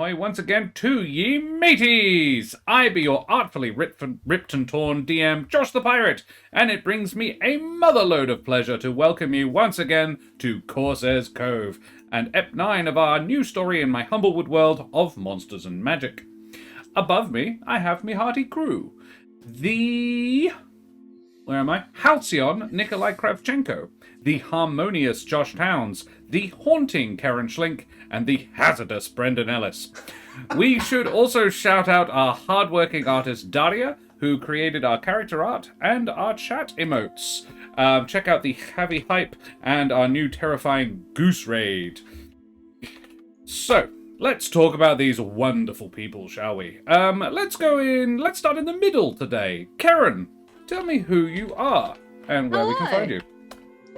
shall we, once again to ye mateys! I be your artfully ripped and torn DM, Josh the Pirate, and it brings me a motherload of pleasure to welcome you once again to Corsair's Cove, and Ep9 of our new story in my Humblewood world of monsters and magic. Above me, I have me hearty crew. Where am I? Halcyon Nikolai Kravchenko, the harmonious Josh Towns, the haunting Karen Schlink, and the hazardous Brendan Ellis. We should also shout out our hardworking artist Daria, who created our character art and our chat emotes. Check out the Havi hype and our new terrifying Goose Raid. So, let's talk about these wonderful people, shall we? Let's start in the middle today. Karen, tell me who you are and where we can find you.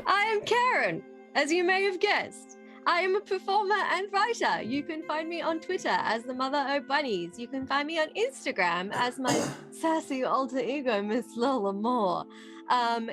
I am Karen, as you may have guessed. I am a performer and writer. You can find me on Twitter as the Mother O' Bunnies. You can find me on Instagram as my sassy alter ego, Miss Lola Moore.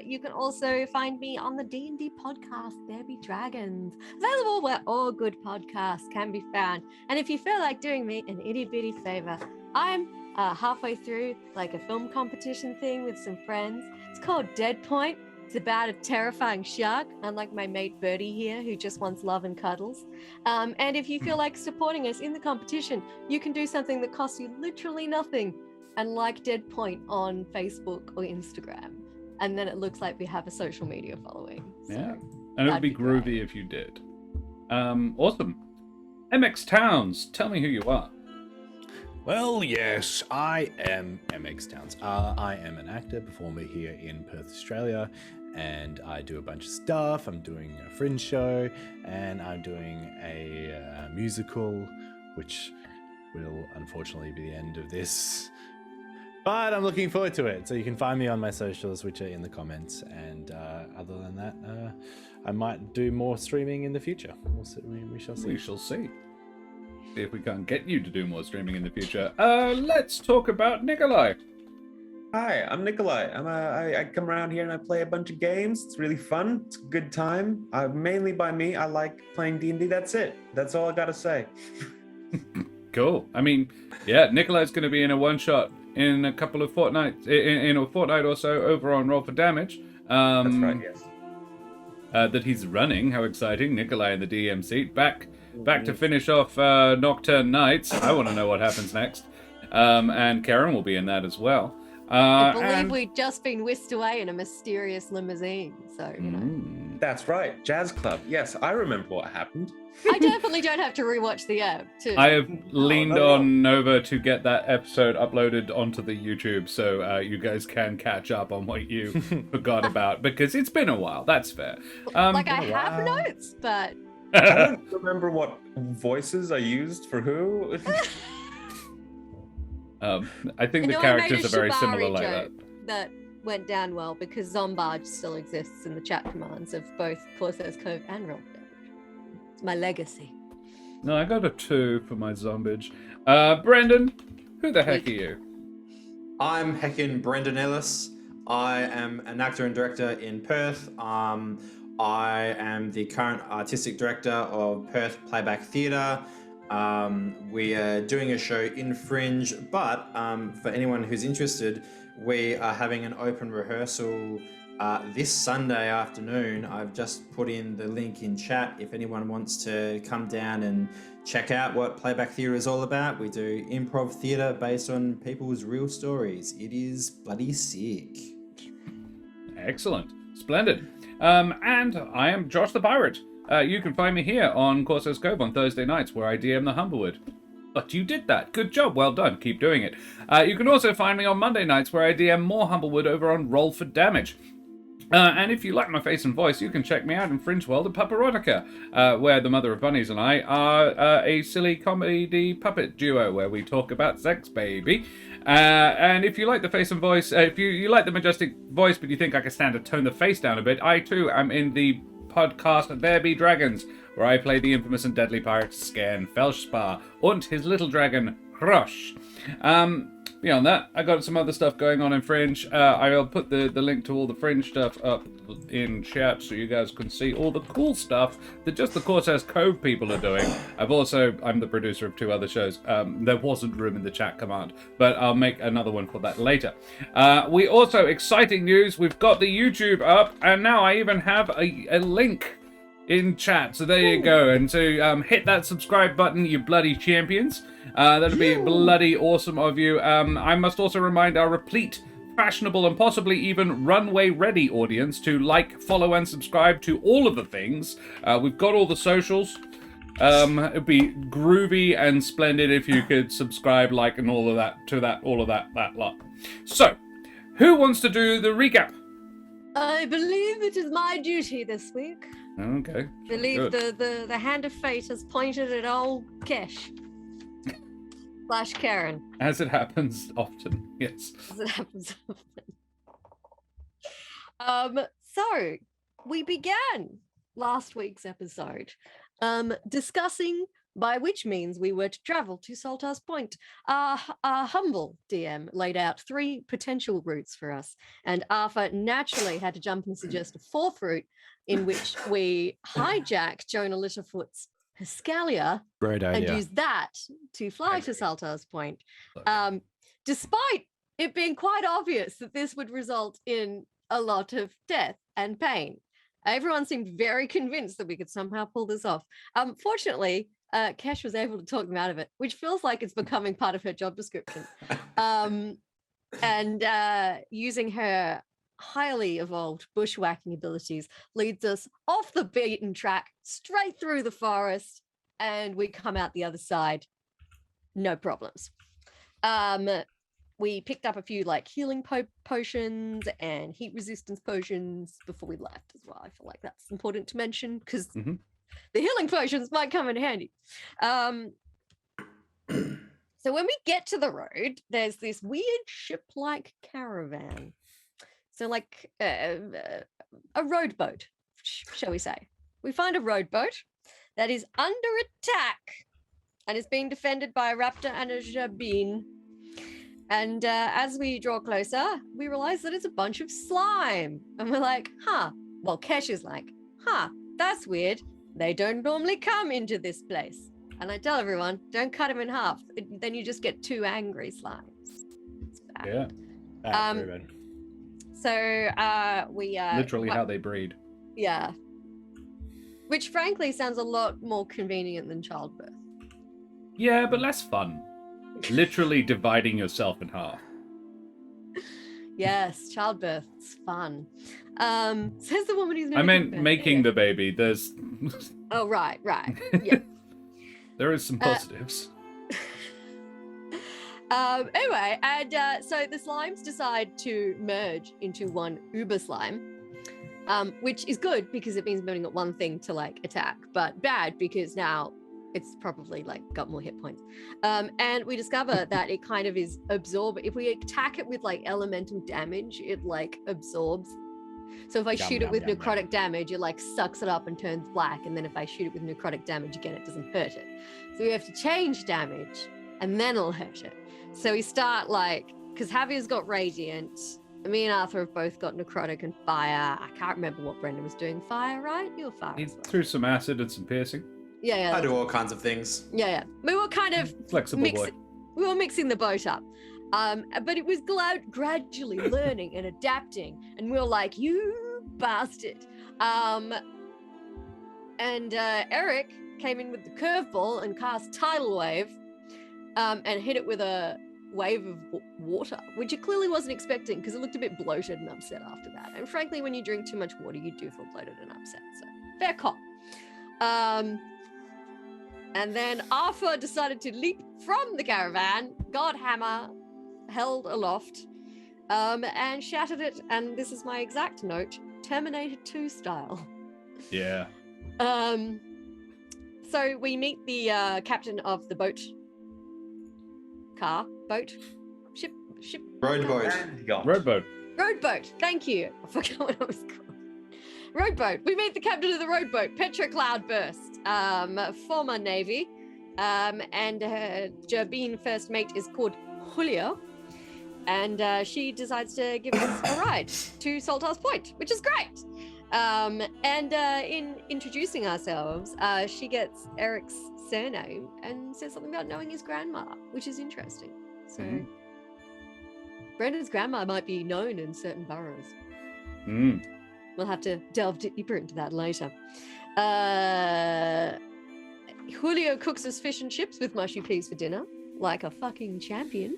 You can also find me on the D&D podcast, There Be Dragons, available where all good podcasts can be found. And if you feel like doing me an itty-bitty favor, I'm halfway through like a film competition thing with some friends. It's called Dead Point. It's about a terrifying shark, unlike my mate Birdie here, who just wants love and cuddles. And if you feel like supporting us in the competition, you can do something that costs you literally nothing and like Dead Point on Facebook or Instagram. And then it looks like we have a social media following. So yeah, and it would be groovy great if you did. Awesome. MX Towns, tell me who you are. Well, yes, I am MX Towns. I am an actor, performer here in Perth, Australia, and I do a bunch of stuff. I'm doing a fringe show, and I'm doing a musical, which will unfortunately be the end of this. But I'm looking forward to it. So you can find me on my socials, which are in the comments. And other than that, I might do more streaming in the future. We shall see. We shall see. See if we can't get you to do more streaming in the future. Let's talk about Nikolai. Hi, I'm Nikolai. I come around here and I play a bunch of games. It's really fun. It's a good time. Mainly by me. I like playing D&D. That's it. That's all I gotta say. Cool. I mean, yeah, Nikolai's going to be in a one-shot in a couple of fortnights, in a fortnight or so over on Roll for Damage. That's right, yes. That he's running. How exciting. Nikolai in the DM seat. Back to finish off Nocturne Nights. I want to know what happens next. And Karen will be in that as well. I believe we've just been whisked away in a mysterious limousine. So, you know. That's right. Jazz Club. Yes, I remember what happened. I definitely don't have to rewatch the app. I have leaned on Nova to get that episode uploaded onto the YouTube, so you guys can catch up on what you forgot about, because it's been a while. That's fair. I have notes, but I don't remember what voices I used for who. I think the characters are very similar like that. That went down well because Zombage still exists in the chat commands of both Corsair's Cove and Roll Damage. It's my legacy. No, I got a 2 for my Zombage. Brendan, who the heck are you? I'm heckin' Brendan Ellis. I am an actor and director in Perth. I am the current artistic director of Perth Playback Theatre. We are doing a show in Fringe, but for anyone who's interested, we are having an open rehearsal this Sunday afternoon. I've just put in the link in chat if anyone wants to come down and check out what Playback Theatre is all about. We do improv theatre based on people's real stories. It is bloody sick. Excellent. Splendid. And I am Josh the Pirate. You can find me here on Corsair's Cove on Thursday nights where I DM the Humblewood. But you did that. Good job. Well done. Keep doing it. You can also find me on Monday nights where I DM more Humblewood over on Roll for Damage. And if you like my face and voice, you can check me out in Fringe World at Pupperotica, where the Mother of Bunnies and I are a silly comedy puppet duo where we talk about sex, baby. And if you like the face and voice, if you like the majestic voice but you think I can stand to tone the face down a bit, I too am in the podcast There Be Dragons, where I play the infamous and deadly pirate Skern Felspar and his little dragon Crush. Beyond that, I got some other stuff going on in Fringe. I'll put the link to all the Fringe stuff up in chat so you guys can see all the cool stuff that just the Corsair's Cove people are doing. I'm the producer of 2 other shows. There wasn't room in the chat command, but I'll make another one for that later. We also, exciting news, we've got the YouTube up, and now I even have a link in chat, so there you go. And so hit that subscribe button, you bloody champions. That'd be bloody awesome of you. I must also remind our replete, fashionable, and possibly even runway ready audience to like, follow, and subscribe to all of the things. We've got all the socials. It'd be groovy and splendid if you could subscribe, like, and all of that to that lot. So, who wants to do the recap? I believe it is my duty this week. Okay. I believe the hand of fate has pointed at old Kesh. / Karen. As it happens often, yes. As it happens often. So we began last week's episode discussing by which means we were to travel to Saltspray Point. Our humble DM laid out 3 potential routes for us, and Arthur naturally had to jump and suggest a 4th route in which we hijack Jonah Littlefoot's Piscalia and use that to fly to Saltspray Point. Despite it being quite obvious that this would result in a lot of death and pain. Everyone seemed very convinced that we could somehow pull this off. Fortunately, Kesh was able to talk them out of it, which feels like it's becoming part of her job description. And using her highly evolved bushwhacking abilities leads us off the beaten track, straight through the forest, and we come out the other side. No problems. We picked up a few like healing potions and heat resistance potions before we left as well. I feel like that's important to mention because the healing potions might come in handy. So when we get to the road, there's this weird ship-like caravan. So like a rowboat, shall we say. We find a rowboat that is under attack and is being defended by a raptor and a jabin. And as we draw closer, we realize that it's a bunch of slime. And we're like, well, Kesh is like, that's weird. They don't normally come into this place. And I tell everyone, don't cut them in half. Then you just get 2 angry slimes. It's bad. Yeah. So we... Literally how they breed. Yeah. Which frankly sounds a lot more convenient than childbirth. Yeah, but less fun. Literally dividing yourself in half. Yes, childbirth's fun. Says the woman who's I meant making the baby. There's... Oh, right. Yeah. There is some positives. Anyway, and so the slimes decide to merge into one uber slime, which is good because it means we've only got one thing to like attack, but bad because now it's probably like got more hit points. And we discover that it kind of is if we attack it with like elemental damage, it like absorbs. So if I shoot it with necrotic damage, it like sucks it up and turns black. And then if I shoot it with necrotic damage again, it doesn't hurt it. So we have to change damage and then it'll hurt it. So we start like, because Havier's got radiant. Me and Arthur have both got necrotic and fire. I can't remember what Brendan was doing. Fire, right? You were fire. He threw some acid and some piercing. Yeah. I do all kinds of things. Yeah. We were kind of Flexible boy. We were mixing the boat up. But it was gradually learning and adapting. And we were like, you bastard. And Ereq came in with the curveball and cast Tidal Wave and hit it with a wave of water, which it clearly wasn't expecting because it looked a bit bloated and upset after that. And frankly, when you drink too much water, you do feel bloated and upset. So fair cop. And then Arthur decided to leap from the caravan, Godhammer held aloft, and shattered it. And this is my exact note, Terminator 2 style. Yeah. So we meet the captain of the ship. Rowboat. Thank you. I forgot what it was called. Rowboat. We meet the captain of the rowboat, Petra Cloudburst, former Navy, and her Gerbine first mate is called Julio. And she decides to give us a ride to Saltspray Point, which is great. In introducing ourselves, she gets Ereq's surname and says something about knowing his grandma, which is interesting. So Brendan's grandma might be known in certain boroughs. We'll have to delve deeper into that later. Julio cooks us fish and chips with mushy peas for dinner, like a fucking champion.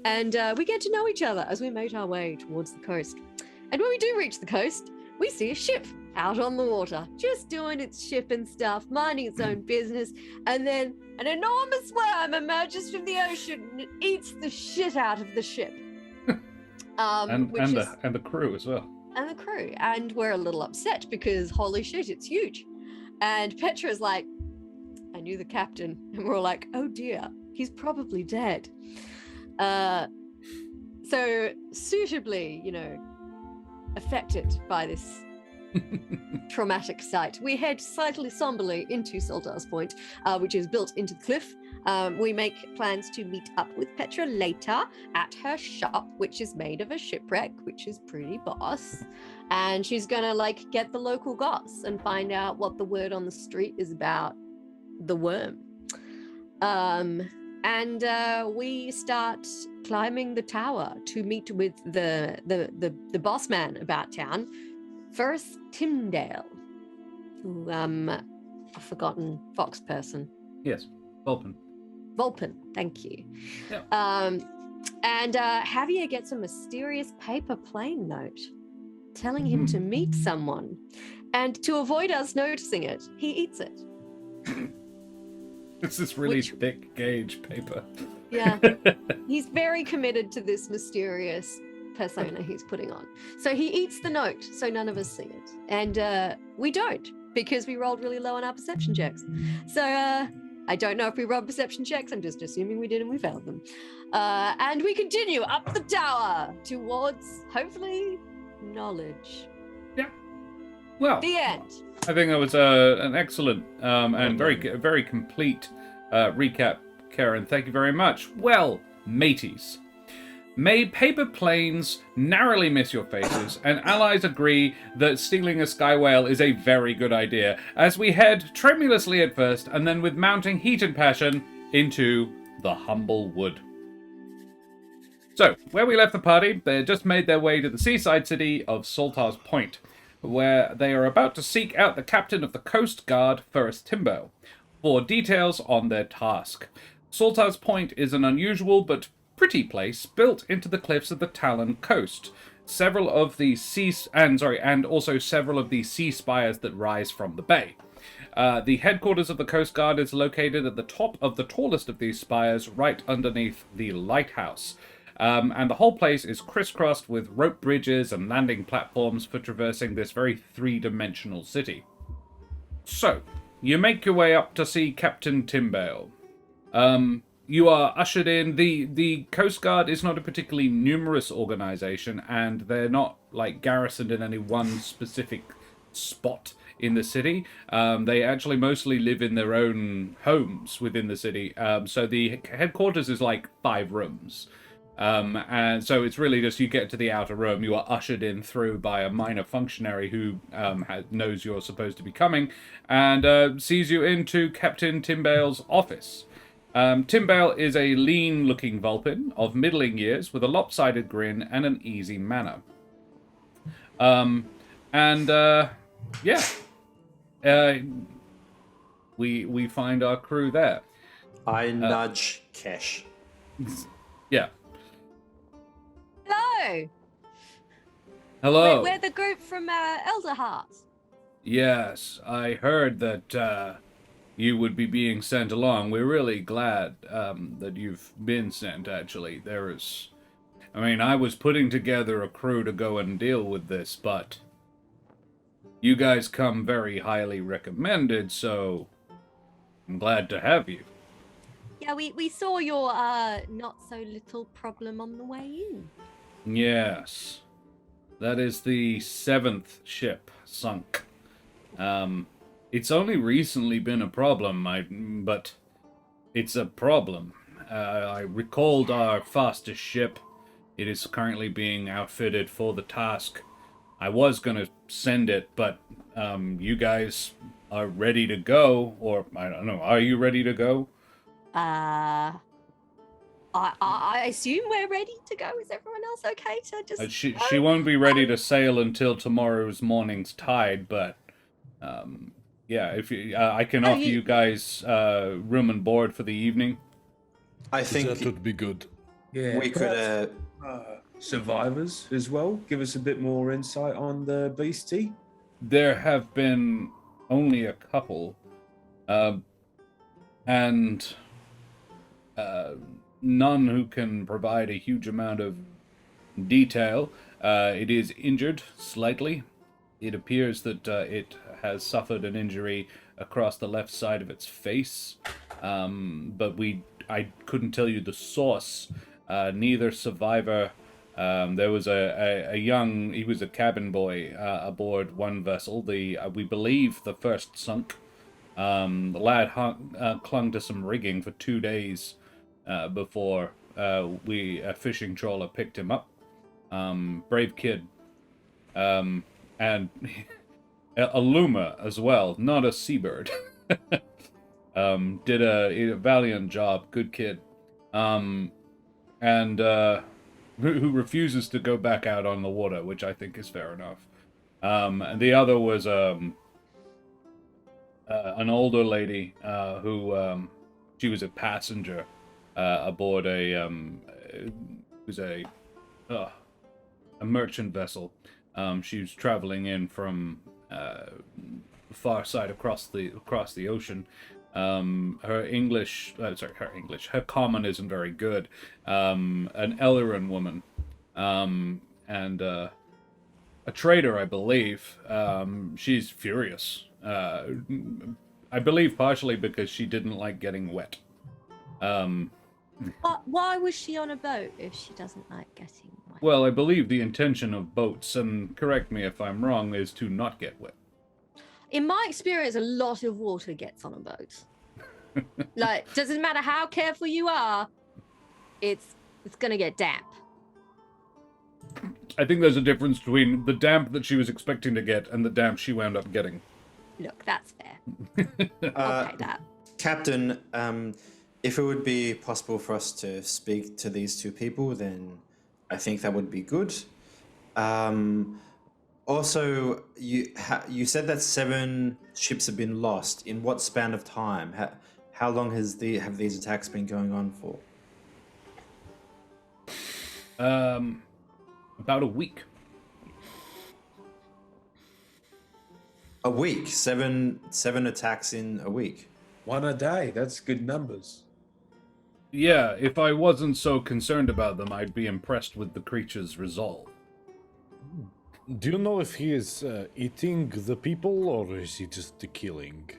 And we get to know each other as we make our way towards the coast. And when we do reach the coast, we see a ship out on the water, just doing its shipping stuff, minding its own business. And then an enormous worm emerges from the ocean and it eats the shit out of the ship. And the crew as well. And the crew. And we're a little upset because holy shit, it's huge. And Petra's like, I knew the captain. And we're all like, oh dear, he's probably dead. So suitably, affected by this traumatic sight, we head slightly somberly into Saltspray Point, which is built into the cliff. We make plans to meet up with Petra later at her shop, which is made of a shipwreck, which is pretty boss. And she's gonna get the local goss and find out what the word on the street is about the worm. And we start climbing the tower to meet with the boss man about town, First Tyndale, who a forgotten fox person. Yes, Vulpin. Thank you. Yep. And Havier gets a mysterious paper plane note telling him to meet someone, and to avoid us noticing it, he eats it. It's this really thick gauge paper. Yeah. He's very committed to this mysterious persona he's putting on. So he eats the note, so none of us see it. And we don't, because we rolled really low on our perception checks. So I don't know if we rolled perception checks. I'm just assuming we did and we failed them. And we continue up the tower towards, hopefully, knowledge. Yeah. Well. The end. I think that was an excellent and very complete recap, Karen. Thank you very much. Well, mateys, may paper planes narrowly miss your faces, and allies agree that stealing a sky whale is a very good idea, as we head tremulously at first, and then with mounting heat and passion, into the Humblewood. So, where we left the party, they had just made their way to the seaside city of Saltspray Point, where they are about to seek out the captain of the Coast Guard, First Timbo, for details on their task. Saltspray Point is an unusual but pretty place built into the cliffs of the Talon coast. Several of the sea spires that rise from the bay. The headquarters of the Coast Guard is located at the top of the tallest of these spires, right underneath the lighthouse. And the whole place is crisscrossed with rope bridges and landing platforms for traversing this very three-dimensional city. So, you make your way up to see Captain Timbo. You are ushered in. The Coast Guard is not a particularly numerous organization, and they're not garrisoned in any one specific spot in the city. They actually mostly live in their own homes within the city. So the headquarters is 5 rooms. And so it's really just you get to the outer room, you are ushered in through by a minor functionary who knows you're supposed to be coming, and sees you into Captain Timbale's office. Timbale is a lean-looking Vulpin of middling years with a lopsided grin and an easy manner. We find our crew there. I nudge Kesh. Yeah. Hello. Hello. We're the group from Elder Heart. Yes, I heard that you would be being sent along. We're really glad that you've been sent, actually. I was putting together a crew to go and deal with this, but you guys come very highly recommended, so I'm glad to have you. Yeah, we saw your not-so-little problem on the way in. Yes. That is the 7th ship sunk. It's only recently been a problem, but It's a problem. I recalled our fastest ship. It is currently being outfitted for the task. I was going to send it, but you guys are ready to go, or I don't know, are you ready to go? I assume we're ready to go. Is everyone else okay to just? She won't be ready to sail until tomorrow's morning's tide, but yeah, if you, I can offer you guys room and board for the evening. I think That would be good. Yeah, we could. survivors as well. Give us a bit more insight on the beastie. There have been only a couple, and none who can provide a huge amount of detail. It is injured slightly. It appears that it has suffered an injury across the left side of its face, but I couldn't tell you the source. Neither survivor. There was he was a cabin boy aboard one vessel. We believe the first sunk. The lad clung to some rigging for 2 days before a fishing trawler picked him up. Brave kid. And a luma as well, not a seabird. Did a valiant job, good kid. And who refuses to go back out on the water, which I think is fair enough. And the other was an older lady who she was a passenger aboard a merchant vessel. She was traveling in from far side across the ocean. Her common isn't very good. An Elleran woman, and a trader, I believe. She's furious. I believe partially because she didn't like getting wet. But why was she on a boat if she doesn't like getting wet? Well, I believe the intention of boats, and correct me if I'm wrong, is to not get wet. In my experience, a lot of water gets on a boat. Like, doesn't matter how careful you are, it's gonna get damp. I think there's a difference between the damp that she was expecting to get and the damp she wound up getting. Look, that's fair. I'll take that. Captain, if it would be possible for us to speak to these two people, then I think that would be good. Also, you said that 7 ships have been lost. In what span of time? How long have these attacks been going on for? About a week. A week? Seven attacks in a week? One a day. That's good numbers. Yeah, if I wasn't so concerned about them, I'd be impressed with the creature's resolve. Do you know if he is eating the people or is he just killing?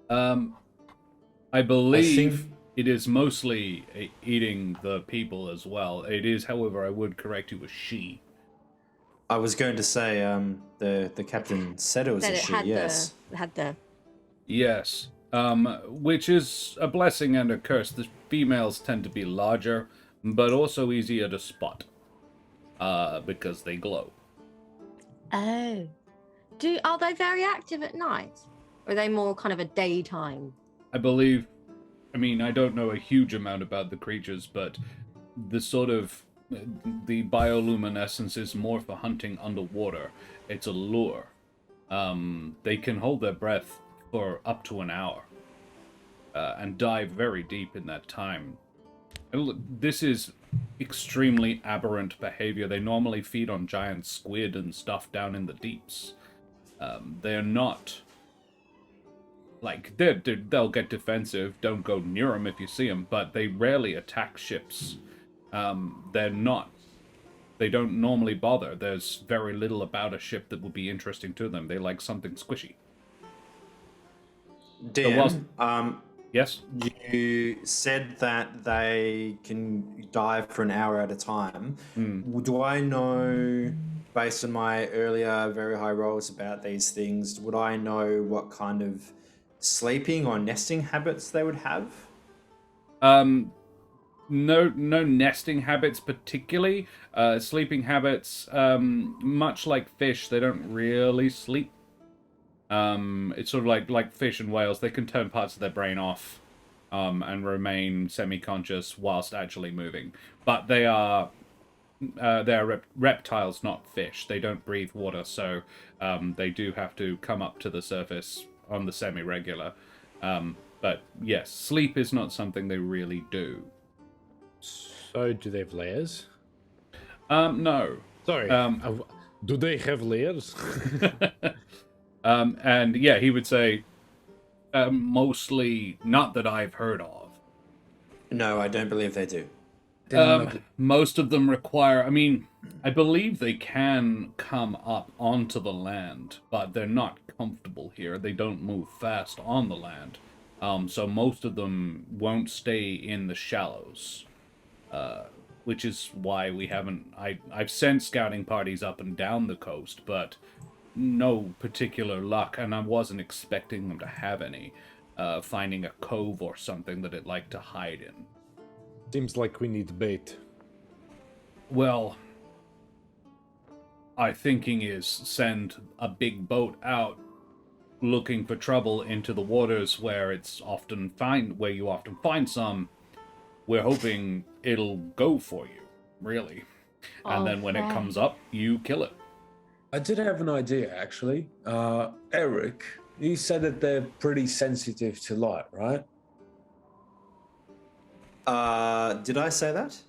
I believe it is mostly eating the people as well. It is, however, I would correct you, a she. I was going to say, the captain said it was a she, yes. Yes. Which is a blessing and a curse. The females tend to be larger, but also easier to spot. Because they glow. Oh. Are they very active at night? Or are they more kind of a daytime? I believe, I don't know a huge amount about the creatures, but the bioluminescence is more for hunting underwater. It's a lure. They can hold their breath for up to an hour and dive very deep in that time. This is extremely aberrant behavior. They normally feed on giant squid and stuff down in the deeps. They're not... they'll get defensive. Don't go near them if you see them, but they rarely attack ships. They don't normally bother. There's very little about a ship that would be interesting to them. They like something squishy. Dan, yes? You said that they can dive for an hour at a time. Do I know, based on my earlier very high rolls about these things, would I know what kind of sleeping or nesting habits they would have? No nesting habits particularly. Sleeping habits, much like fish, they don't really sleep. It's sort of like fish and whales. They can turn parts of their brain off, and remain semi-conscious whilst actually moving. But they are reptiles, not fish. They don't breathe water, so they do have to come up to the surface on the semi-regular. But yes, sleep is not something they really do. So, do they have layers? No. Sorry. Do they have layers? And yeah, he would say, mostly not that I've heard of. No, I don't believe they do. Most of them require, I mean, I believe they can come up onto the land, but they're not comfortable here. They don't move fast on the land. So most of them won't stay in the shallows. Which is why we haven't... I've sent scouting parties up and down the coast, but no particular luck, and I wasn't expecting them to have any. Finding a cove or something that it'd like to hide in. Seems like we need bait. Well, our thinking is send a big boat out looking for trouble into the waters where where you often find some. We're hoping it'll go for you, really. And then when it comes up, you kill it. I did have an idea, actually. Ereq, you said that they're pretty sensitive to light, right? Did I say that?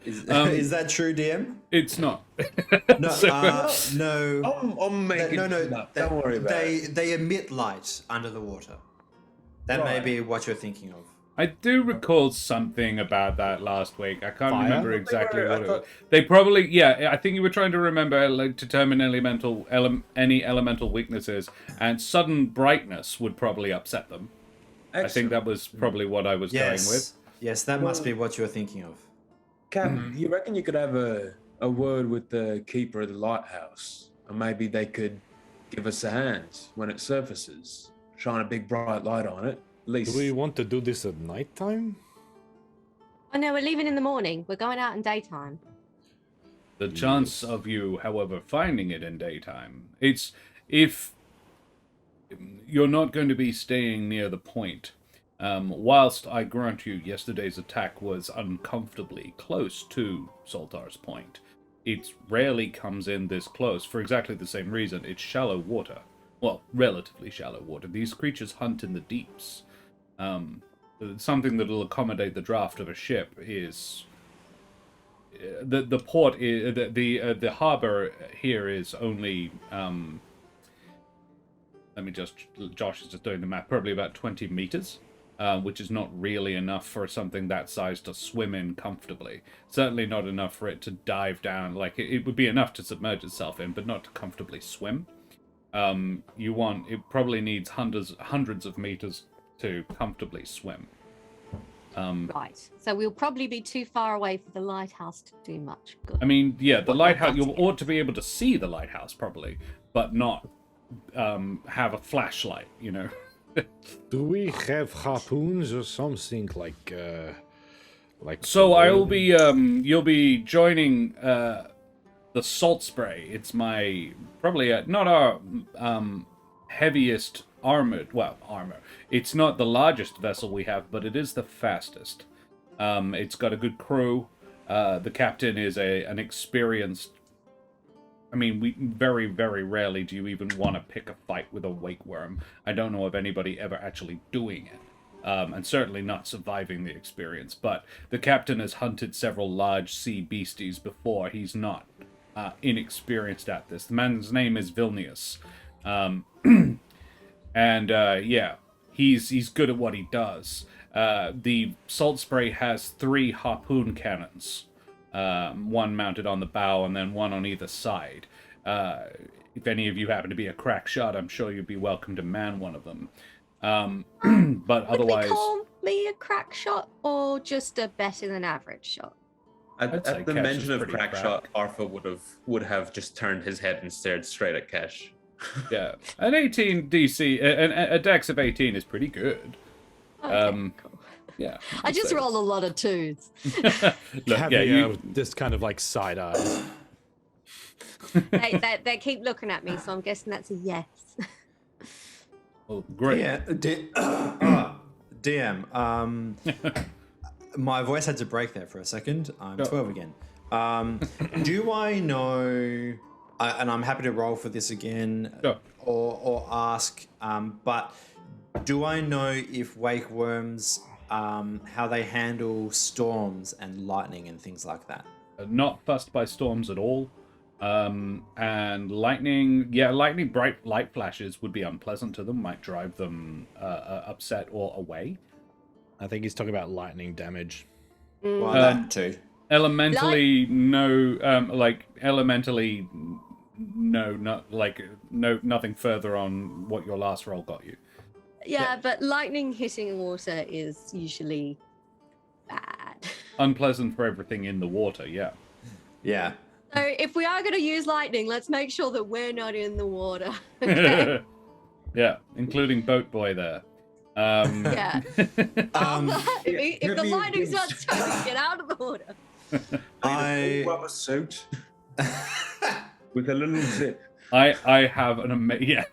Is that true, DM? It's not. No, no. I'm making it up. Don't worry about it. They emit light under the water. That may be what you're thinking of. I do recall something about that last week. I can't remember exactly what it was. thought- They probably, yeah, I think you were trying to remember, like, determine any elemental weaknesses, and sudden brightness would probably upset them. I think that was probably what I was going with. Yes, that must be what you're thinking of. Cap, you reckon you could have a word with the keeper of the lighthouse? Or maybe they could give us a hand when it surfaces, shine a big bright light on it. At least. Do we want to do this at nighttime? Oh no, we're leaving in the morning. We're going out in daytime. The chance of you, however, finding it in daytime, it's if you're not going to be staying near the point. Whilst I grant you yesterday's attack was uncomfortably close to Saltar's point, it rarely comes in this close for exactly the same reason. It's shallow water. Well, relatively shallow water. These creatures hunt in the deeps. Something that will accommodate the draft of a ship is... The port is... The harbor here is only... let me just... Josh is just doing the math. Probably about 20 meters. Which is not really enough for something that size to swim in comfortably. Certainly not enough for it to dive down. Like, it would be enough to submerge itself in, but not to comfortably swim. It probably needs hundreds of meters to comfortably swim. Right. So we'll probably be too far away for the lighthouse to do much good. I mean, yeah, the lighthouse, you ought to be able to see the lighthouse probably, but not have a flashlight, you know. Do we have harpoons or something like So I'll be you'll be joining the Saltspray. It's my probably not our heaviest armor. It's not the largest vessel we have, but it is the fastest. It's got a good crew. The captain is an experienced. I mean, we very, very rarely do you even want to pick a fight with a a-wakewyrm. I don't know of anybody ever actually doing it. And certainly not surviving the experience. But the captain has hunted several large sea beasties before. He's not inexperienced at this. The man's name is Vilnius. Yeah, he's good at what he does. The Saltspray has 3 harpoon cannons. One mounted on the bow and then one on either side. If any of you happen to be a crack shot, I'm sure you'd be welcome to man one of them. But otherwise... Would we call me a crack shot or just a better than average shot? At say the Kesh mention is of pretty crack crack. shot, Arthur would have just turned his head and stared straight at Kesh. Yeah, an 18 DC, a dex of 18 is pretty good. Okay, cool. Yeah. I just roll a lot of 2s. Look, Havier just kind of like side eyes. They keep looking at me, so I'm guessing that's a yes. Oh, great. Yeah. DM. My voice had to break there for a second. I'm 12 again. Do I know? And I'm happy to roll for this again, or ask. But do I know if wake-worms, how they handle storms and lightning and things like that? Not fussed by storms at all. And lightning, bright light flashes would be unpleasant to them, might drive them upset or away. I think he's talking about lightning damage. Well, that too. Elementally, no, nothing further on what your last roll got you. Yeah, but lightning hitting water is usually bad. Unpleasant for everything in the water, yeah. Yeah. So if we are going to use lightning, let's make sure that we're not in the water. Okay? Yeah, including Boat Boy there. Yeah. If the lightning's not striking, get out of the water. I Rubber suit with a little zip. I have an amazing. Yeah.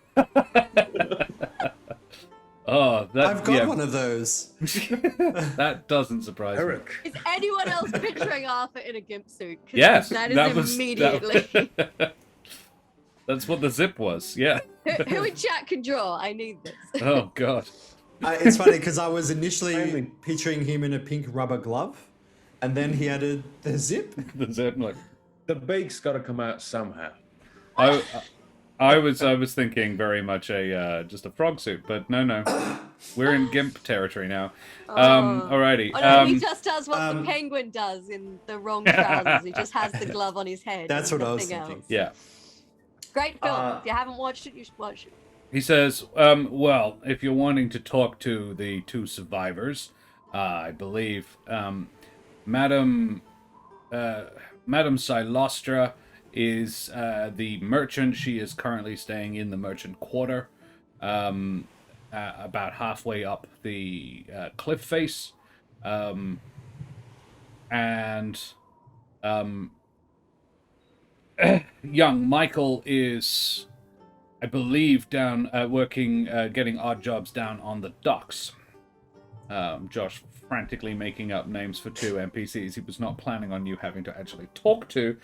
Oh, I've got one of those. That doesn't surprise me. Ereq. Is anyone else picturing Arthur in a gimp suit? 'Cause Yes, that is was immediately. That's what the zip was. Yeah. Who in chat can draw? I need this. Oh God. It's funny because I was initially picturing him in a pink rubber glove, and then he added the zip. The zip, like. The beak's got to come out somehow. I was thinking very much just a frog suit, but no, we're in gimp territory now. Alrighty. Oh, no, he just does what the penguin does in the wrong trousers. He just has the glove on his head. That's and what I was nothing thinking. else. Yeah. Great film. If you haven't watched it, you should watch it. He says, well, if you're wanting to talk to the two survivors, I believe, Madam Silostra is the merchant. She is currently staying in the merchant quarter, about halfway up the cliff face, and young Michael is, I believe, down working, getting odd jobs down on the docks. Josh frantically making up names for two NPCs he was not planning on you having to actually talk to.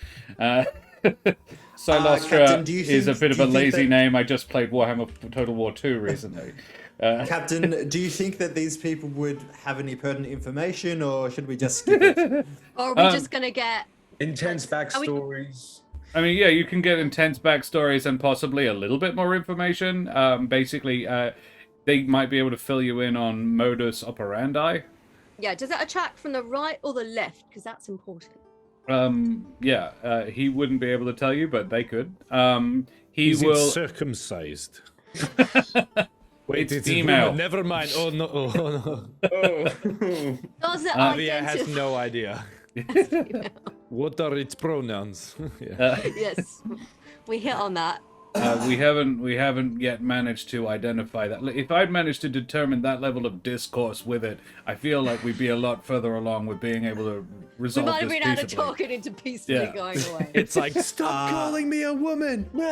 Silostra Captain, is a bit of a lazy name. I just played Warhammer Total War 2 recently. Captain, do you think that these people would have any pertinent information, or should we just skip it? Or are we just going to get... Intense backstories. I mean, yeah, you can get intense backstories and possibly a little bit more information. Basically, they might be able to fill you in on modus operandi. Yeah, does it attract from the right or the left? Because that's important. He wouldn't be able to tell you, but they could. He's will circumcised. Wait, It's a female. woman. Never mind. Oh no! Oh no! Does it Javier has identify... no idea. What are its pronouns? Yeah. Yes, we hit on that. We haven't yet managed to identify that. If I'd managed to determine that level of discourse with it, I feel like we'd be a lot further along with being able to We resolve might have this been able to peaceably. talk it into peacefully Yeah. going away. It's like, stop calling me a woman. In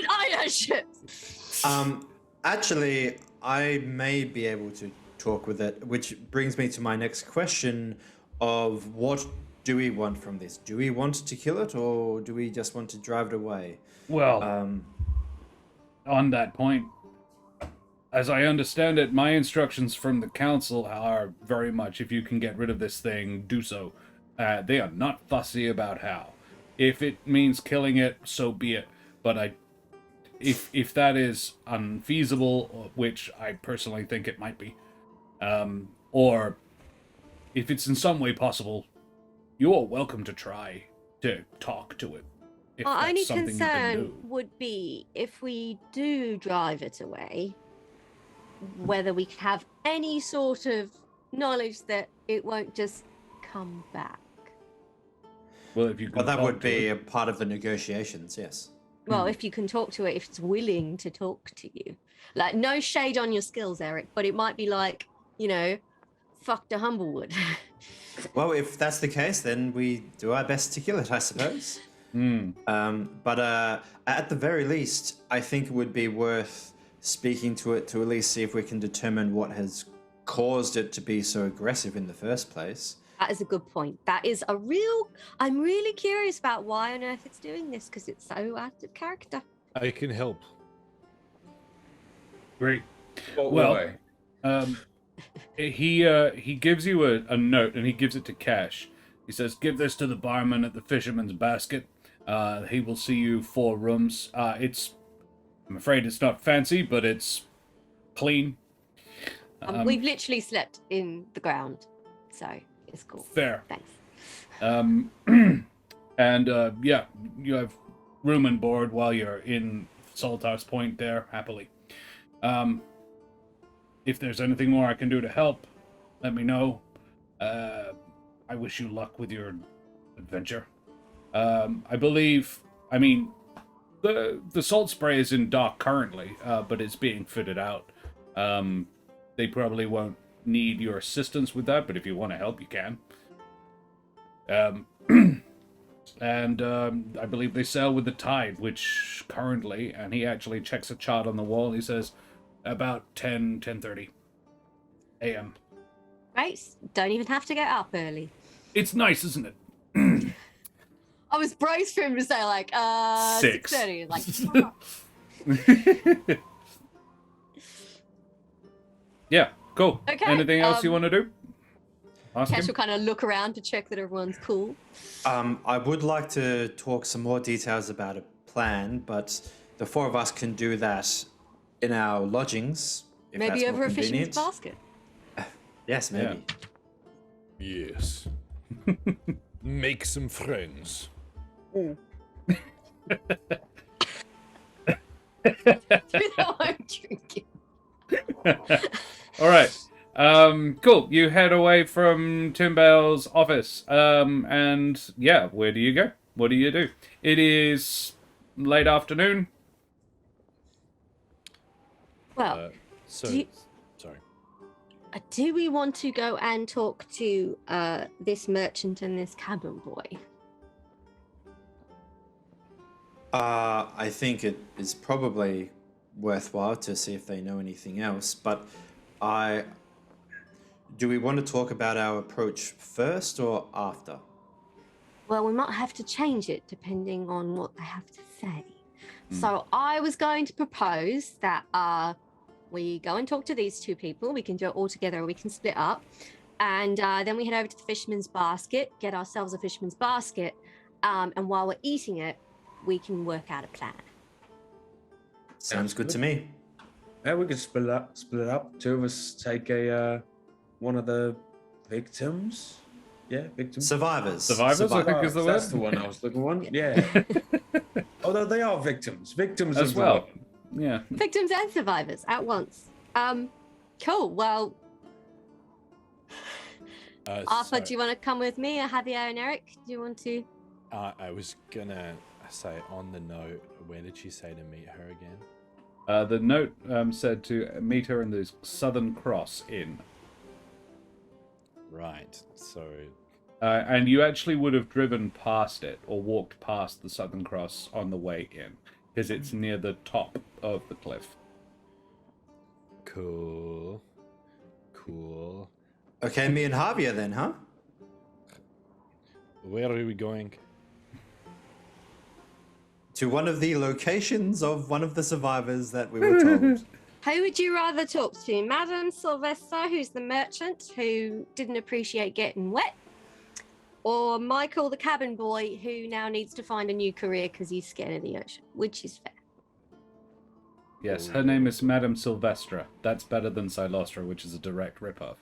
iron ships. Actually, I may be able to talk with it, which brings me to my next question of what do we want from this? Do we want to kill it, or do we just want to drive it away? Well, on that point, as I understand it, my instructions from the council are very much, if you can get rid of this thing, do so. They are not fussy about how. If it means killing it, so be it. But if that is unfeasible, which I personally think it might be, or if it's in some way possible, you are welcome to try to talk to it. If Our that's only something you can concern do. would be if we do drive it away, whether we have any sort of knowledge that it won't just come back. Well, if you can Well, that talk would to be it. a part of the negotiations, yes. Well, if you can talk to it, if it's willing to talk to you. Like, no shade on your skills, Ereq, but it might be like, fucked a Humblewood. Well, if that's the case, then we do our best to kill it, I suppose. But at the very least, I think it would be worth speaking to it to at least see if we can determine what has caused it to be so aggressive in the first place. That is a good point. That is I'm really curious about why on earth it's doing this, because it's so out of character. I can help. Great. What Well, way? he gives you a note, and he gives it to Kesh. He says, "Give this to the barman at the Fisherman's Basket. He will see you 4 rooms. I'm afraid it's not fancy, but it's clean. We've literally slept in the ground, so it's cool. Fair. Thanks. And yeah, you have room and board while you're in Salthouse Point there, happily. If there's anything more I can do to help, let me know. I wish you luck with your adventure. The salt spray is in dock currently, but it's being fitted out. They probably won't need your assistance with that, but if you want to help, you can. And I believe they sail with the tide, which currently, and he actually checks a chart on the wall, he says, about 10:30 a.m. Right? Don't even have to get up early. It's nice, isn't it? I was braced for him to say, like, 6. 6:30. Like, Yeah, cool. Okay, Anything else you want to do? Ask Kesh him. will kind of look around to check that everyone's cool. I would like to talk some more details about a plan, but the 4 of us can do that in our lodgings. If Maybe that's over more a fisherman's convenient. basket. Yes, maybe. Yes. Make some friends. Do that while I'm drinking. All right. Cool. You head away from Timbale's office. And yeah, where do you go? What do you do? It is late afternoon. Well, Sorry. do we want to go and talk to this merchant and this cabin boy? I think it is probably worthwhile to see if they know anything else, but do we want to talk about our approach first or after? Well, we might have to change it depending on what they have to say. So I was going to propose that we go and talk to these 2 people. We can do it all together, or we can split up. And then we head over to the Fisherman's Basket, get ourselves a Fisherman's Basket. And while we're eating it, we can work out a plan. Sounds good to me. Yeah, we could split it up. 2 of us take one of the victims. Yeah, victims. Survivors. I think is the word. That's the one I was looking for. Yeah. Although they are victims. Victims As of well. Yeah. Victims and survivors at once. Cool. Well, Arthur, do you want to come with me, or Javier and Ereq? Do you want to? I was gonna say on the note, where did she say to meet her again? The note said to meet her in the Southern Cross Inn. Right. So. And you actually would have driven past it or walked past the Southern Cross on the way in, because it's near the top of the cliff. Cool. Okay, me and Javier then, huh? Where are we going? To one of the locations of one of the survivors that we were told. Who would you rather talk to? Madame Sylvester, who's the merchant who didn't appreciate getting wet? Or Michael, the cabin boy, who now needs to find a new career because he's scared of the ocean? Which is fair. Yes, her name is Madame Sylvestra. That's better than Silostra, which is a direct ripoff.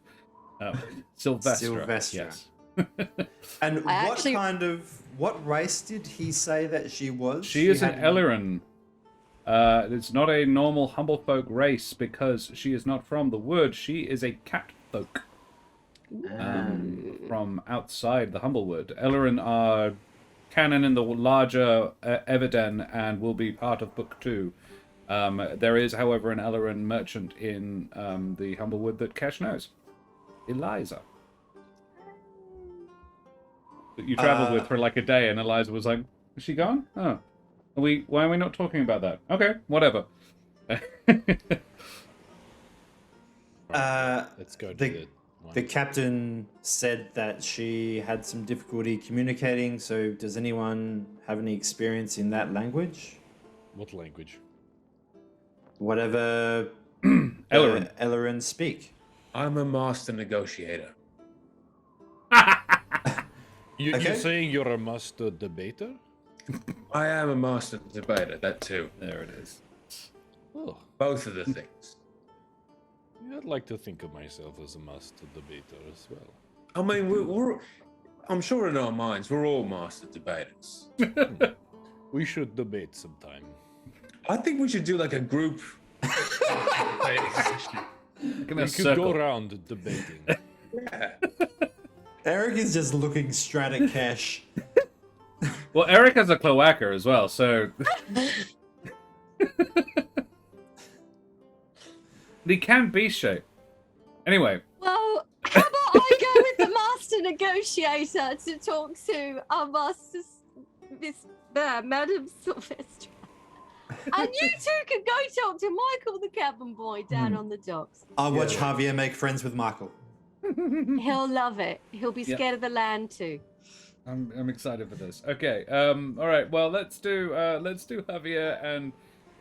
Sylvestra. Yes. And I what race did he say that she was? She is an Ellerin. It's not a normal humble folk race because she is not from the wood. She is a cat folk from outside the Humblewood. Ellerin are canon in the larger Eviden and will be part of Book 2. There is, however, an Ellerin merchant in the Humblewood that Kesh knows. Eliza. That you traveled with for like a day, and Eliza was like, "Is she gone? Oh, why are we not talking about that? Okay, whatever." Let's go to the the one. captain said that she had some difficulty communicating. So, does anyone have any experience in that language? What language? Whatever Ellerin. Ellerin speak. I'm a master negotiator. You're Okay. saying you're a master debater? I am a master debater, that too. There it is. Oh, Both of the things. I'd like to think of myself as a master debater as well. I mean, we're I'm sure in our minds, we're all master debaters. We should debate sometime. I think we should do like a group. debating session. Give me We a could circle. go around debating. Yeah. Ereq is just looking straight at Kesh. Well, Ereq has a cloaca as well, so he can be shape. Anyway, Well, how about I go with the master negotiator to talk to our master, Madam Sylvester. And you two can go talk to Michael, the cabin boy, down on the docks. I'll watch Javier make friends with Michael. He'll love it. He'll be Yeah. scared of the land too. I'm excited for this. Okay. All right. Well, let's do Javier and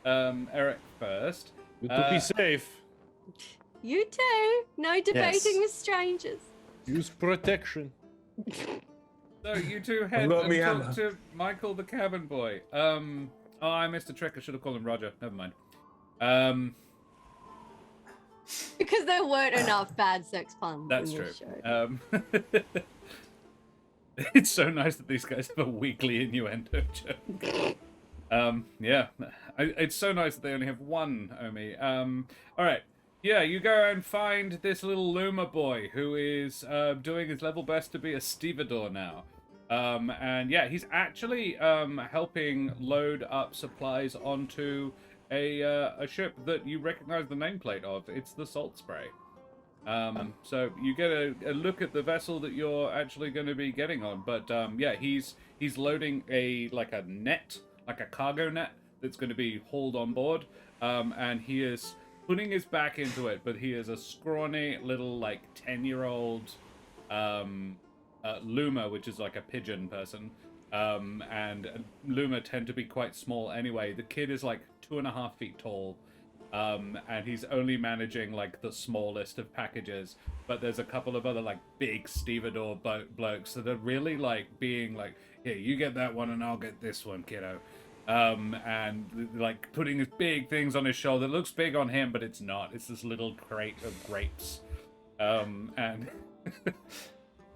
Ereq first. But to be safe, You too. No debating Yes. with strangers. use protection. So you two head got and me talk hammer. to Michael, the cabin boy. Oh, I missed a trick. I should have called him Roger. Never mind. Because there weren't enough bad sex puns That's in true. this show. It's so nice that these guys have a weekly innuendo joke. Yeah, it's so nice that they only have one, Omi. All right. Yeah, you go and find this little Luma boy who is doing his level best to be a stevedore now. And yeah, he's actually helping load up supplies onto a ship that you recognize the nameplate of. It's the Saltspray. So you get a look at the vessel that you're actually going to be getting on. But yeah, he's loading a net, like a cargo net that's going to be hauled on board. And he is putting his back into it, but he is a scrawny little 10-year-old Luma, which is like a pigeon person. And Luma tend to be quite small anyway. The kid is 2.5 feet tall. And he's only managing the smallest of packages, but there's a couple of other big stevedore blokes that are really being here, you get that one and I'll get this one, kiddo. And putting his big things on his shoulder. It looks big on him, but it's not. It's this little crate of grapes. And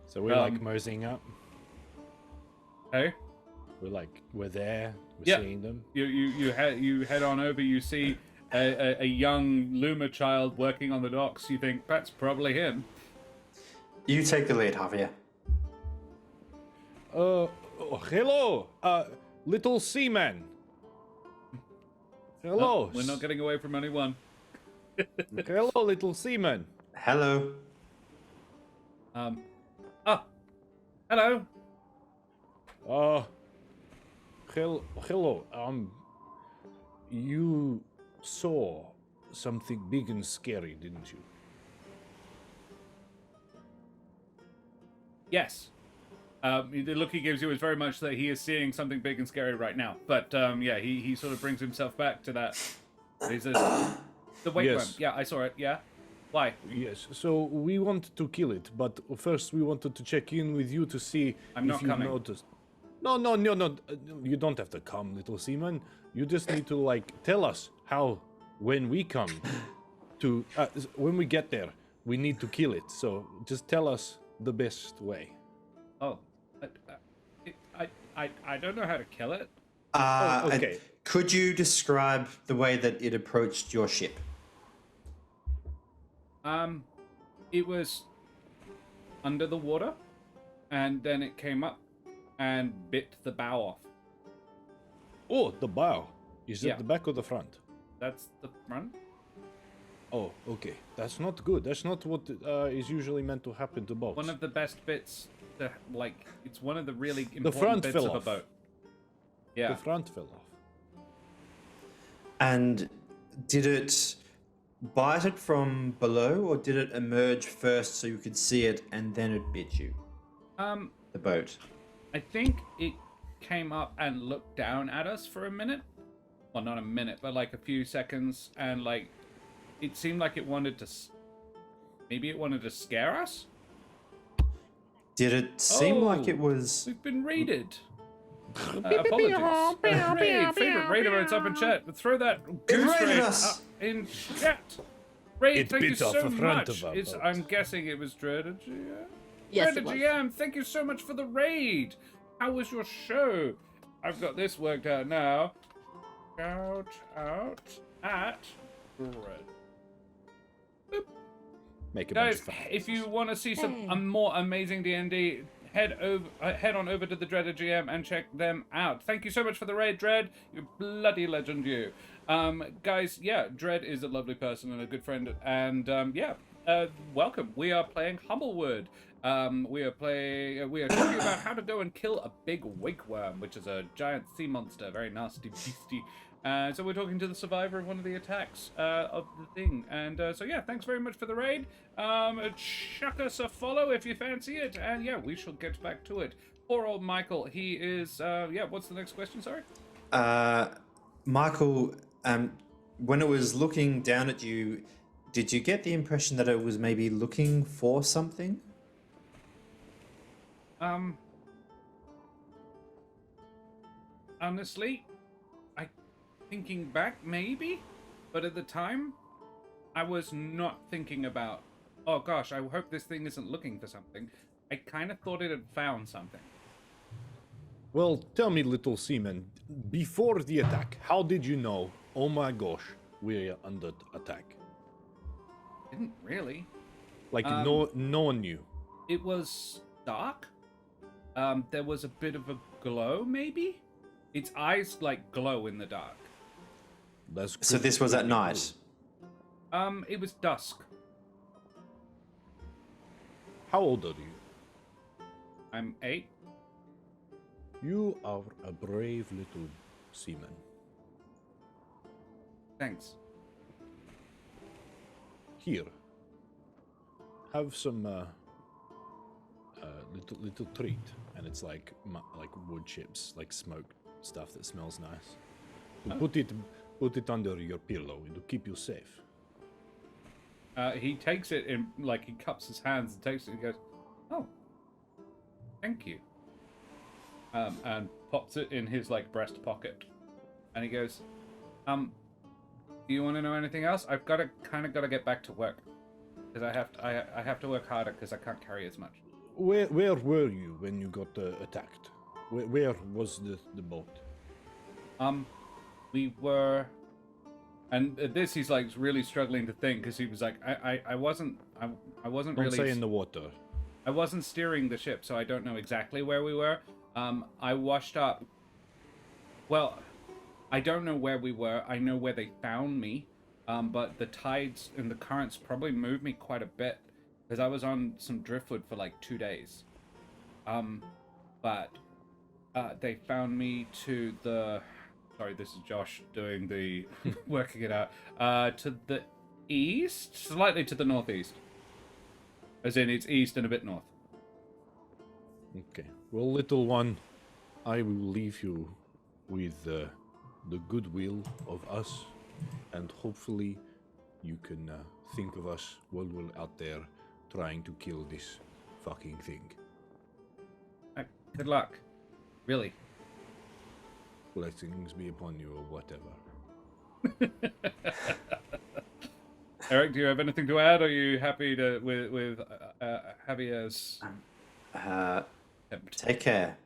So we're moseying up. hey, We're there. We're Yeah. seeing them. you head on over. You see a young Luma child working on the docks. You think that's probably him. You take the lead, Javier. Hello, little seaman. Hello. We're not getting away from anyone. Hello, little seaman. Hello. Hello. Hello. You saw something big and scary, didn't you? Yes. The look he gives you is very much that he is seeing something big and scary right now. But yeah, he sort of brings himself back to that. He says, the wake Yes. Yeah, I saw it. Yeah. Why? Yes. So we wanted to kill it, but first we wanted to check in with you to see I'm if not you coming. noticed. No. You don't have to come, little seaman. You just need to tell us how when we come to when we get there, we need to kill it. So just tell us the best way. Oh, I don't know how to kill it. Okay. Could you describe the way that it approached your ship? It was under the water, and then it came up and bit the bow off. Oh, the bow. Is Yeah. it the back or the front? That's the front. Oh, okay. That's not good. That's not what is usually meant to happen to boats. One of the best bits, it's one of the really front important bits fell of a off. boat. Yeah. The front fell off. And did it bite it from below, or did it emerge first so you could see it and then it bit you? The boat. I think it came up and looked down at us for a minute. Well, not a minute, but like a few seconds, and like it seemed like it wanted to. Maybe it wanted to scare us. Did it seem like Oh. it was? We've been raided. Apologies. Favorite raider votes up in chat. Throw that goose raided raid us? up in chat. Raid, It thank you bit off so the front much. of our boat. I'm guessing it was Dreaded GM. Yes, it Dreaded was. GM, thank you so much for the raid. How was your show? I've got this worked out now. Shout out at Dread. Make a bunch Guys, of fun. if you want to see some Hey. more amazing D&D, head on over to the Dreaded GM and check them out. Thank you so much for the raid, Dread. You bloody legend, you. Guys, yeah, Dread is a lovely person and a good friend, and welcome. We are playing Humblewood. We are talking about how to go and kill a big wake-wyrm, which is a giant sea monster, very nasty beastie. So we're talking to the survivor of one of the attacks of the thing. And so yeah, thanks very much for the raid. Chuck us a follow if you fancy it. And yeah, we shall get back to it. Poor old Michael, he is, what's the next question, sorry? Michael, when it was looking down at you, did you get the impression that it was maybe looking for something? Honestly, thinking back, maybe, but at the time, I was not thinking about, oh gosh, I hope this thing isn't looking for something. I kind of thought it had found something. Well, tell me, little seaman, before the attack, how did you know, oh my gosh, we're under attack? Didn't really. Like, no one knew. It was dark. There was a bit of a glow, maybe? Its eyes, like, glow in the dark. That's So this was at night. It was dusk. How old are you? I'm 8. You are a brave little seaman. Thanks. Here, have some little treat, and it's like wood chips, like smoked stuff that smells nice. To put it under your pillow to keep you safe. He takes it in, like, he cups his hands and takes it and goes, oh, thank you. And pops it in his, like, breast pocket. And he goes, do you want to know anything else? I've got to get back to work. Because I have to work harder because I can't carry as much. Where were you when you got attacked? Where was the boat? We were, and at this he's like really struggling to think because he was like, I wasn't Don't really. say in the water. I wasn't steering the ship, so I don't know exactly where we were. I washed up. Well, I don't know where we were. I know where they found me, but the tides and the currents probably moved me quite a bit because I was on some driftwood for like 2 days. But they found me to the. Sorry, this is Josh doing the working it out. To the east, slightly to the northeast. As in, it's east and a bit north. Okay. Well, little one, I will leave you with the goodwill of us, and hopefully you can think of us while we're out there trying to kill this fucking thing. Good luck. Really. Blessings be upon you, or whatever. Ereq, do you have anything to add? Or are you happy with Javier's attempt? Take care.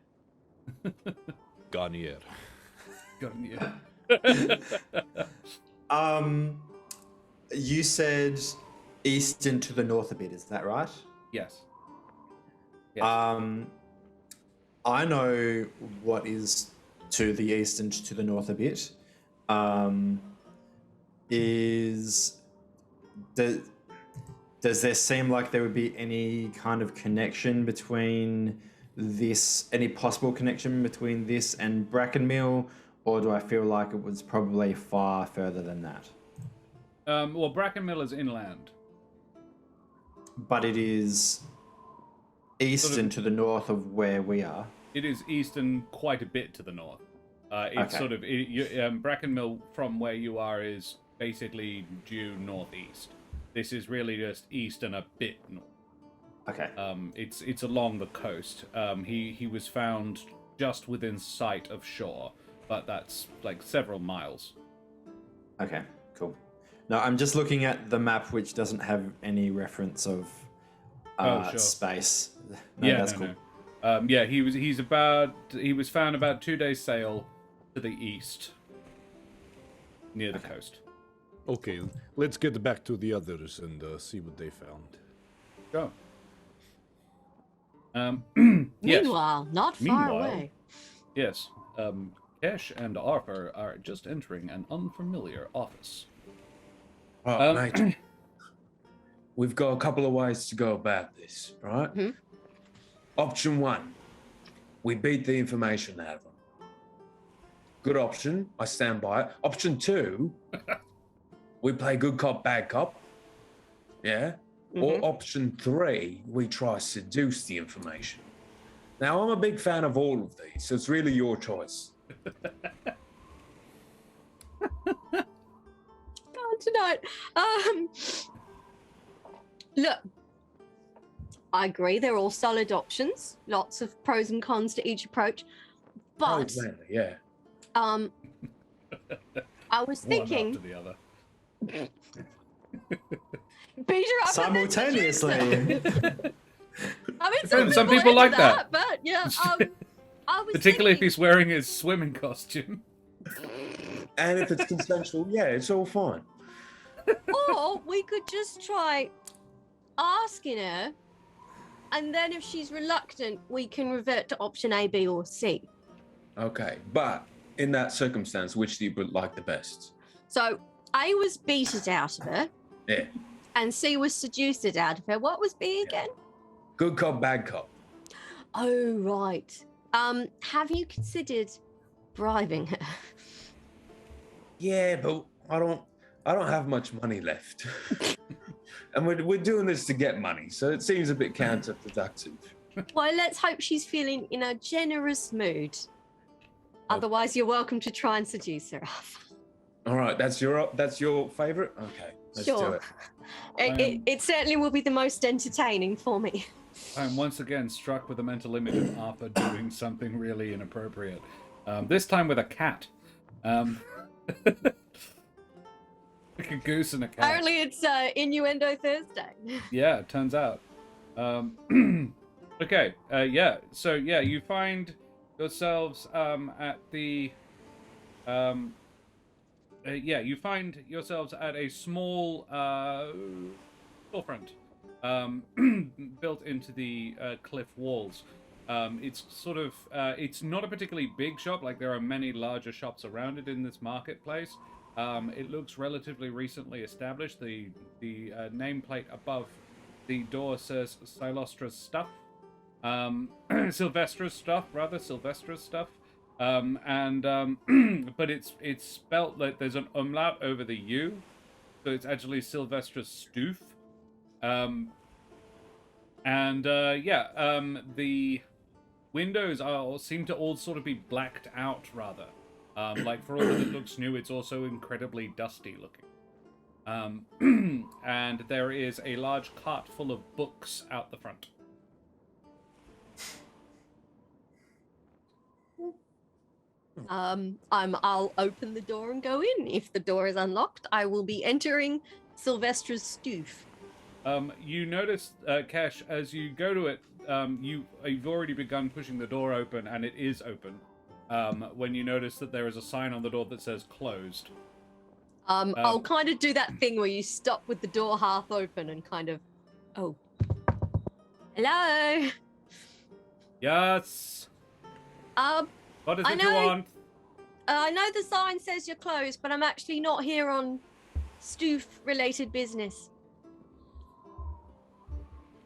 Garnier. Gotten you. You said east and to the north a bit, is that right? Yes. Yes. I know what is to the east and to the north a bit. Is Does there seem like there would be any kind of connection between this, any possible connection between this and Brackenmill, or do I feel like it was probably far further than that? Well, Brackenmill is inland. But it is east Sort of- and to the north of where we are. It is east and quite a bit to the north. It's Okay. sort of Brackenmill from where you are is basically due northeast. This is really just east and a bit north. Okay. It's along the coast. He was found just within sight of shore, but that's like several miles. Okay, cool. No, I'm just looking at the map, which doesn't have any reference of Sure. space. No, that's cool. No. Yeah, he was found about 2 days sail to the east, near the coast. Okay, let's get back to the others and see what they found. Go. Yes. Meanwhile, not far Meanwhile- away. Yes. Kesh and Arthur are just entering an unfamiliar office. Right, mate. We've got a couple of ways to go about this, right? Mhm. Option 1, we beat the information out of them. Good option. I stand by it. Option 2, we play good cop, bad cop. Yeah. Or option 3, we try seduce the information. Now, I'm a big fan of all of these, so it's really your choice. On tonight. Look, I agree. They're all solid options. Lots of pros and cons to each approach. But Oh, man, yeah. I was One thinking, after the other. Peter, I'm Simultaneously. I mean, Depends, some people people like into that. But yeah, I was Particularly if thinking, he's wearing his swimming costume. And if it's consensual, yeah, it's all fine. or we could just try asking her, and then if she's reluctant, we can revert to option A, B, or C. Okay, but in that circumstance, which do you like the best? So A was beat it out of her, Yeah. and C was seduced it out of her. What was B again? Good cop, bad cop. Oh, right. Have you considered bribing her? Yeah, but I don't have much money left. And we're doing this to get money, so it seems a bit counterproductive. Well, let's hope she's feeling in a generous mood. Otherwise, you're welcome to try and seduce her. All right, that's your favorite? Okay, let's do Sure. it. It certainly will be the most entertaining for me. I'm once again struck with the mental image of Arthur doing something really inappropriate. This time with a cat. Like a goose and a cat. Apparently, it's Innuendo Thursday. Yeah, it turns out. Okay, yeah. So, yeah, you find yourselves at the... you find yourselves at a small storefront built into the cliff walls. It's sort of... it's not a particularly big shop, like there are many larger shops around it in this marketplace. It looks relatively recently established. The nameplate above the door says Silostra's Stuff. Sylvestra's Stuff, rather. Sylvestra's Stuff. But it's spelt like there's an umlaut over the U. So it's actually Sylvestra's Stoof. The windows seem to all sort of be blacked out, rather. Like, for all that it looks new, it's also incredibly dusty looking. And there is a large cart full of books out the front. I'll open the door and go in. If the door is unlocked, I will be entering Sylvestra's Stoof. You notice, Kesh, as you go to it, you've already begun pushing the door open, and it is open. When you notice that there is a sign on the door that says closed. I'll kind of do that thing where you stop with the door half open and kind of, oh, hello. Yes. What is I it you know- want? I know the sign says you're closed, but I'm actually not here on Stoof-related business.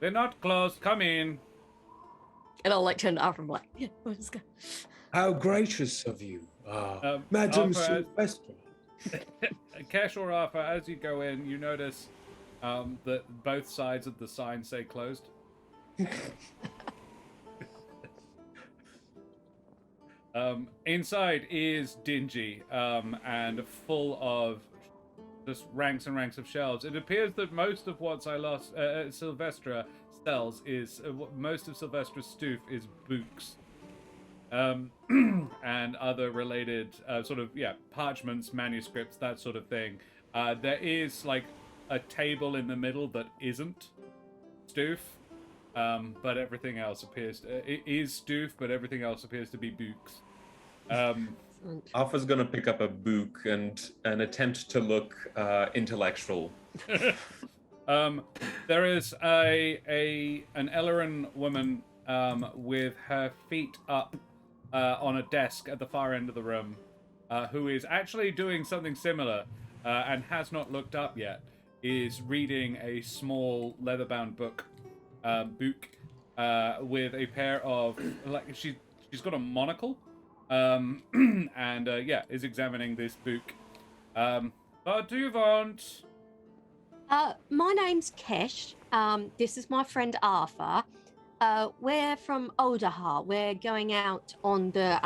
They're not closed. Come in. And I'll like turn to Arthur and be like, yeah, let's go. How gracious of you, Madam Arthur, Sylvester. Kesh or Arthur, as you go in, you notice that both sides of the sign say closed. Inside is dingy and full of just ranks and ranks of shelves. It appears that most of what Sylvestra sells is most of Sylvestra's stoof is books and other related parchments, manuscripts, that sort of thing. There is like a table in the middle that isn't stoof, but everything else appears it is stoof, but everything else appears to be books. Alpha's gonna pick up a book and attempt to look intellectual. There is an Ellerin woman with her feet up on a desk at the far end of the room, who is actually doing something similar and has not looked up yet. Is reading a small leather-bound book with a pair of she's got a monocle. And is examining this book. What do you want? My name's Kesh. This is my friend Arthur. We're from Oldahar. We're going out on the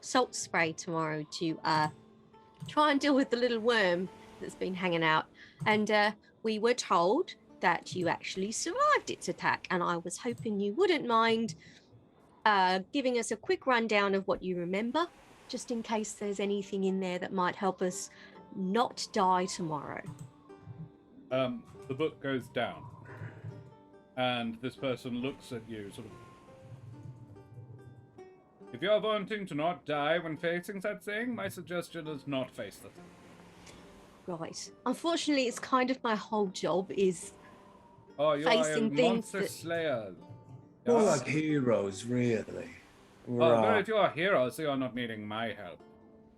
Saltspray tomorrow to try and deal with the little worm that's been hanging out. And we were told that you actually survived its attack, and I was hoping you wouldn't mind giving us a quick rundown of what you remember, just in case there's anything in there that might help us not die tomorrow. The book goes down, and this person looks at you, sort of. If you're wanting to not die when facing that thing, my suggestion is not face the thing. Right. Unfortunately, it's kind of my whole job is Oh, you are a facing things monster that... slayer. More Yes. like heroes, really. But if you are heroes, you are not needing my help.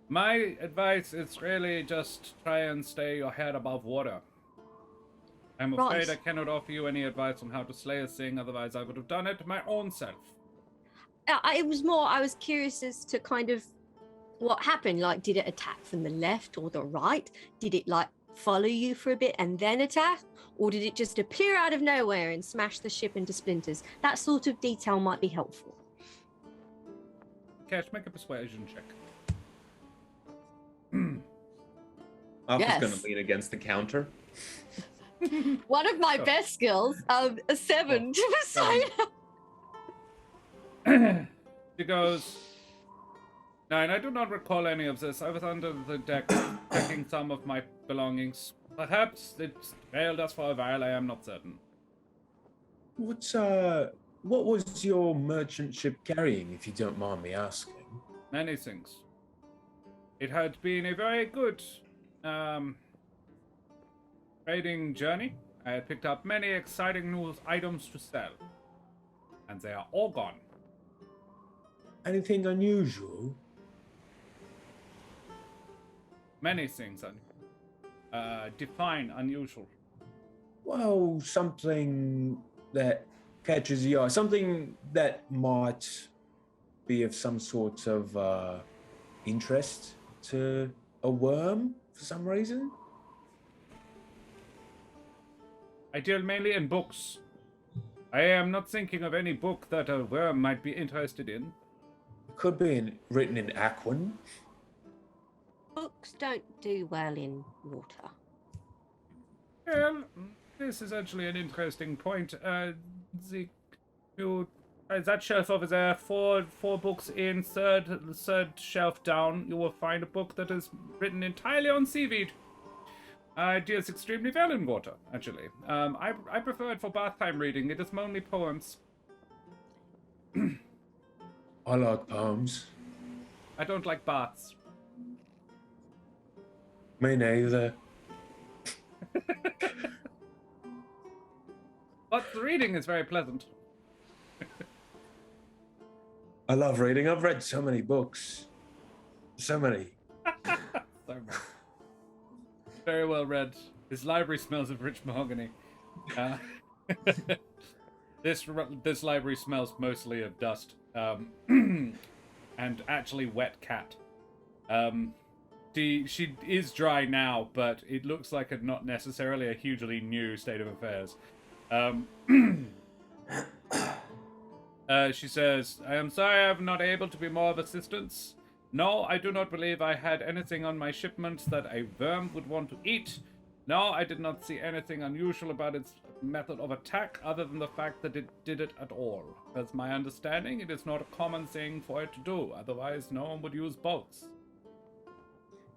My advice is really just try and stay your head above water. I'm afraid I cannot offer you any advice on how to slay a thing, otherwise I would have done it my own self. It was more, I was curious as to kind of what happened. Like, did it attack from the left or the right? Did it, like, follow you for a bit and then attack? Or did it just appear out of nowhere and smash the ship into splinters? That sort of detail might be helpful. Kesh, make a persuasion check. Alpha's Yes. gonna lean against the counter. One of my Sure. best skills, a 7 to persuade. She goes, 9, I do not recall any of this. I was under the deck checking some of my belongings. Perhaps it failed us for a while, I am not certain. What was your merchant ship carrying, if you don't mind me asking? Many things. It had been a very good trading journey. I had picked up many exciting new items to sell. And they are all gone. Anything unusual? Many things define unusual. Well, something that catches the eye, something that might be of some sort of interest to a worm for some reason. I deal mainly in books. I am not thinking of any book that a worm might be interested in. Could be written in Aquan. Books don't do well in water. Well, this is actually an interesting point. That shelf over there, four books in, third shelf down, you will find a book that is written entirely on seaweed. It deals extremely well in water, actually. I prefer it for bath time reading. It is mainly poems. I like poems. I don't like baths. Me neither. But the reading is very pleasant. I love reading. I've read so many books. So many. So much. Very well read. His library smells of rich mahogany. This library smells mostly of dust, and actually wet cat. She is dry now, but it looks like not necessarily a hugely new state of affairs. She says, "I am sorry I am not able to be more of assistance. No, I do not believe I had anything on my shipment that a worm would want to eat. No, I did not see anything unusual about its method of attack other than the fact that it did it at all. As my understanding, it is not a common thing for it to do. Otherwise, no one would use boats."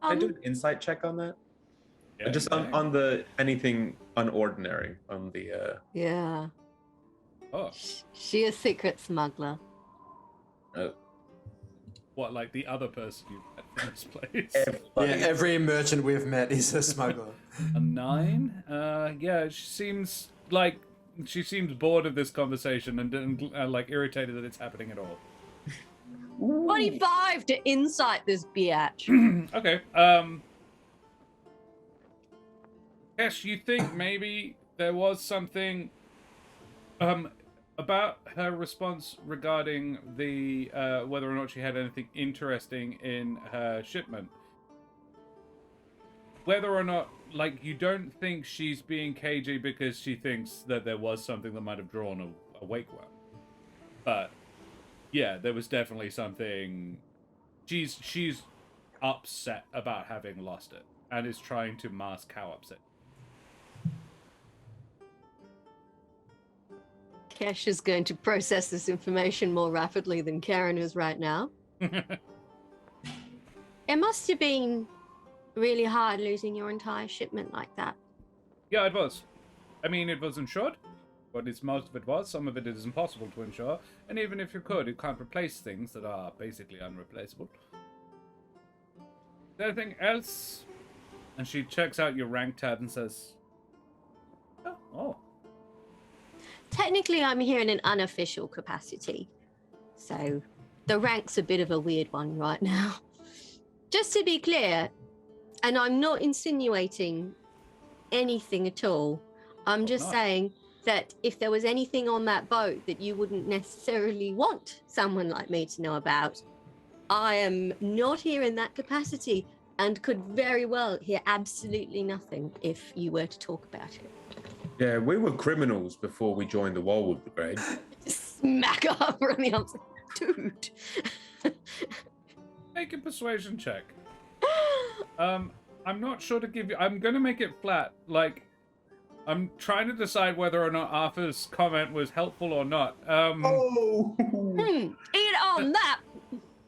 Can I do an insight check on that? Yeah, Just okay. on the anything unordinary on the. Yeah. Oh, She a secret smuggler. what, like the other person you met in this place? Yeah, every merchant we've met is a smuggler. A 9? Yeah, she seems bored of this conversation and like irritated that it's happening at all. 25 to insight this biatch. Okay. Kesh, you think maybe there was something about her response regarding the whether or not she had anything interesting in her shipment? Whether or not, like, you don't think she's being cagey because she thinks that there was something that might have drawn a wakewyrm. But yeah, there was definitely something. She's upset about having lost it and is trying to mask how upset. Kesh is going to process this information more rapidly than Karen is right now. It must have been really hard losing your entire shipment like that. Yeah, it was. I mean, it was insured, but most of it was. Some of it is impossible to insure, and even if you could, you can't replace things that are basically unreplaceable. Is there anything else? And she checks out your rank tab and says, "Oh, Technically, I'm here in an unofficial capacity, so the rank's a bit of a weird one right now. Just to be clear, and I'm not insinuating anything at all, I'm just saying that if there was anything on that boat that you wouldn't necessarily want someone like me to know about, I am not here in that capacity and could very well hear absolutely nothing if you were to talk about it." Yeah, we were criminals before we joined the Wyrmwyrm Brigade. Smack her on the arm. Dude. make a persuasion check." I'm not sure to give you. I'm gonna make it flat. Like, I'm trying to decide whether or not Arthur's comment was helpful or not. Eat on that.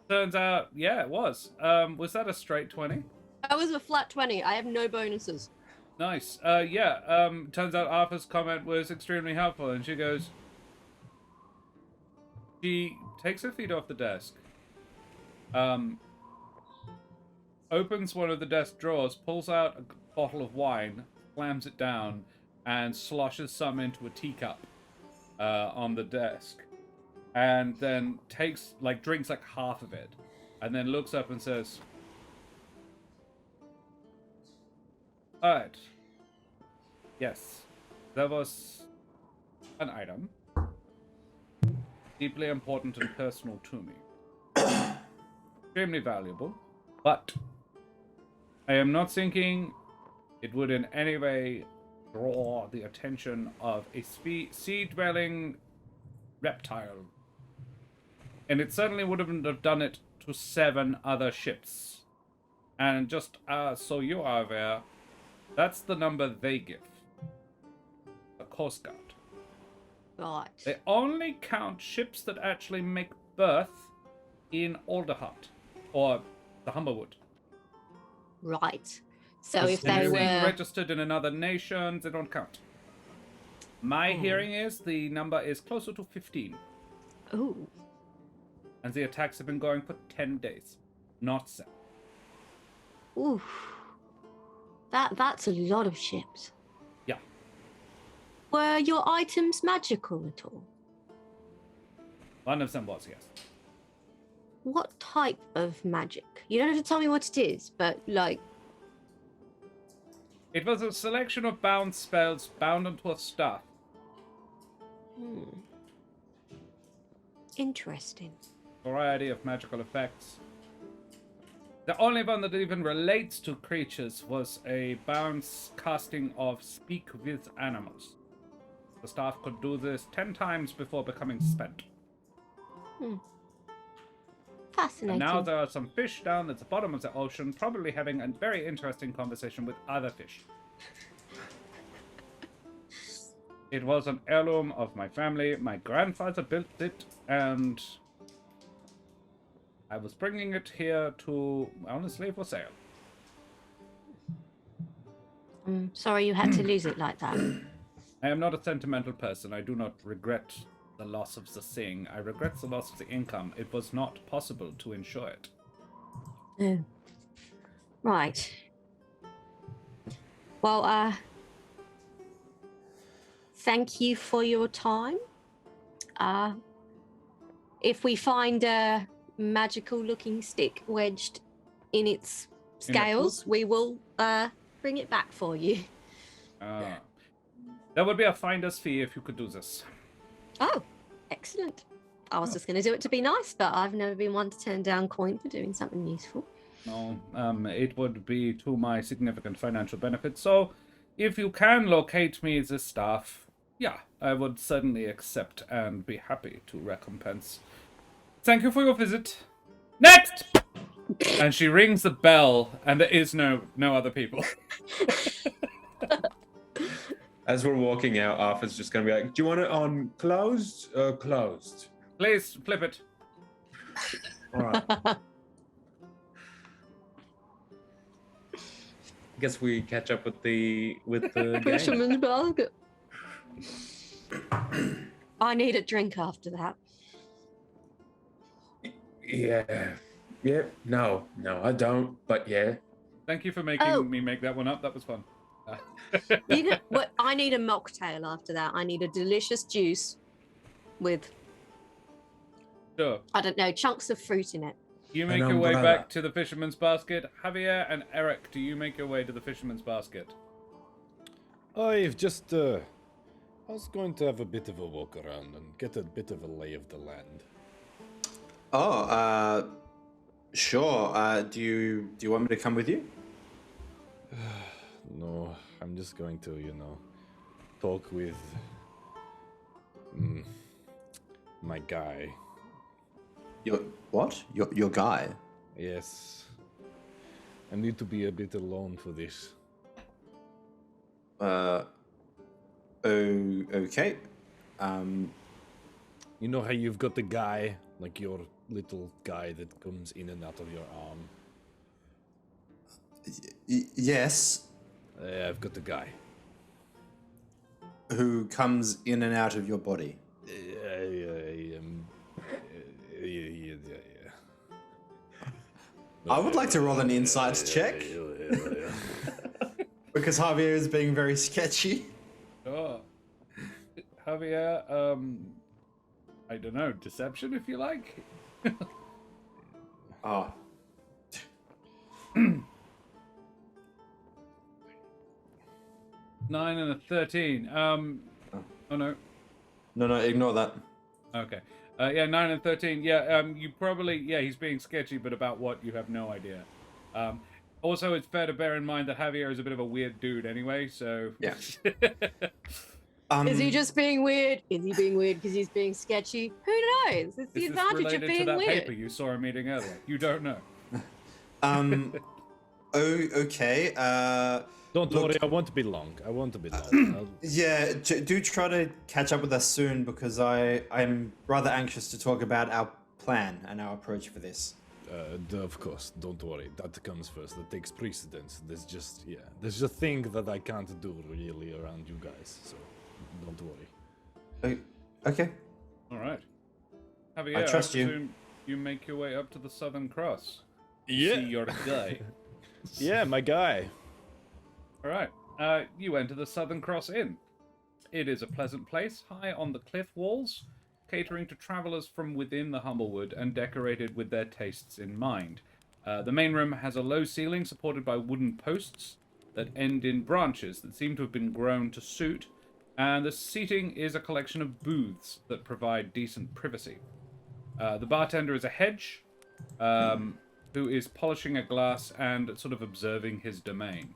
Turns out, yeah, it was. Was that a straight 20? That was a flat 20. I have no bonuses. Nice. Turns out Arthur's comment was extremely helpful, and she goes. She takes her feet off the desk. Opens one of the desk drawers, pulls out a bottle of wine, slams it down, and sloshes some into a teacup on the desk. And then drinks like half of it. And then looks up and says, "Alright. Yes. There was an item. Deeply important and personal to me. Extremely valuable. But I am not thinking it would in any way draw the attention of a sea-dwelling reptile. And it certainly wouldn't have done it to 7 other ships. And just so you are aware, that's the number they give. The Coast Guard. Right. They only count ships that actually make berth in Alderhut or the Humblewood. Right. So if they Anything were... registered in another nation, they don't count. My hearing is the number is closer to 15. Ooh. And the attacks have been going for 10 days, not 7. Ooh. That's a lot of ships. Yeah. Were your items magical at all? One of them was, yes. What type of magic? You don't have to tell me what it is, but like... It was a selection of bound spells bound onto a staff. Interesting. Variety of magical effects. The only one that even relates to creatures was a bounce casting of Speak with Animals. The staff could do this 10 times before becoming spent. Fascinating. And now there are some fish down at the bottom of the ocean, probably having a very interesting conversation with other fish. It was an heirloom of my family. My grandfather built it, and I was bringing it here to, honestly, for sale. I'm sorry you had to lose it like that. I am not a sentimental person. I do not regret the loss of the thing. I regret the loss of the income. It was not possible to insure it. Oh. Right. Well, thank you for your time. If we find a magical looking stick wedged in its scales, we will bring it back for you. There would be a finder's fee if you could do this. Oh, excellent. I was just going to do it to be nice, but I've never been one to turn down coin for doing something useful. No, it would be to my significant financial benefit. So, if you can locate me the staff, yeah, I would certainly accept and be happy to recompense. Thank you for your visit. Next! And she rings the bell, and there is no other people. As we're walking out, Arthur's just going to be like, do you want it on closed or closed? Please, flip it. All right. Guess we catch up with the game. Fisherman's basket. I need a drink after that. Yeah. Yep. No, I don't. But yeah. Thank you for making me make that one up. That was fun. I need a mocktail after that. I need a delicious juice with, Sure. I don't know, chunks of fruit in it. You make your way back to the fisherman's basket. Javier and Ereq, do you make your way to the fisherman's basket? I've just, I was going to have a bit of a walk around and get a bit of a lay of the land. Oh, sure. Do you want me to come with you? No, I'm just going to, talk with my guy. Your what? Your guy? Yes. I need to be a bit alone for this. Okay. You know how you've got the guy, like your little guy that comes in and out of your arm? Yes. I've got the guy. Who comes in and out of your body? I would like to roll an insights check. Because Javier is being very sketchy. Sure. Javier, I don't know, deception if you like? Oh. 9 and a 13. Oh no. No, ignore that. Okay. Yeah, 9 and 13. Yeah, you probably, he's being sketchy, but about what, you have no idea. Also, it's fair to bear in mind that Javier is a bit of a weird dude anyway, so... Yeah. Is he just being weird? Is he being weird because he's being sketchy? Who knows? It's the advantage of being to that weird. paper you saw him eating earlier. You don't know. Okay. Don't worry, I won't be long. Yeah, do try to catch up with us soon because I'm rather anxious to talk about our plan and our approach for this. Of course, don't worry. That comes first. That takes precedence. There's a thing that I can't do really around you guys, so don't worry. Okay. All right. Javier, I trust you. presume you make your way up to the Southern Cross. Yeah. See your guy. Yeah, my guy. All right. You enter the Southern Cross Inn. It is a pleasant place, high on the cliff walls, catering to travelers from within the Humblewood and decorated with their tastes in mind. The main room has a low ceiling supported by wooden posts that end in branches that seem to have been grown to suit, and the seating is a collection of booths that provide decent privacy. The bartender is a hedge, who is polishing a glass and sort of observing his domain.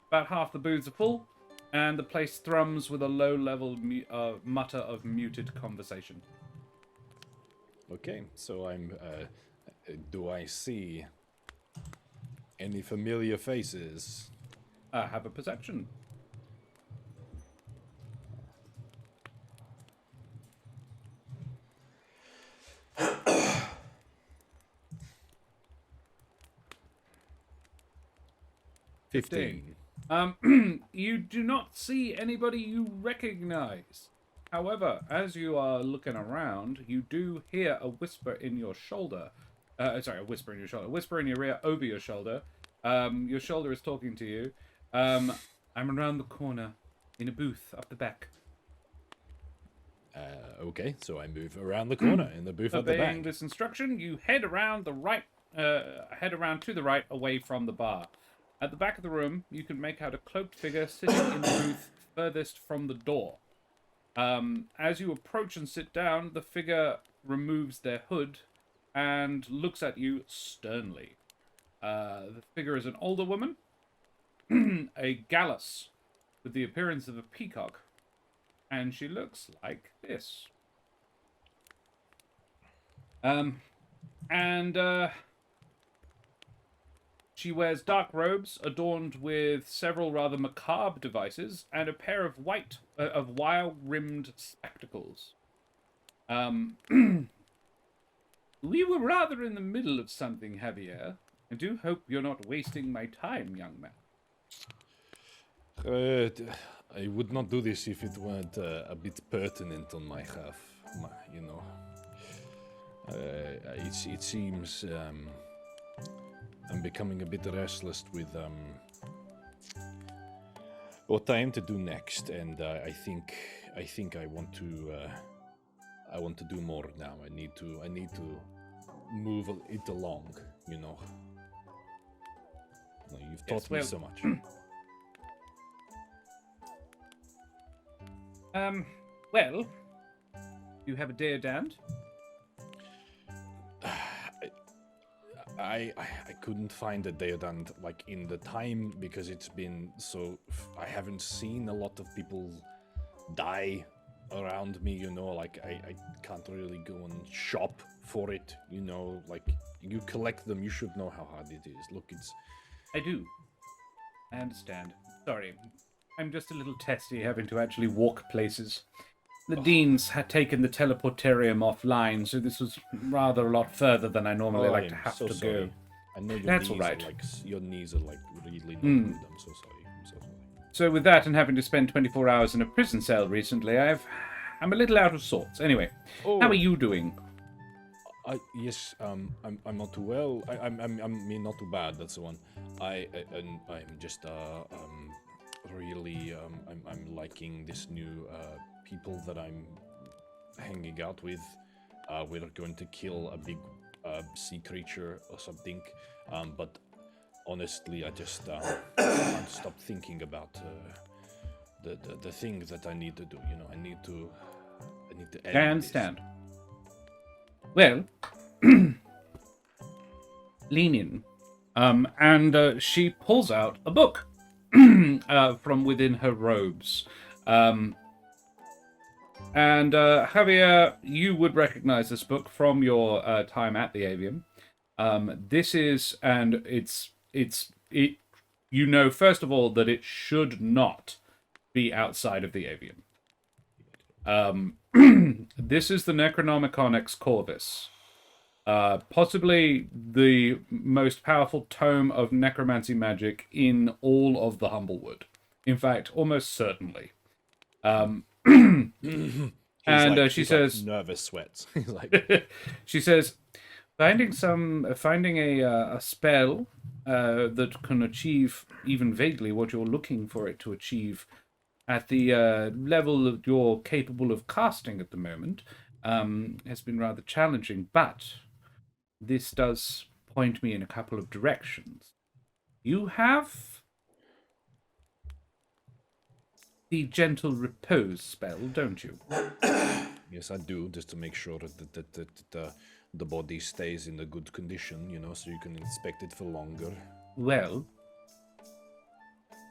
About half the booths are full, and the place thrums with a low-level mutter of muted conversation. Okay, so I'm. Do I see any familiar faces? Have a perception. $15. You do not see anybody you recognize. However, as you are looking around, you do hear a whisper in your shoulder. A whisper in your shoulder. A whisper in your ear over your shoulder. Your shoulder is talking to you. I'm around the corner in a booth up the back. Okay, so I move around the corner in the booth at the Obeying back. this instruction, you head around the right, head around to the right, away from the bar. At the back of the room, you can make out a cloaked figure sitting in the booth furthest from the door. As you approach and sit down, the figure removes their hood and looks at you sternly. The figure is an older woman, a gallus with the appearance of a peacock, and she looks like this. She wears dark robes adorned with several rather macabre devices and a pair of wire-rimmed spectacles. We were rather in the middle of something, Javier. I do hope you're not wasting my time, young man. I would not do this if it weren't a bit pertinent on my half. You know, it seems I'm becoming a bit restless with what I am to do next, and I think I want to do more now. I need to move it along. You know, you've taught me so much. Well, you have a deodand? I couldn't find a deodand like in the time because it's been so. I haven't seen a lot of people die around me. You know, like I can't really go and shop for it. You know, like you collect them, you should know how hard it is. Look, it's. I do. I understand. Sorry. I'm just a little testy having to actually walk places. The deans had taken the teleportarium offline, so this was rather a lot further than I normally like to have to go. I know your That's knees all right. are like your knees are like really not good. I'm so sorry. I'm so sorry. So with that and having to spend 24 hours in a prison cell recently, I'm a little out of sorts. Anyway, how are you doing? Yes, I'm not too well. I mean not too bad. That's the one. I'm just really I'm liking this new people that I'm hanging out with. We're going to kill a big sea creature or something. But honestly, I just can't stop thinking about the things that I need to do. You know, I need to end I this. understand. Well, lean in. And she pulls out a book from within her robes. Javier, you would recognize this book from your time at the Avium. This is, and it. You know, first of all, that it should not be outside of the Avium. This is the Necronomicon Ex Corvus. Possibly the most powerful tome of necromancy magic in all of the Humblewood. In fact, almost certainly. She says, nervous sweats. He's like, she says, finding a spell that can achieve even vaguely what you're looking for it to achieve at the level that you're capable of casting at the moment has been rather challenging, but this does point me in a couple of directions. You have the Gentle Repose spell, don't you? yes, I do, just to make sure that the body stays in a good condition, you know, so you can inspect it for longer. Well,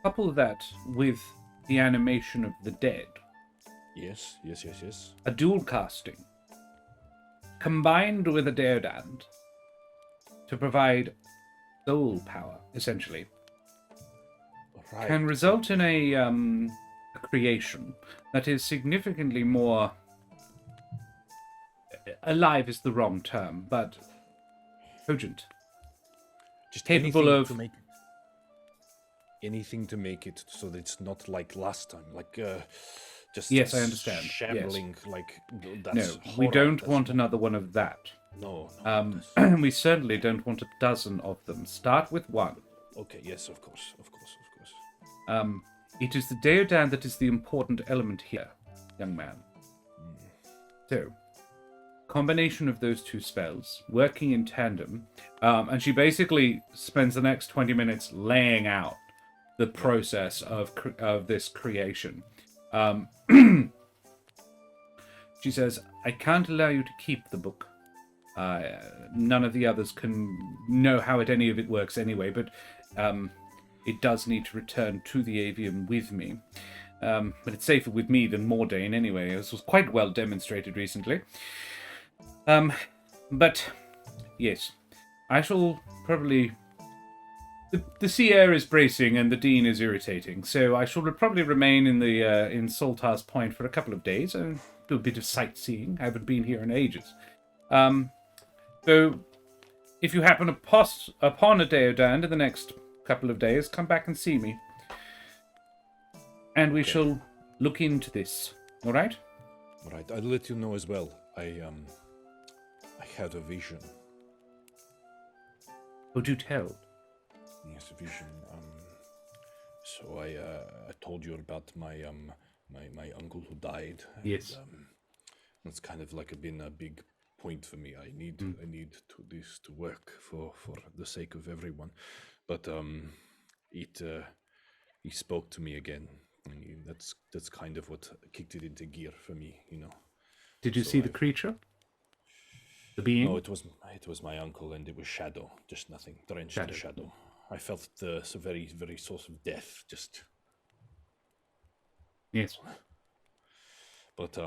couple that with the animation of the dead, Yes. a dual casting, combined with a deodand, to provide soul power, essentially, Right. can result in a creation that is significantly more alive is the wrong term, but cogent. Just capable anything of- to make anything to make it so that it's not like last time, like just Yes, I understand. Yes. shambling like that's No, we horror, don't that's want not- another one of that. No, We certainly don't want a dozen of them. Start with one. okay, yes, of course. It is the deodand that is the important element here, young man. So, combination of those two spells, working in tandem, and she basically spends the next 20 minutes laying out the process of this creation. She says, I can't allow you to keep the book. None of the others can know how any of it works anyway, but it does need to return to the avium with me. But it's safer with me than Mordain anyway. This was quite well demonstrated recently. But yes, I shall probably... The sea air is bracing and the dean is irritating, so I shall probably remain in the in Saltar's Point for a couple of days and do a bit of sightseeing. I haven't been here in ages. So if you happen upon a deodand in the next couple of days, come back and see me. And we shall look into this. All right? All right, I'll let you know as well. I had a vision. Would you tell? Yes, a vision. So I told you about my my uncle who died. Yes. And, it's kind of like been a big point for me. I need this to work for the sake of everyone. But he spoke to me again. I mean, that's kind of what kicked it into gear for me, you know. Did you So see the creature? The being? No, it was my uncle, and it was shadow, just nothing, drenched in shadow. I felt the very, very source of death, just. Yes. But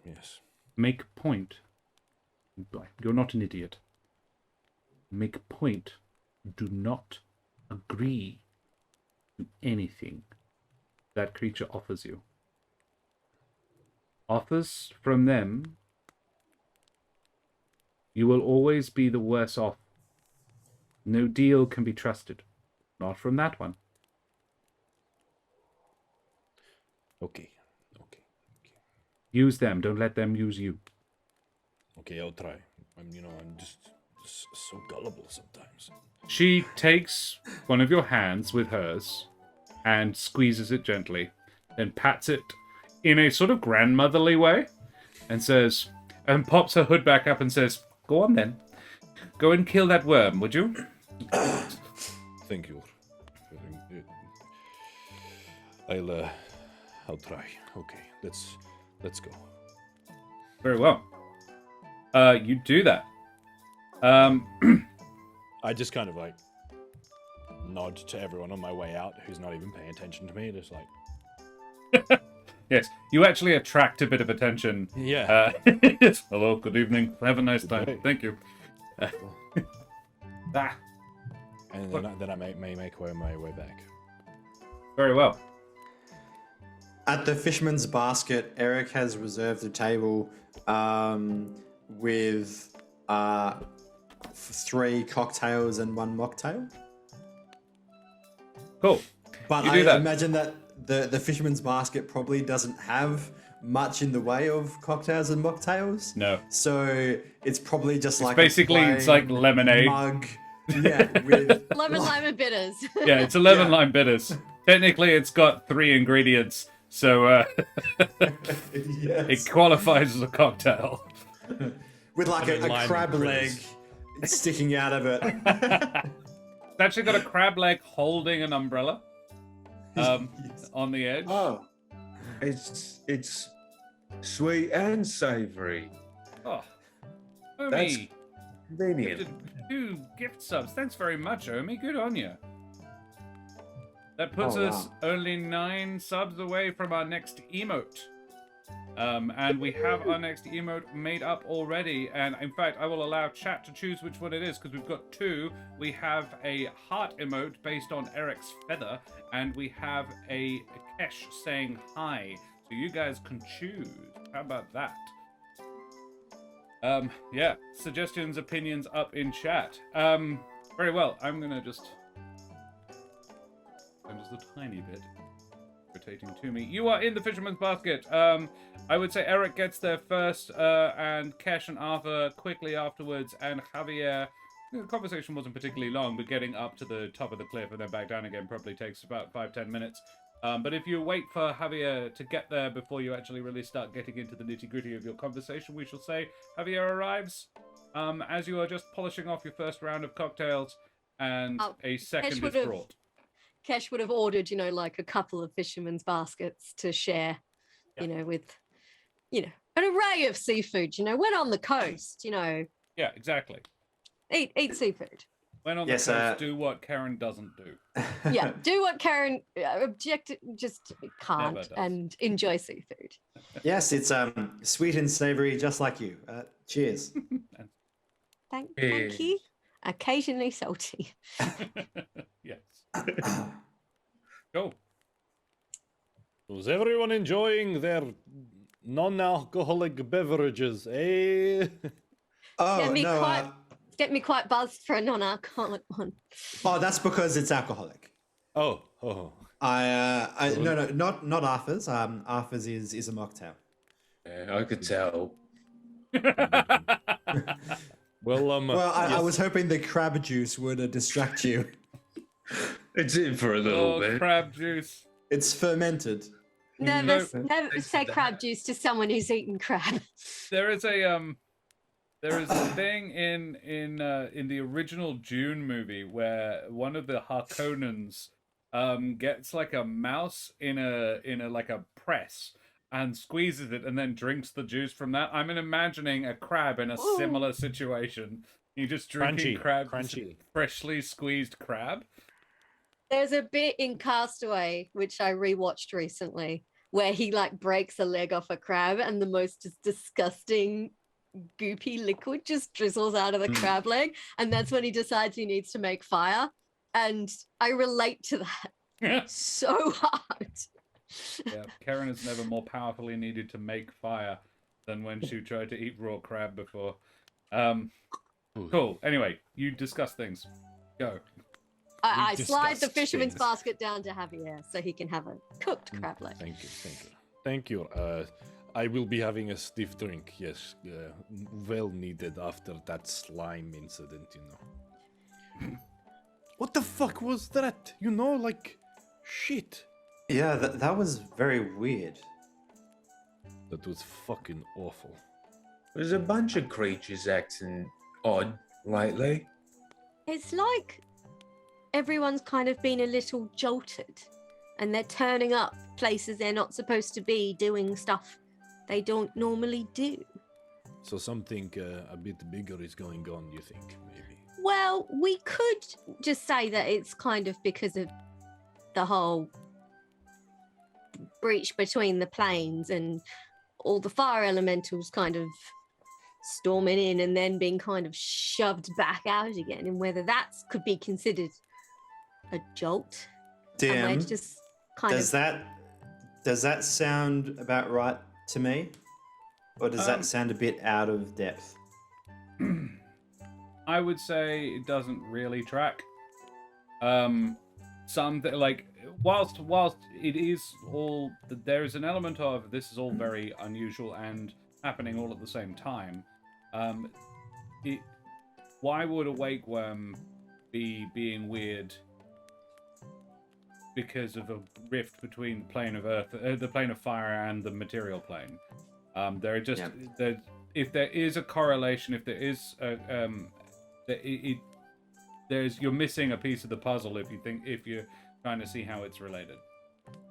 yes. Make a point. You're not an idiot. Make a point. Do not agree to anything that creature offers you. Offers from them, you will always be the worse off. No deal can be trusted. Not from that one. Okay. Use them. Don't let them use you. Okay, I'll try. I'm just so gullible sometimes. She takes one of your hands with hers and squeezes it gently, then pats it in a sort of grandmotherly way and says, and pops her hood back up and says, go on then. Go and kill that worm, would you? Thank you. I'll try. Okay, let's go. Very well. You do that. I just kind of like nod to everyone on my way out who's not even paying attention to me, just like. Yes, you actually attract a bit of attention. Yeah. Yes. Hello, good evening. Have a nice time. day. Thank you. And then I may make my way back. Very well. At the Fisherman's Basket, Ereq has reserved a table with 3 cocktails and 1 mocktail. Cool. But You I do that. imagine that the Fisherman's Basket probably doesn't have much in the way of cocktails and mocktails. No. So it's probably just like Basically, a it's like plain lemonade. mug. Yeah, with Lemon, lime, and bitters. Yeah, it's 11 Yeah. lime bitters. Technically, it's got 3 ingredients, so yes. it qualifies as a cocktail. with like And a lime crab and leg critters. sticking out of it. It's actually got a crab leg holding an umbrella Yes. on the edge. Oh, it's sweet and savory. Oh, That's homie. Convenient. Gifted 2 gift subs. Thanks very much, Omi. Good on you. That puts Oh, us wow. only 9 subs away from our next emote. And we have our next emote made up already. And in fact, I will allow chat to choose which one it is because we've got 2. We have a heart emote based on Ereq's feather, and we have a Kesh saying hi. So you guys can choose. How about that? Yeah, suggestions, opinions up in chat. Very well. I'm gonna just a tiny bit rotating to me. You are in the fisherman's basket. I would say Ereq gets there first, and Kesh and Arthur quickly afterwards, and Javier. The conversation wasn't particularly long, but getting up to the top of the cliff and then back down again probably takes about 5-10 minutes. But if you wait for Javier to get there before you actually really start getting into the nitty-gritty of your conversation, we shall say Javier arrives as you are just polishing off your first round of cocktails, and a second is brought. Kesh would have ordered, like a couple of fishermen's baskets to share, with, an array of seafood. When on the coast, Yeah, exactly. eat seafood. When on the coast, do what Karen doesn't do. Yeah, do what Karen just Never can't, does. and enjoy seafood. Yes, it's sweet and savory, just like you. Cheers. Thank Yes. you. Occasionally salty. Yes. Go. Was everyone enjoying their non-alcoholic beverages, eh? Oh, Get me no. get me quite buzzed for a non-alcoholic one. Oh, that's because it's alcoholic. Oh. No, not Arthur's. Arthur's is a mocktail. Yeah, I could tell. Well, I yes. was hoping the crab juice would distract you. It's in for a little bit. Crab juice. It's fermented. Never Nope. say crab juice to someone who's eaten crab. There is a thing in the original Dune movie where one of the Harkonnens gets like a mouse in a like a press and squeezes it and then drinks the juice from that. I'm imagining a crab in a similar situation. You just drinking crunchy. freshly squeezed crab. There's a bit in Castaway, which I rewatched recently, where he breaks a leg off a crab and the most disgusting goopy liquid just drizzles out of the crab leg. And that's when he decides he needs to make fire. And I relate to that so hard. Yeah, Karen has never more powerfully needed to make fire than when she tried to eat raw crab before. Cool. Anyway, you discuss things. Go. I slide the discussed fisherman's things. basket down to Javier so he can have a cooked crab leg. Thank you. I will be having a stiff drink. Yes, well needed after that slime incident. What the fuck was that? Shit. Yeah, that was very weird. That was fucking awful. There's a bunch of creatures acting odd lately. It's like everyone's kind of been a little jolted and they're turning up places they're not supposed to be, doing stuff they don't normally do. So something a bit bigger is going on, you think, maybe? Well, we could just say that it's kind of because of the whole breach between the planes and all the fire elementals kind of storming in and then being kind of shoved back out again, and whether that could be considered a jolt. And Damn. we're just kind Does that sound about right to me? Or does that sound a bit out of depth? I would say it doesn't really track. Whilst it is all, there is an element of this is all very unusual and happening all at the same time. Why would a wake-worm be being weird because of a rift between the plane of Earth, the plane of fire, and the material plane? There are just if there is a correlation, if there is you're missing a piece of the puzzle if you're trying to see how it's related.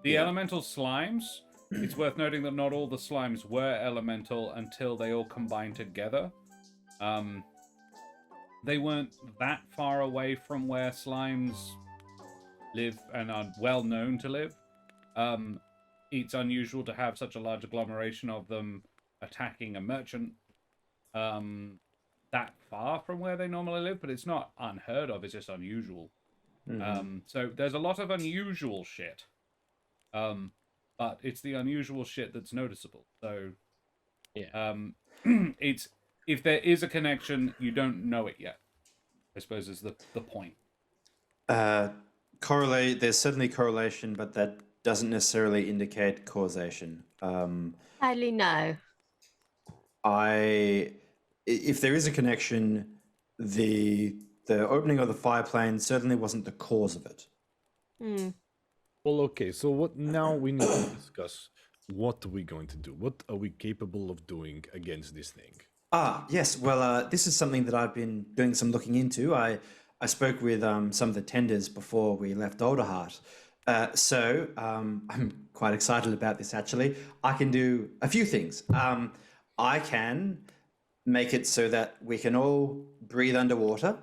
The elemental slimes, it's worth noting that not all the slimes were elemental until they all combined together. they weren't that far away from where slimes live and are well known to live. It's unusual to have such a large agglomeration of them attacking a merchant that far from where they normally live, but it's not unheard of, it's just unusual. So there's a lot of unusual shit. But it's the unusual shit that's noticeable. So Yeah. it's if there is a connection, you don't know it yet, I suppose is the point. There's certainly correlation, but that doesn't necessarily indicate causation. Hardly no. If there is a connection, the opening of the fire plane certainly wasn't the cause of it. Well, okay. So what now? We need to discuss what are we going to do. What are we capable of doing against this thing? Yes. Well, this is something that I've been doing some looking into. I spoke with some of the tenders before we left Alderheart. So I'm quite excited about this, actually. I can do a few things. I can make it so that we can all breathe underwater.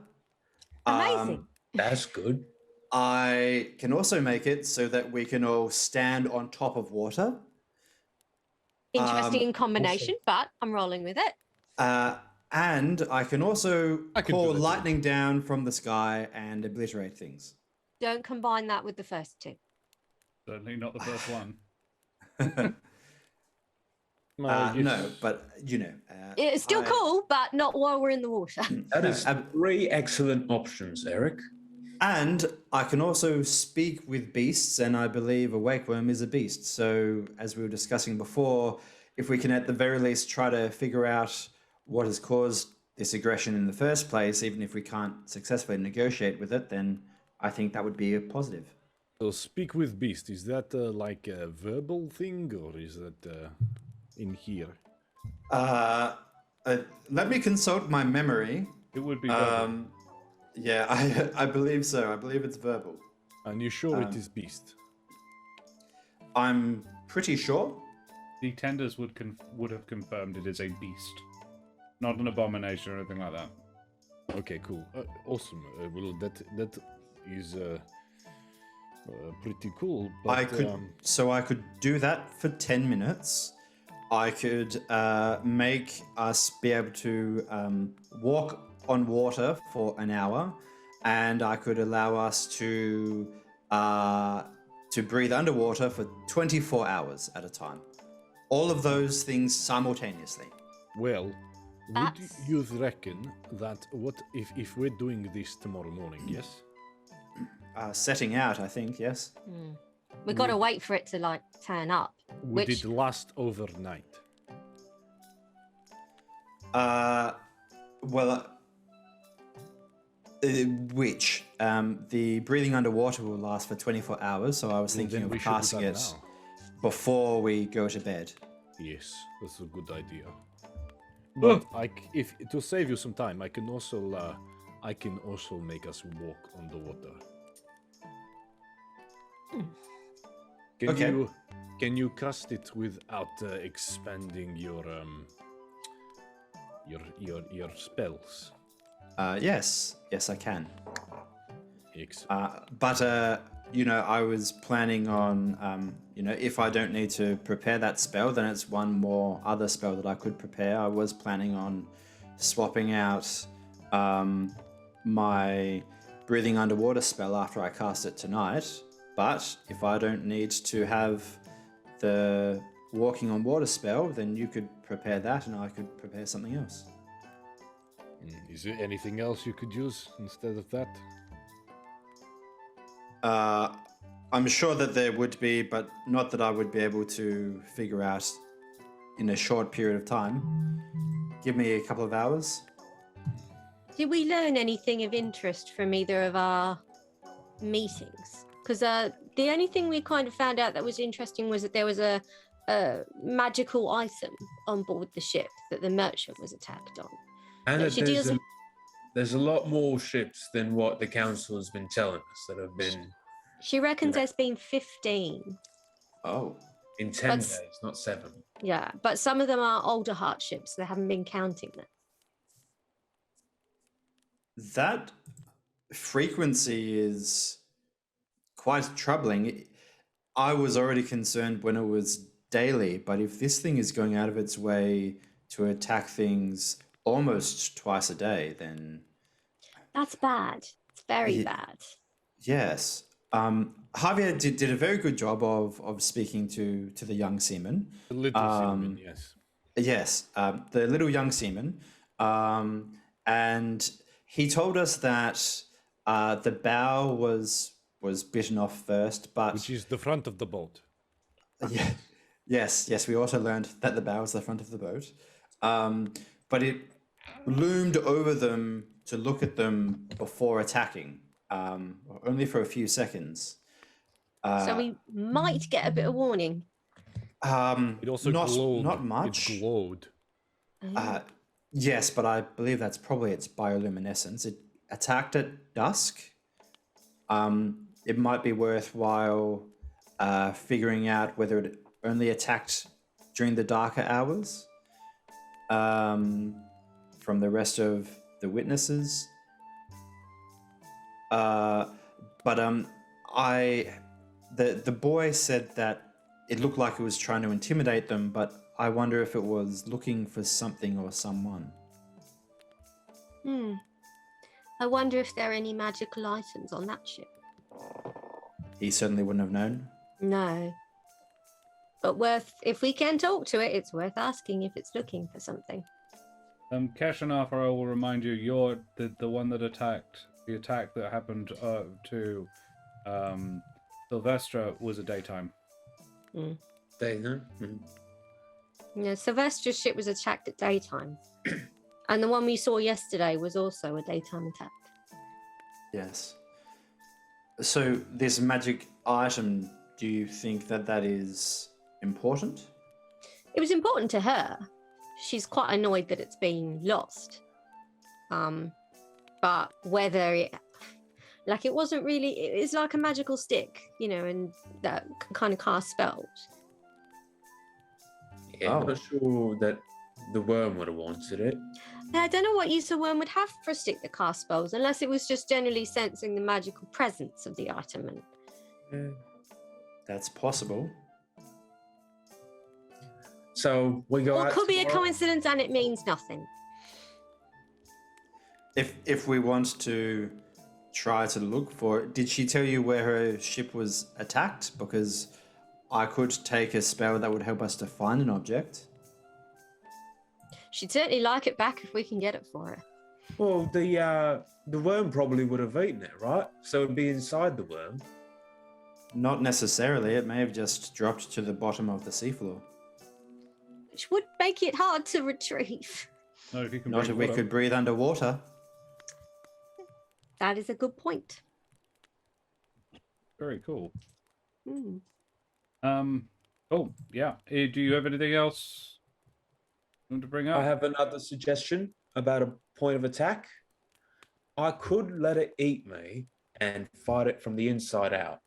Amazing. That's good. I can also make it so that we can all stand on top of water. Interesting combination, but I'm rolling with it. And I can also I can pour do that too. lightning down from the sky and obliterate things. Don't combine that with the first two. Certainly not the first one. No, but It's still cool, but not while we're in the water. That is three excellent options, Ereq. And I can also speak with beasts, and I believe a wakewyrm is a beast. So, as we were discussing before, if we can at the very least try to figure out what has caused this aggression in the first place, even if we can't successfully negotiate with it, then I think that would be a positive. So speak with beast. Is that like a verbal thing, or is that in here? Let me consult my memory. It would be verbal. Yeah, I believe so. I believe it's verbal. And you sure it is beast? I'm pretty sure. The tenders would have confirmed it is a beast, not an abomination or anything like that. Okay, cool, awesome. Well, that is pretty cool. But, I could do that for 10 minutes. I could make us be able to walk on water for an hour, and I could allow us to breathe underwater for 24 hours at a time. All of those things simultaneously. Well, would you reckon that if we're doing this tomorrow morning? Yes. Setting out, I think. Yes. We got to wait for it to turn up. Would it last overnight? The breathing underwater will last for 24 hours, so I was thinking of casting it before we go to bed. Yes, that's a good idea. But if to save you some time, I can also make us walk on the water. Can you cast it without expanding your spells? Yes, I can. Excellent. But I was planning on, if I don't need to prepare that spell, then it's one more other spell that I could prepare. I was planning on swapping out my breathing underwater spell after I cast it tonight. But if I don't need to have the walking on water spell, then you could prepare that and I could prepare something else. Is there anything else you could use instead of that? I'm sure that there would be, but not that I would be able to figure out in a short period of time. Give me a couple of hours. Did we learn anything of interest from either of our meetings? Because the only thing we kind of found out that was interesting was that there was a magical item on board the ship that the merchant was attacked on. And But that there's a lot more ships than what the council has been telling us that have been She reckons there's been 15. Oh. in 10 days, not 7. Yeah, but some of them are older heart ships. They haven't been counting them. That frequency is quite troubling. I was already concerned when it was daily, but if this thing is going out of its way to attack things almost twice a day, then That's bad. It's very Ye- bad. yes. Javier did a very good job of speaking to the young seaman. The little cinnamon, yes. Yes, the little young seaman. And he told us that the bow was bitten off first, but Which is the front of the boat. yeah, yes. We also learned that the bow is the front of the boat, but it loomed over them to look at them before attacking, only for a few seconds. So we might get a bit of warning. It also glowed. Not much. It glowed. Yes, but I believe that's probably its bioluminescence. It attacked at dusk. It might be worthwhile figuring out whether it only attacked during the darker hours from the rest of the witnesses. The boy said that it looked like it was trying to intimidate them, but I wonder if it was looking for something or someone. I wonder if there are any magical items on that ship. He certainly wouldn't have known. No. But if we can talk to it, it's worth asking if it's looking for something. Kesh and Arthur, I will remind you, you're the one that attacked. The attack that happened to Sylvestra was a daytime. Daytime. Yeah, Sylvester's ship was attacked at daytime. And the one we saw yesterday was also a daytime attack. Yes. So this magic item, do you think that is important? It was important to her. She's quite annoyed that it's been lost. But whether it... Like, it wasn't really... It's like a magical stick, and that can kind of cast spells. Yeah, I'm not sure that the worm would have wanted it. Yeah, I don't know what use a worm would have for a stick that casts spells, unless it was just generally sensing the magical presence of the item. And That's possible. So we go or out could be a tomorrow. coincidence and it means nothing. If we want to try to look for it, did she tell you where her ship was attacked? Because I could take a spell that would help us to find an object. She'd certainly like it back if we can get it for her. Well, the worm probably would have eaten it, right? So it'd be inside the worm. Not necessarily. It may have just dropped to the bottom of the seafloor. Which would make it hard to retrieve. Not if you can. Not breathe if we water. could breathe underwater. That is a good point. Very cool. Hmm. Oh yeah. Do you have anything else you want to bring up? I have another suggestion about a point of attack. I could let it eat me and fight it from the inside out.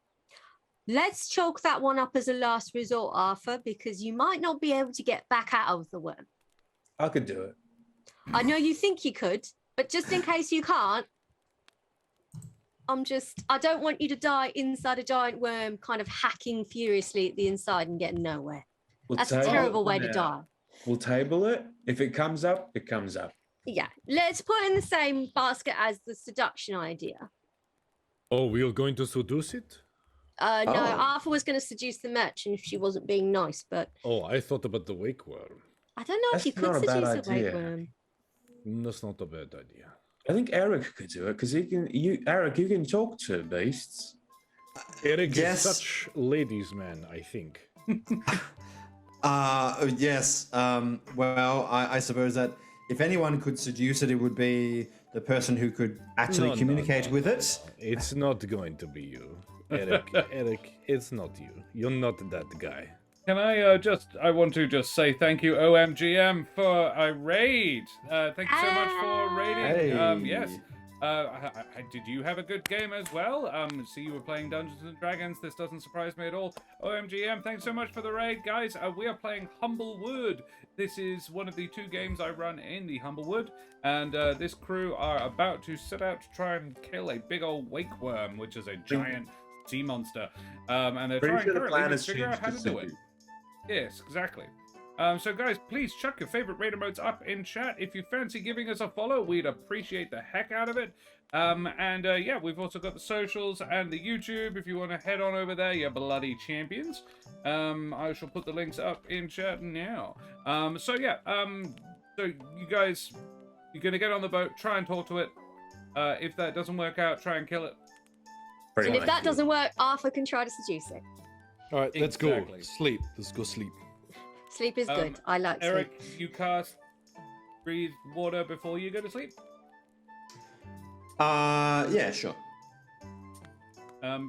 Let's chalk that one up as a last resort, Arthur, because you might not be able to get back out of the worm. I could do it. I know you think you could, but just in case you can't, I don't want you to die inside a giant worm, kind of hacking furiously at the inside and getting nowhere. We'll That's a table terrible it way for to now. die. We'll table it. If it comes up, it comes up. Yeah, let's put it in the same basket as the seduction idea. Oh, we are going to seduce it? No, Oh. Arthur was going to seduce the merchant if she wasn't being nice, but Oh, I thought about the wake-worm. I don't know if That's you could not a bad seduce a idea. wyrmwyrm. That's not a bad idea. I think Ereq could do it because Ereq, you can talk to beasts. Ereq Yes. is such ladies' man, I think. Yes. Well, I suppose that if anyone could seduce it, it would be the person who could actually No, communicate no, with no, it. no. It's not going to be you. Ereq, Ereq, it's not you. You're not that guy. Can I want to just say thank you, OMGM, for a raid. Thank you so much for raiding. Hey. Yes. Did you have a good game as well? See, you were playing Dungeons and Dragons. This doesn't surprise me at all. OMGM, thanks so much for the raid, guys. We are playing Humblewood. This is one of the 2 games I run in the Humblewood, and this crew are about to set out to try and kill a big old wakewyrm, which is a giant sea monster. And they're trying currently to figure out how to do it. Yes, exactly. So guys, please chuck your favorite raider modes up in chat. If you fancy giving us a follow, we'd appreciate the heck out of it. Yeah, we've also got the socials and the YouTube. If you want to head on over there, you bloody champions. I shall put the links up in chat now. So you guys, you're going to get on the boat, try and talk to it. If that doesn't work out, try and kill it. And if that doesn't work, Arthur can try to seduce it. All right, let's go. Exactly. Sleep. Let's go sleep. Sleep is good. I like Ereq, sleep. you cast breathe water before you go to sleep? Yeah, sure.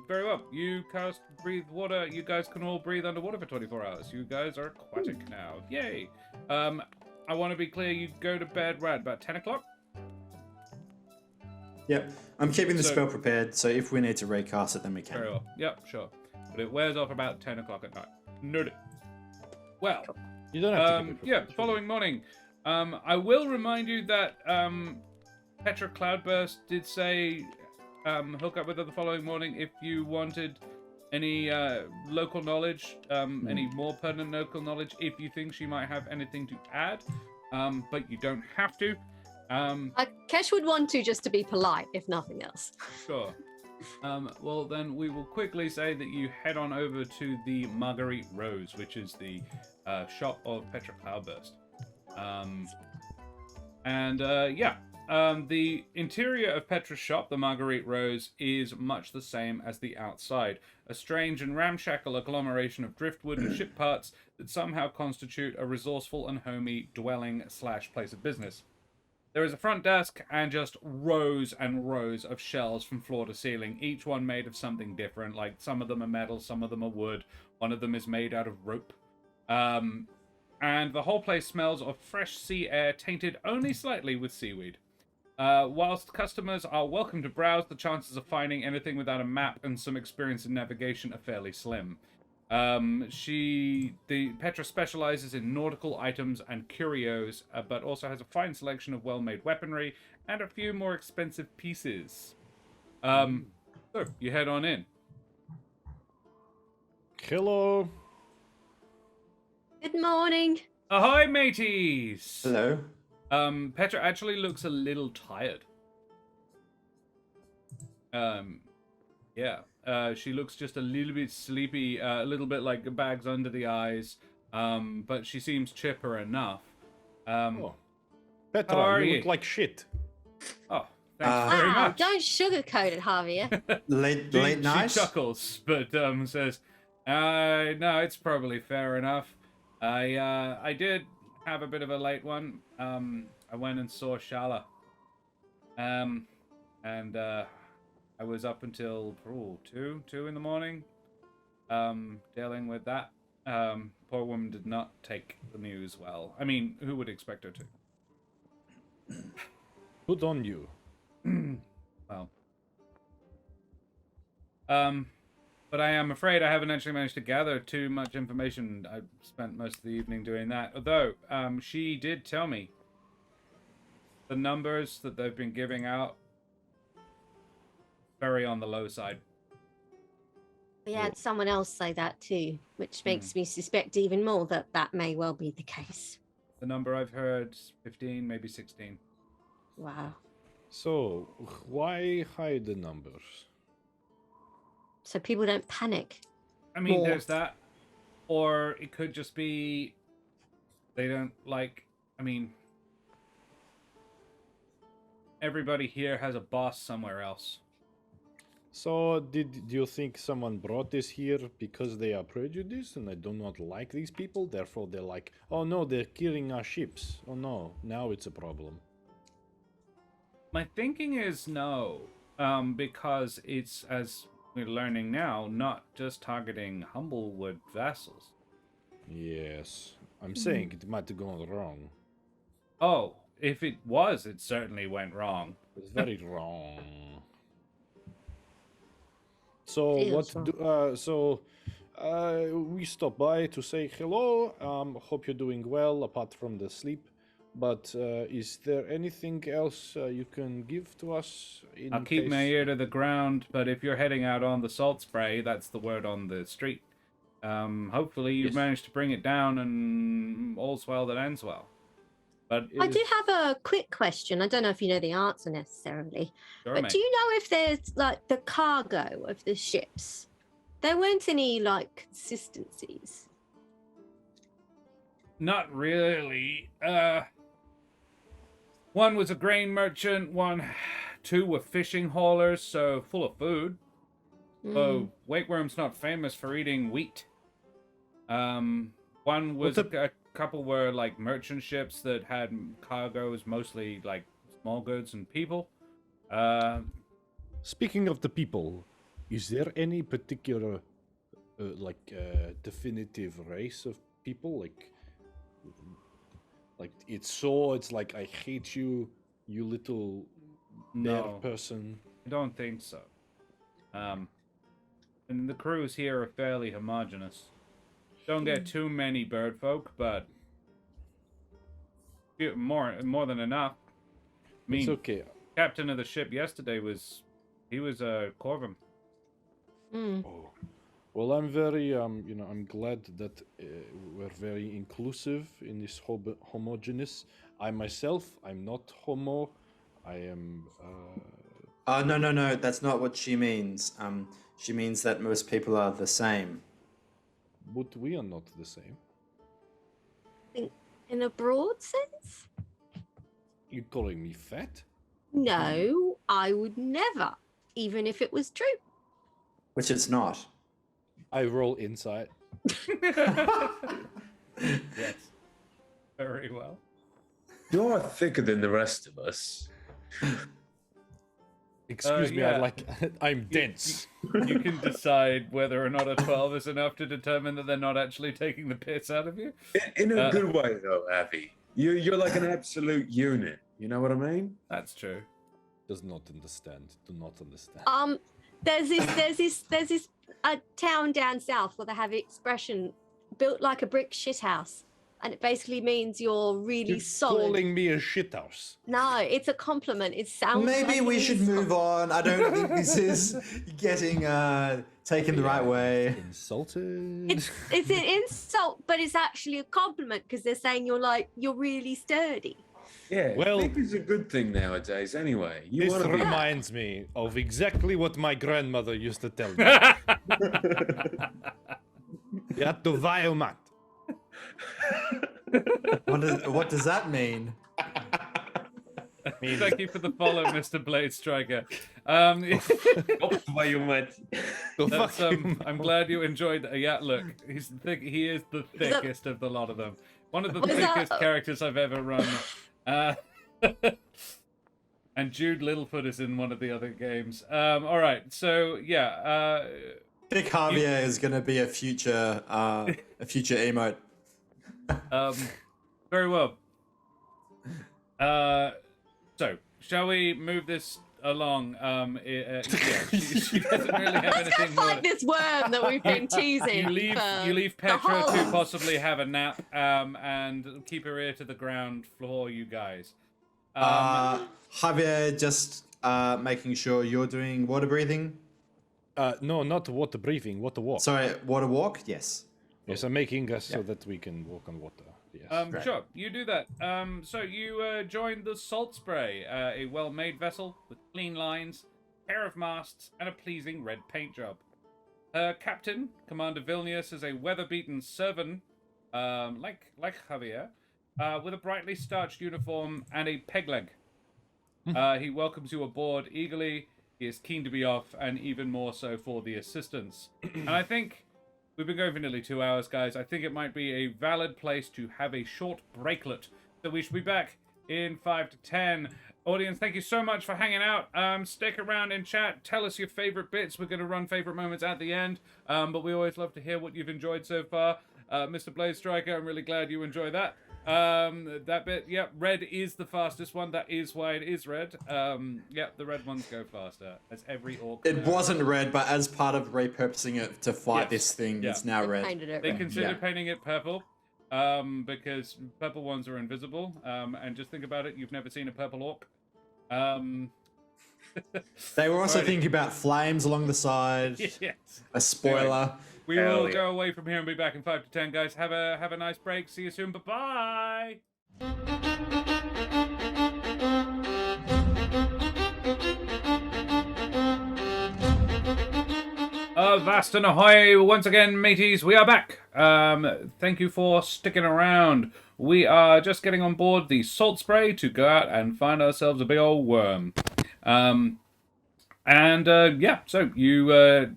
Very well. You cast breathe water. You guys can all breathe underwater for 24 hours. You guys are aquatic now. Yay. I want to be clear, you go to bed right about 10 o'clock? Yep. I'm keeping the So- spell prepared, so if we need to recast it, then we Very can. well. Yep, sure. But it wears off about 10 o'clock at night. Noted. Well, You don't have to. yeah, following morning. I will remind you that Petra Cloudburst did say hook up with her the following morning if you wanted any local knowledge, any more pertinent local knowledge, if you think she might have anything to add. But you don't have to. Kesh would want to just to be polite, if nothing else. Sure. Well, then we will quickly say that you head on over to the Marguerite Rose, which is the shop of Petra Cloudburst. The interior of Petra's shop, the Marguerite Rose, is much the same as the outside. A strange and ramshackle agglomeration of driftwood and ship parts that somehow constitute a resourceful and homey dwelling/place of business. There is a front desk and just rows and rows of shelves from floor to ceiling, each one made of something different. Like, some of them are metal, some of them are wood, one of them is made out of rope. And the whole place smells of fresh sea air, tainted only slightly with seaweed. Whilst customers are welcome to browse, the chances of finding anything without a map and some experience in navigation are fairly slim. Petra specializes in nautical items and curios, but also has a fine selection of well-made weaponry and a few more expensive pieces. So you head on in. Hello. Good morning. Ahoy, mateys! Hello. Petra actually looks a little tired. She looks just a little bit sleepy, a little bit like bags under the eyes, but she seems chipper enough. Oh. How Petra, are you you? look like shit. Oh, thanks very Wow, much. don't sugarcoat it, Javier. Late night. She chuckles, but says, "No, it's probably fair enough. I did have a bit of a late one. I went and saw Shala, and I was up until 2 in the morning, dealing with that. Poor woman did not take the news well. I mean, who would expect her to? Good on you. Well, but I am afraid I haven't actually managed to gather too much information. I spent most of the evening doing that. Although, she did tell me the numbers that they've been giving out very on the low side. We had someone else say that too, which makes me suspect even more that that may well be the case. The number I've heard, 15, maybe 16. Wow. So, why hide the numbers? So people don't panic. I mean, More. there's that. Or it could just be they don't like, I mean, everybody here has a boss somewhere else. So, do you think someone brought this here because they are prejudiced and they do not like these people? Therefore, they're like, oh no, they're killing our ships. Oh no, now it's a problem. My thinking is no, because it's, as we're learning now, not just targeting Humblewood vassals. Yes, I'm saying it might have gone wrong. Oh, if it was, it certainly went wrong. It's very wrong. So Feels we stopped by to say hello. Hope you're doing well, apart from the sleep. But is there anything else you can give to us? I'll keep my ear to the ground, but if you're heading out on the Saltspray, that's the word on the street. Hopefully you've Yes. managed to bring it down and all's well that ends well. But I do have a quick question. I don't know if you know the answer necessarily, sure, but mate. do you know if there's like the cargo of the ships? There weren't any like consistencies. Not really. One was a grain merchant, two were fishing haulers, so full of food. Oh, Wakewyrm's not famous for eating wheat. One was a couple were like merchant ships that had cargoes, mostly like small goods and people. Speaking of the people, is there any particular definitive race of people? Like it's like I hate you, you little bear No. person. I don't think so. And the crews here are fairly homogenous. Don't get too many bird folk, but more than enough. I mean, It's okay. captain of the ship yesterday was a Corvum. Oh. Well, I'm very I'm glad that we're very inclusive in this homogeneous. I myself, I'm not homo. I am. No, that's not what she means. She means that most people are the same. But we are not the same. In a broad sense? You calling me fat? No, I would never, even if it was true. Which it's not. I roll insight. Yes. Very well. You're thicker than the rest of us. Excuse me, yeah. I'm dense. You can decide whether or not a 12 is enough to determine that they're not actually taking the piss out of you. In a good way, though, Avi. You're like an absolute unit. You know what I mean? That's true. Does not understand. Do not understand. There's this town down south where they have the expression built like a brick shithouse, and it basically means you're really You're solid. calling me a shithouse. No, it's a compliment. It sounds. Maybe like we it should is. move on. I don't think this is getting taken the right way. Insulted. It's an insult, but it's actually a compliment because they're saying you're really sturdy. Yeah. Well- Thick is a good thing nowadays, anyway. You This want to be. reminds me of exactly what my grandmother used to tell me. You have to Wyrmwyrm. What does that mean? Thank you for the follow, Mr. Blade Striker. Why you went? Go That's, fuck him. I'm glad you enjoyed. Yeah, look, he's thick. He is the thickest of the lot of them. One of the Was that- thickest characters I've ever run. And Jude Littlefoot is in one of the other games. All right, so yeah. Big Javier is going to be a future emote. Very well. So, shall we move this along? Yeah, she doesn't really have Let's go anything more. find this worm that we've been teasing. You leave the Petra to whole- possibly have a nap, and keep her ear to the ground for you guys. Javier, just making sure you're doing water breathing. No, not water breathing, water walk. Sorry, water walk. Yes. Yes, I'm making us so that we can walk on water. Yes. Right. Sure, you do that. So you joined the Saltspray, a well-made vessel with clean lines, pair of masts, and a pleasing red paint job. Captain, Commander Vilnius, is a weather-beaten servant, like Javier, with a brightly starched uniform and a peg leg. He welcomes you aboard eagerly. He is keen to be off, and even more so for the assistance. And I think we've been going for nearly 2 hours, guys. I think it might be a valid place to have a short breaklet. So we should be back in 5 to 10. Audience, thank you so much for hanging out. Stick around in chat. Tell us your favorite bits. We're going to run favorite moments at the end. But we always love to hear what you've enjoyed so far. Mr. Blade Striker, I'm really glad you enjoyed that. That bit, yep, red is the fastest one. That is why it is red. Yep, the red ones go faster. As every orc It knows. wasn't red, but as part of repurposing it to fight Yes. this thing, Yeah. it's now red. Painted it They red. considered painting it purple, because purple ones are invisible. And just think about it, you've never seen a purple orc. They were also Alrighty. thinking about flames along the side. Yes. A spoiler. We Hell will yeah. go away from here and be back in 5 to 10, guys. Have a nice break. See you soon. Bye bye. Vast and ahoy once again, mateys. We are back. Thank you for sticking around. We are just getting on board the Saltspray to go out and find ourselves a big old worm. Yeah, so you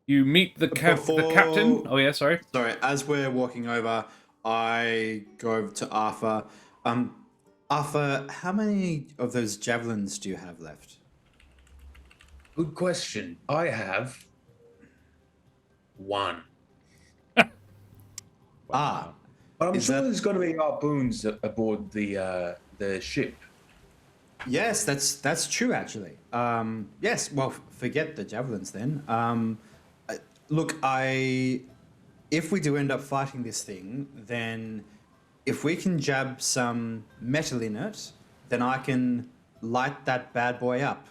meet the captain. Oh yeah, sorry. Sorry, as we're walking over, I go over to Arthur. Arthur, how many of those javelins do you have left? Good question. I have one. Ah, But I'm Is sure that- there's got to be harpoons aboard the ship. yes, that's true actually. Yes, well, forget the javelins then. Look, if we do end up fighting this thing, then if we can jab some metal in it, then I can light that bad boy up.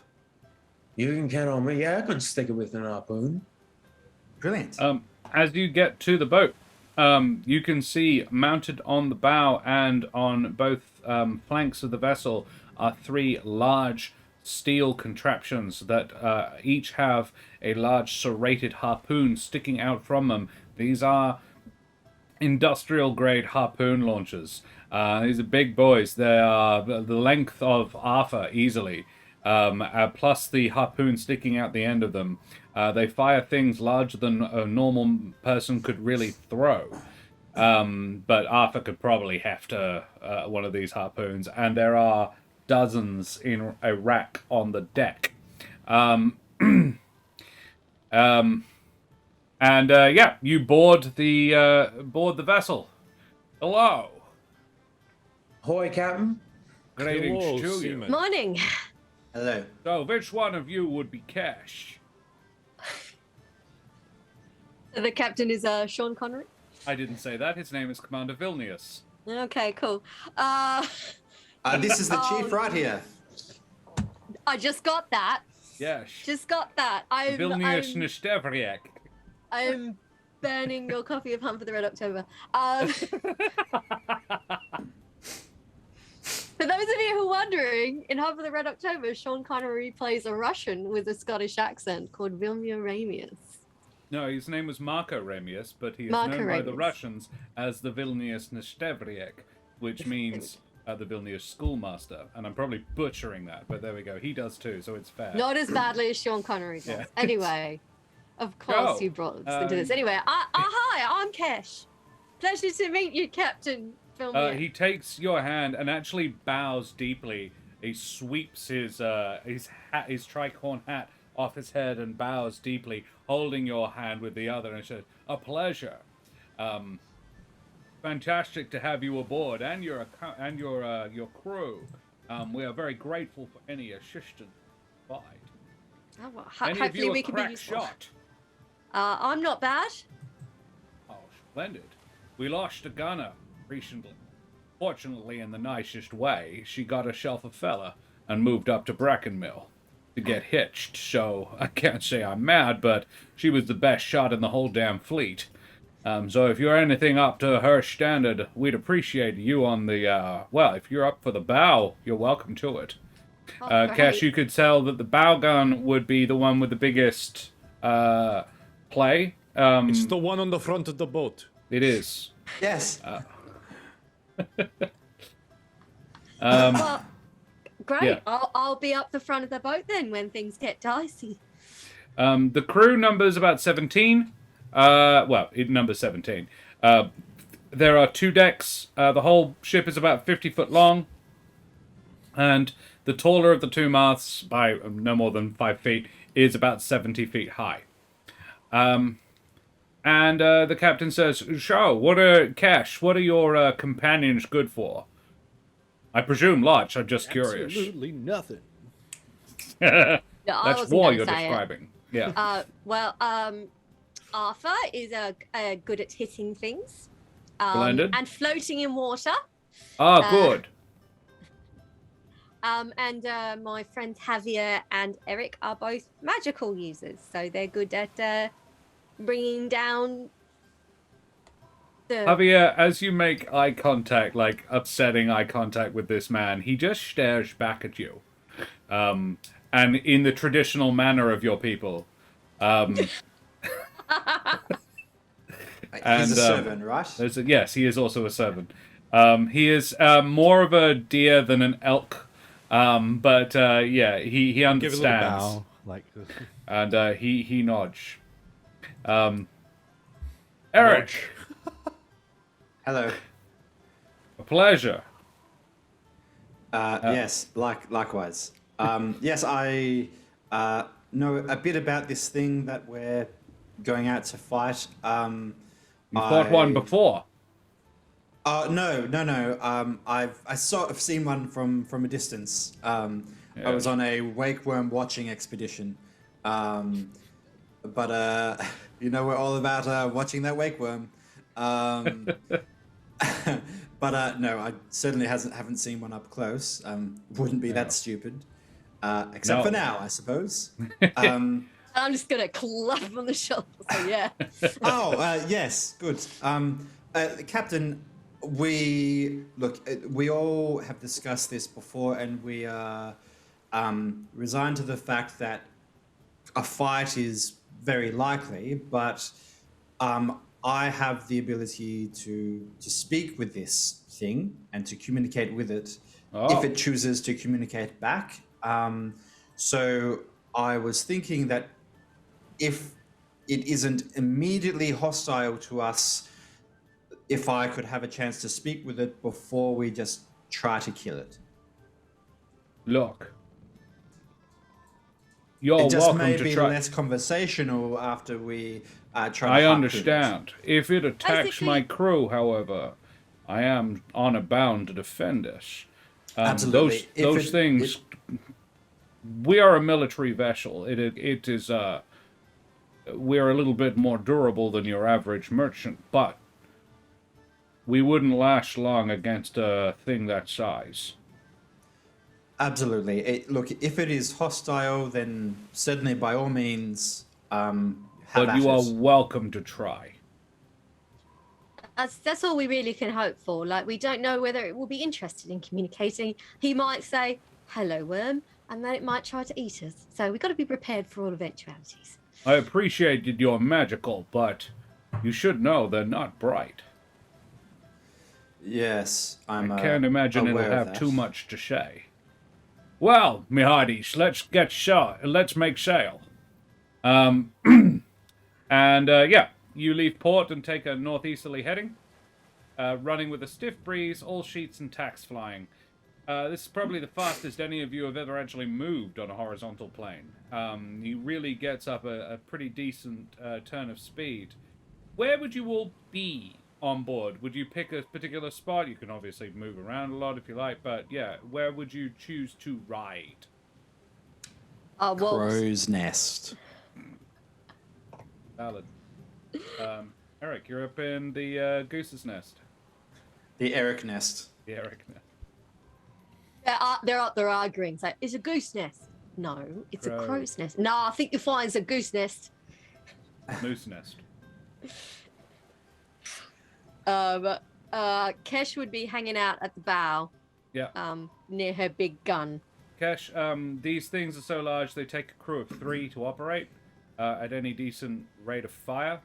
You can count on me. Yeah, I can stick it with an harpoon. Brilliant. As you get to the boat, you can see mounted on the bow and on both flanks of the vessel are 3 large steel contraptions that each have a large serrated harpoon sticking out from them. These are industrial grade harpoon launchers. These are big boys. They are the length of Arthur easily, plus the harpoon sticking out the end of them. They fire things larger than a normal person could really throw. But Arthur could probably heft one of these harpoons, and there are dozens in a rack on the deck. Yeah, you board the vessel. Hello. Ahoy, Captain. Greetings Hello, to you. seaman. Morning. Hello. So, which one of you would be Kesh? The captain is Sean Connery. I didn't say that. His name is Commander Vilnius. Okay, cool. This is the chief right here. I just got that. Yes. Just got that. Vilnius Nistevriek. I'm burning your copy of Hunt for the Red October. For those of you who are wondering, in Hunt for the Red October, Sean Connery plays a Russian with a Scottish accent called Wyrmwyrm. No, his name was Marco Ramius, but he is Marco known by the Ramius. Russians as the Vilnius Nistevriek, which means the Vilnius schoolmaster. And I'm probably butchering that, but there we go. He does too, so it's fair. Not as badly as Sean Connery does. Yeah. Anyway, of course Go. you brought us into this. Anyway, hi, I'm Kesh. Pleasure to meet you, Captain Vilnius. He takes your hand and actually bows deeply. He sweeps his tricorn hat off his head and bows deeply, holding your hand with the other, and says, "A pleasure. Fantastic to have you aboard and your crew. We are very grateful for any assistance provided. Oh, well, Any of hopefully you we a can be crack useful. shot? I'm not bad. Oh, splendid. We lost a gunner recently. Fortunately, in the nicest way, she got herself a fella and moved up to Brackenmill to get hitched. So I can't say I'm mad, but she was the best shot in the whole damn fleet. So if you're anything up to her standard, we'd appreciate you on the, if you're up for the bow, you're welcome to it. Oh, Kesh, great. you could tell that the bow gun would be the one with the biggest play. It's the one on the front of the boat. It is. Yes. Well, great. yeah. I'll be up the front of the boat then when things get dicey. The crew number's about 17. It numbers 17. There are 2 decks. The whole ship is about 50 foot long. And the taller of the 2 masts, by no more than 5 feet, is about 70 feet high. And the captain says, "So, what are Kesh? What are your companions good for?" I presume lots. I'm just curious. Absolutely nothing. No, I That's wasn't war gonna you're say it. describing. Yeah. Well, Arthur is good at hitting things, Splendid. and floating in water. Ah, good. And my friends Javier and Ereq are both magical users, so they're good at bringing down the. Javier, as you make eye contact, like upsetting eye contact with this man, he just stares back at you. And in the traditional manner of your people. He's a servant, right? Yes, he is also a servant. He is more of a deer than an elk. But yeah, he Give it a little understands. bow, like. And he nods. Ereq, Hello. a pleasure. Yes, likewise. Yes, I know a bit about this thing that we're going out to fight. You fought one before. No. I've seen one from a distance. I was on a wakewyrm watching expedition. But we're all about watching that wakewyrm. But no, I certainly haven't seen one up close. Wouldn't be that stupid. Except for now, I suppose. I'm just gonna clap him on the shoulder. So yeah. Yes, good. Captain, we all have discussed this before, and we are resigned to the fact that a fight is very likely, but I have the ability to speak with this thing and to communicate with it if it chooses to communicate back. So I was thinking that if it isn't immediately hostile to us, if I could have a chance to speak with it before we just try to kill it. Look. You're it just welcome may to be try. less conversational after we try to I harpoon understand. If it attacks Basically- my crew, however, I am honor bound to defend us. Absolutely. If Those it- things. We are a military vessel. It is. We're a little bit more durable than your average merchant, but we wouldn't last long against a thing that size. Absolutely. Look, if it is hostile, then certainly by all means, have But at you are it. welcome to try. That's all we really can hope for. Like, we don't know whether it will be interested in communicating. He might say, "Hello, worm," and then it might try to eat us. So we've got to be prepared for all eventualities. I appreciate that you're magical, but you should know they're not bright. Yes, I'm I can't imagine it'll aware of have that. too much to say. Well, me hearties, let's make sail. And yeah, you leave port and take a northeasterly heading, running with a stiff breeze, all sheets and tacks flying. This is probably the fastest any of you have ever actually moved on a horizontal plane. He really gets up a pretty decent turn of speed. Where would you all be on board? Would you pick a particular spot? You can obviously move around a lot if you like, but yeah, where would you choose to ride? Well, Crow's Nest. Valid. Ereq, you're up in the Goose's Nest. The Ereq Nest. The Ereq Nest. they're up there arguing. So, it's a goose nest. No, it's Crow. a crow's nest. No, I think you'll find it's a goose nest. Moose Nest. Kesh would be hanging out at the bow, Yeah. near her big gun. Kesh, these things are so large they take a crew of 3 to operate at any decent rate of fire.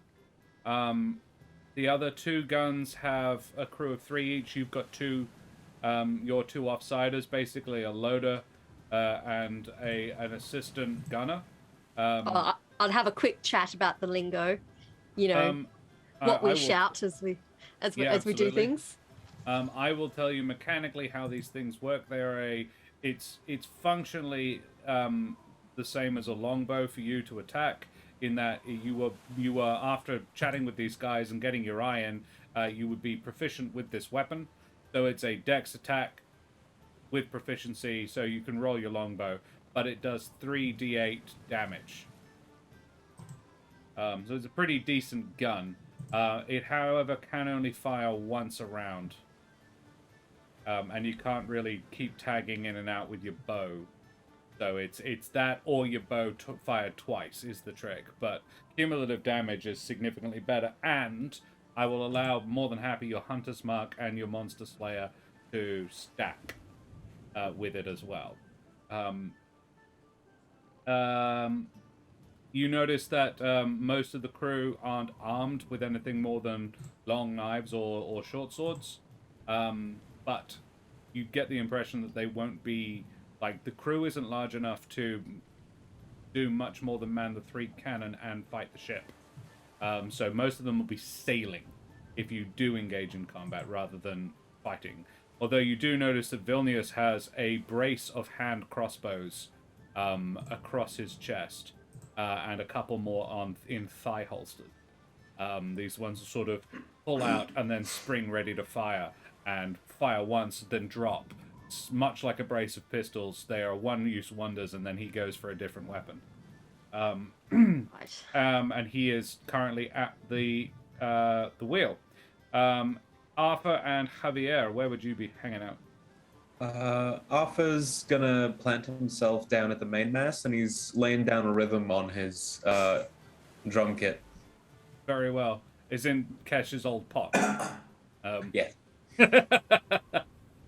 The other 2 guns have a crew of 3 each. You've got 2, your 2 offsiders, basically a loader and an assistant gunner. I'll have a quick chat about the lingo. You know, what we I will- shout as we do absolutely. things. I will tell you mechanically how these things work. It's functionally the same as a longbow for you to attack. in that you were after chatting with these guys and getting your eye in, you would be proficient with this weapon. So it's a dex attack with proficiency, so you can roll your longbow, but it does 3d8 damage. So it's a pretty decent gun. It, however, can only fire once a round. And you can't really keep tagging in and out with your bow. So it's that or your bow fired twice is the trick. But cumulative damage is significantly better. And I will allow, more than happy, your Hunter's Mark and your Monster Slayer to stack with it as well. You notice that most of the crew aren't armed with anything more than long knives or short swords. But you get the impression that they won't be... Like, the crew isn't large enough to do much more than man the 3 cannon and fight the ship. So most of them will be sailing if you do engage in combat rather than fighting. Although you do notice that Vilnius has a brace of hand crossbows across his chest. And a couple more in thigh holsters. These ones will sort of pull out and then spring ready to fire. And fire once, then drop. It's much like a brace of pistols. They are one-use wonders, and then he goes for a different weapon. And he is currently at the wheel. Arthur and Javier, where would you be hanging out? Arthur's gonna plant himself down at the mainmast, and he's laying down a rhythm on his drum kit. Very well. It's in Kesh's old pot. Yeah.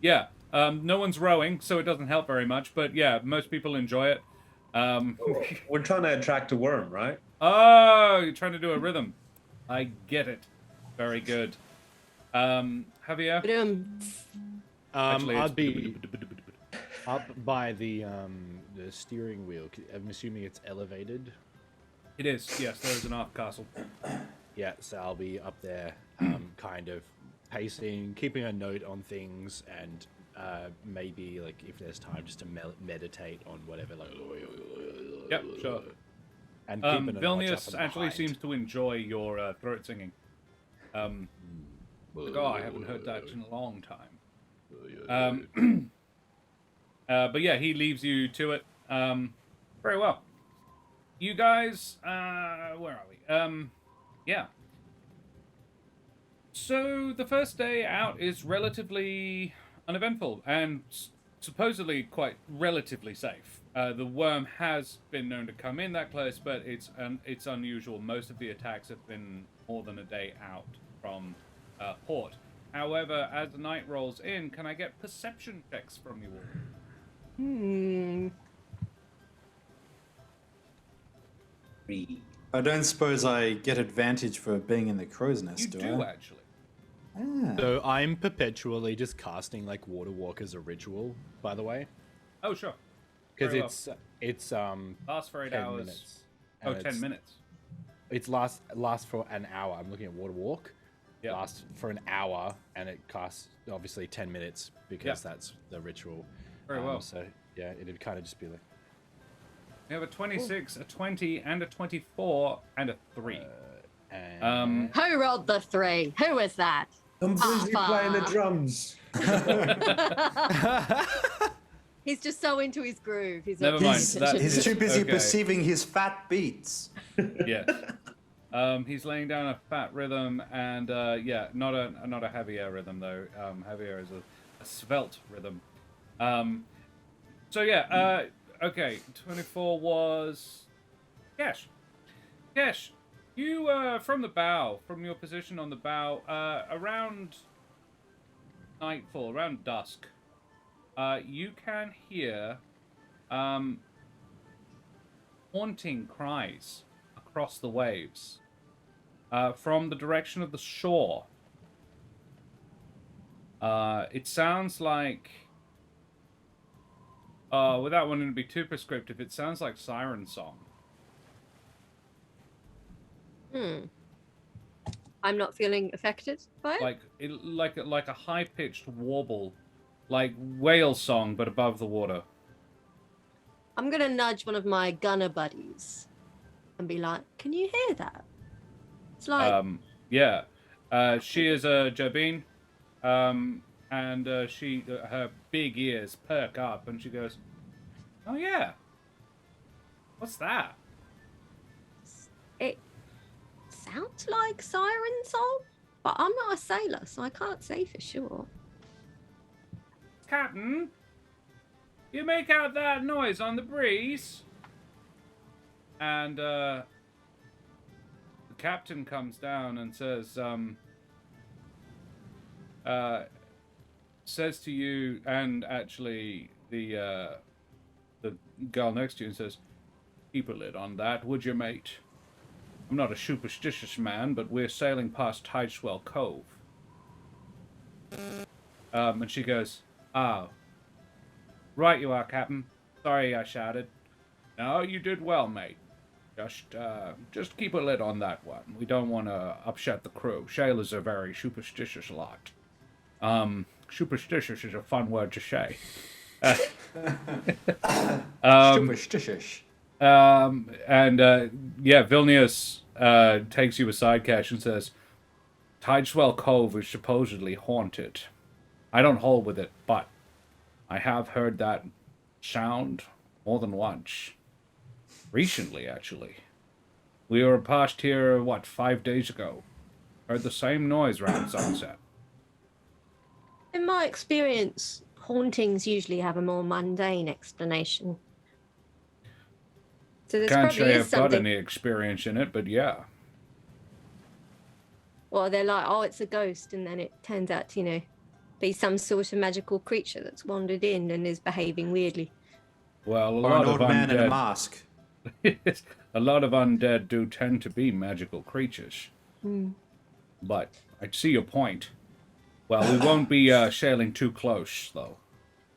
Yeah. No one's rowing, so it doesn't help very much. But yeah, most people enjoy it. We're trying to attract a worm, right? Oh, you're trying to do a rhythm. I get it. Very good. Javier? Actually, I'd be up by the steering wheel. I'm assuming it's elevated. It is. Yes, there is an aft castle. Yeah, so I'll be up there, kind of pacing, keeping a note on things, and maybe like if there's time, just to meditate on whatever. Like, yep, sure. And keeping a notch Vilnius up and actually behind. seems to enjoy your throat singing. Like, oh, I haven't heard that in a long time. But yeah, he leaves you to it. Very well. You guys, where are we? Yeah. So the first day out is relatively uneventful and supposedly quite relatively safe. The worm has been known to come in that close, but it's unusual. Most of the attacks have been more than a day out from port. However, as the night rolls in, can I get perception checks from you all? I don't suppose I get advantage for being in the crow's nest, You do I? actually. Ah. So I'm perpetually just casting like Water Walk as a ritual, by the way, Oh, sure. because Very well. it's Lasts for 8 10 hours. minutes. Oh, And 10 minutes. It's last for an hour. I'm looking at Water Walk. Yep. Lasts for an hour, and it costs obviously 10 minutes because Yep. that's the ritual. Very well. So yeah, it'd kind of just be like. We have a 26, a 20, and a 24, and a 3. And Who rolled the 3? Who was that? I'm busy playing the Arthur. drums. He's just so into his groove. He's Never not mind, paying that attention. is- He's too busy Okay. perceiving his fat beats. Yes. He's laying down a fat rhythm, and yeah, not a Javier rhythm though. Javier is a svelte rhythm. So yeah, okay. 24 was Kesh. Kesh, you from the bow, from your position on the bow, around nightfall, around dusk, you can hear haunting cries across the waves from the direction of the shore. It sounds like, without wanting to be too prescriptive, it sounds like siren song. I'm not feeling affected by it. Like a high-pitched warble, like whale song, but above the water. I'm gonna nudge one of my gunner buddies and be like, "Can you hear that?" It's like, Yeah. She is a Jabin. And her big ears perk up, and she goes, "Oh yeah, what's that?" it sounds like siren song, but I'm not a sailor, so I can't say for sure. Captain, you make out that noise on the breeze? And the captain comes down and says to you, and actually the girl next to you, and says, "Keep a lid on that, would you, mate? I'm not a superstitious man, but we're sailing past Tideswell Cove." And she goes, "Oh, right you are, Captain. Sorry I shouted. No, you did well, mate. Just keep a lid on that one. We don't want to upset the crew. Sailors are very superstitious lot. Superstitious is a fun word to say." Superstitious. Vilnius takes you aside, Kesh, and says, "Tideswell Cove is supposedly haunted. I don't hold with it, but I have heard that sound more than once. Recently, actually. We were past here, 5 days ago. Heard the same noise round sunset." In my experience, hauntings usually have a more mundane explanation. So there's Can't probably say is I've got something. any experience in it, but yeah. Well, they're like, "Oh, it's a ghost," and then it turns out to, be some sort of magical creature that's wandered in and is behaving weirdly. Well, a Or lot an of old man in a undead... mask. A lot of undead do tend to be magical creatures. Mm. But I see your point. Well, we won't be sailing too close, though.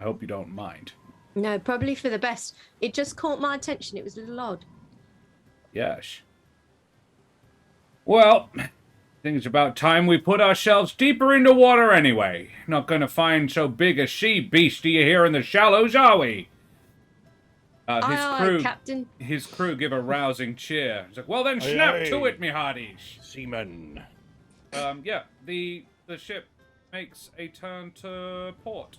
I hope you don't mind. No, probably for the best. It just caught my attention. It was a little odd. Yes. Well, I think it's about time we put ourselves deeper into water anyway. Not gonna find so big a sea beastie here in the shallows, are we? Aye, Captain. His crew give a rousing cheer. He's like, "Well then, Aye, snap aye. to it, me hearties." Seaman. The ship makes a turn to port.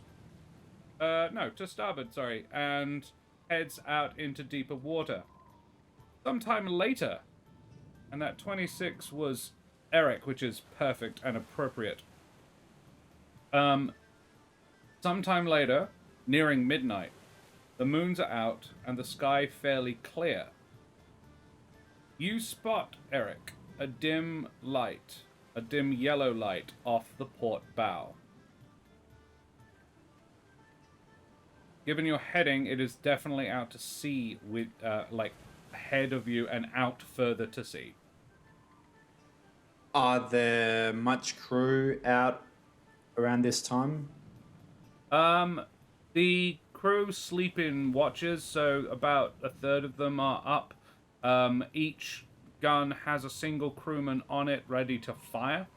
No, to starboard, sorry, and heads out into deeper water. Sometime later, and that 26 was Ereq, which is perfect and appropriate. Sometime later, nearing midnight, the moons are out and the sky fairly clear. You spot, Ereq, a dim yellow light off the port bow. Given your heading, it is definitely out to sea with, ahead of you and out further to sea. Are there much crew out around this time? The crew sleep in watches, so about a third of them are up. Each gun has a single crewman on it ready to fire,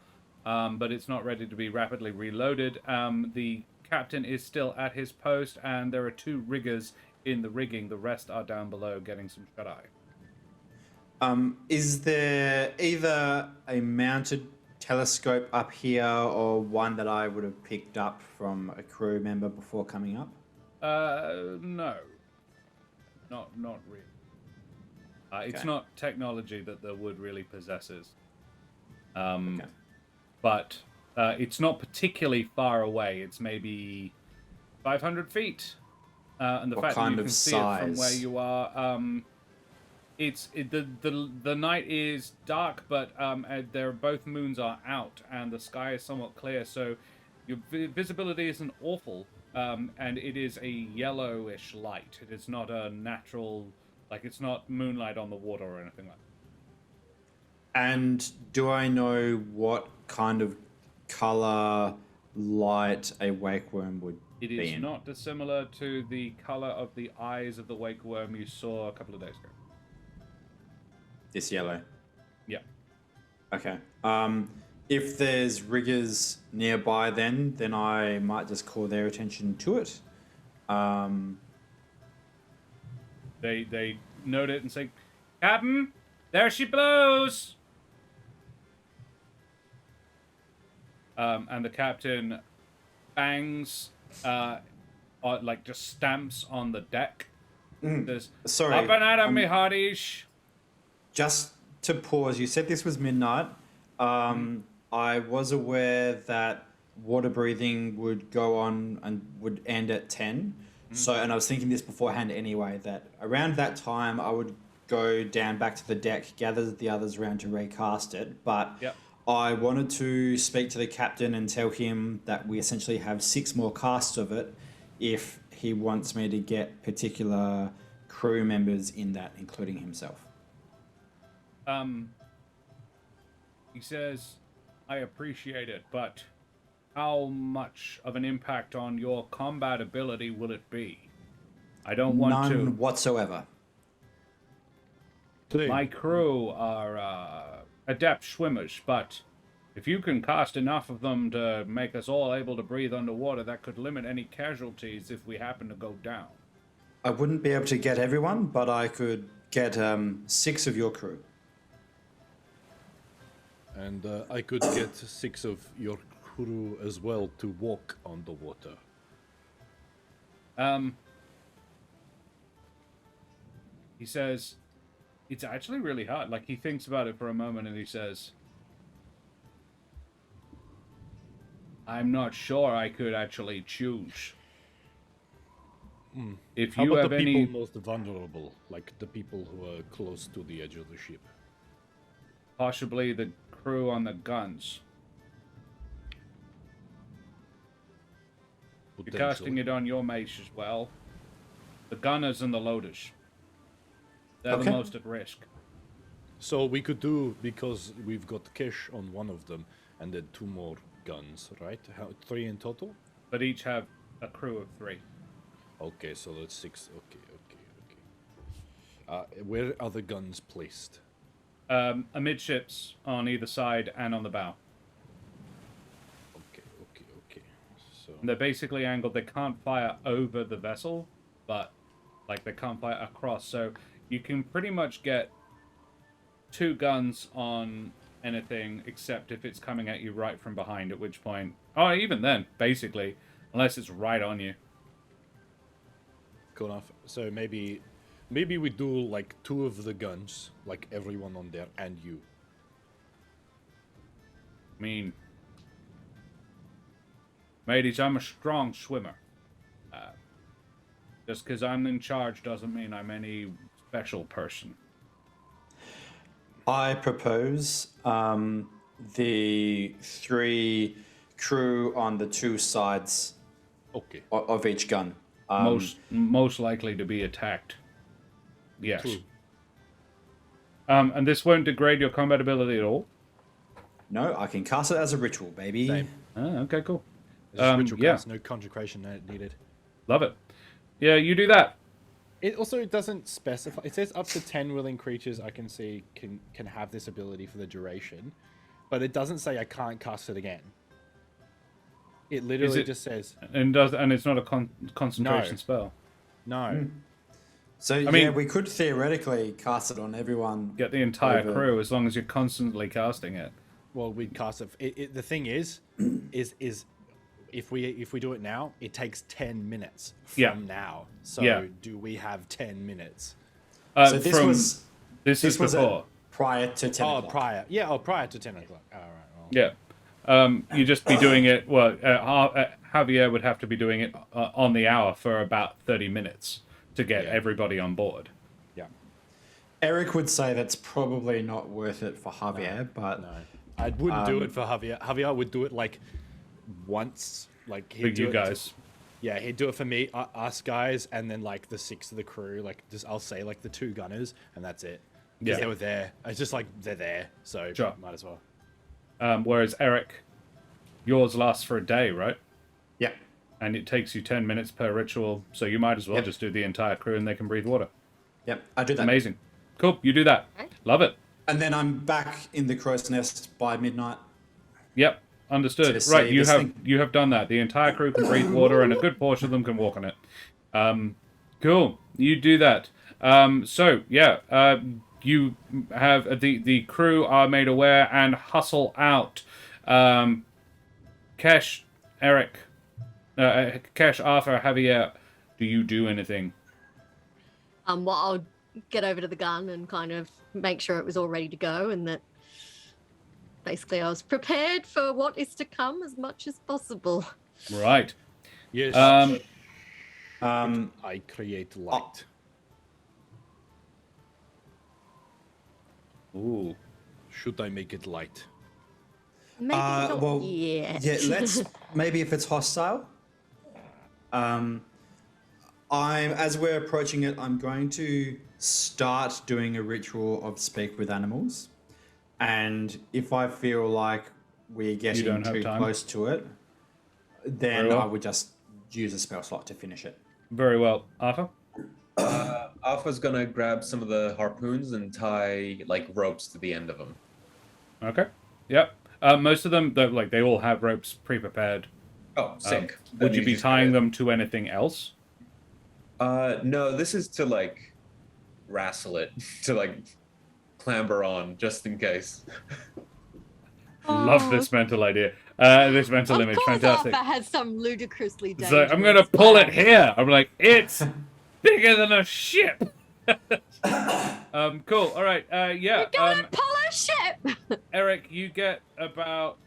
but it's not ready to be rapidly reloaded. The captain is still at his post, and there are 2 riggers in the rigging. The rest are down below getting some shut-eye. Is there either a mounted telescope up here or one that I would have picked up from a crew member before coming up? No. Not really. It's Okay. not technology that the wood really possesses. Okay. But it's not particularly far away. It's maybe 500 feet. And the What fact that kind you of can see it from size? where you are, the night is dark, but both moons are out, and the sky is somewhat clear, so your visibility isn't awful, and it is a yellowish light. It is not a natural, it's not moonlight on the water or anything like that. And do I know what kind of color light a wakewyrm would It be is in? not dissimilar to the color of the eyes of the wakewyrm you saw a couple of days ago. This yellow. Yeah. Okay. If there's riggers nearby, then I might just call their attention to it. They note it and say, "Captain, There she blows! And the captain bangs, like just stamps on the deck. Says, Sorry. Up and at 'em, me hearties. Just to pause, you said this was midnight. I was aware that water breathing would go on and would end at 10. So, and I was thinking this beforehand anyway, that around that time I would go down back to the deck, gather the others around to recast it. But I wanted to speak to the captain and tell him that we essentially have 6 more casts of it if he wants me to get particular crew members in that, including himself. He says, I appreciate it, but how much of an impact on your combat ability will it be? I don't want to. None whatsoever. My crew are adept swimmers, but if you can cast enough of them to make us all able to breathe underwater, that could limit any casualties if we happen to go down. I wouldn't be able to get everyone, but I could get 6 of your crew. And I could get 6 of your crew as well to walk on the water. He says, it's actually really hard. Like, he thinks about it for a moment and he says, I'm not sure I could actually choose. If How you about have the any... people most vulnerable, like the people who are close to the edge of the ship? Possibly the crew on the guns. You're casting it on your mace as well. The gunners and the loaders. They're the most at risk. So we could do, because we've got Kesh on one of them, and then 2 more guns, right? 3 in total? But each have a crew of 3. Okay, so that's 6. Okay. Where are the guns placed? Amidships on either side and on the bow. Okay. So And they're basically angled. They can't fire over the vessel, but like they can't fire across. So you can pretty much get 2 guns on anything except if it's coming at you right from behind, at which point... Oh, even then, basically, unless it's right on you. cool enough. So maybe we do like 2 of the guns, like everyone on there, and you. I mean, mateys, I'm a strong swimmer. Just because I'm in charge doesn't mean I'm any special person. I propose the 3 crew on the 2 sides of each gun. Most likely to be attacked. Yes. True. And this won't degrade your combat ability at all? No, I can cast it as a ritual, baby. Same. Okay, cool. Just ritual yeah. cast, no consecration needed. Love it. Yeah, you do that. It also doesn't specify. It says up to 10 willing creatures I can see can have this ability for the duration, but it doesn't say I can't cast it again. It literally just says and it's not a concentration spell. no. So mean, we could theoretically cast it on everyone. Get the entire crew as long as you're constantly casting it. Well, we'd cast it. The thing is if we do it now, it takes 10 minutes from now. So do we have 10 minutes? So this is was before. Prior to 10 o'clock. Prior to 10 o'clock. All right. Well. Yeah. You just be doing it. Well, Javier would have to be doing it on the hour for about 30 minutes to get everybody on board. Yeah. Ereq would say that's probably not worth it for Javier, but no, I wouldn't do it for Javier. Javier would do it like once, like he'd do you it guys. Yeah, he'd do it for me, us guys, and then like the 6 of the crew. Like just I'll say like the 2 gunners, and that's it. Yeah, they were there. It's just like they're there, so might as well. Whereas Ereq, yours lasts for a day, right? Yeah. And it takes you 10 minutes per ritual, so you might as well just do the entire crew and they can breathe water. Yep, I do that. Amazing. Cool, you do that. Love it. And then I'm back in the crow's nest by midnight. Yep, understood. Right, you have done that. The entire crew can breathe water and a good portion of them can walk on it. Cool, you do that. you have the crew are made aware and hustle out. Kesh, Ereq, Kesh, Arthur, Javier, do you do anything? Well, I'll get over to the gun and kind of make sure it was all ready to go, and that basically I was prepared for what is to come as much as possible. Right. Yes. I create light. Ooh. Should I make it light? Maybe not yet. Yeah, let's maybe if it's hostile. As we're approaching it, I'm going to start doing a ritual of speak with animals, and if I feel like we're getting too close to it, then I would just use a spell slot to finish it. Very well, Arthur. Alpha's gonna grab some of the harpoons and tie like ropes to the end of them. Okay. Yep. Most of them, they all have ropes pre-prepared. Oh, sick. Would you be tying them to anything else? No, this is to like wrestle it, to like clamber on, just in case. Love this mental idea. This mental image. Of course Fantastic. Arthur has some ludicrously dangerous So I'm gonna pull it plan. here. I'm like, it's bigger than a ship. Cool. All right. Yeah. We're gonna pull a ship! Ereq, you get about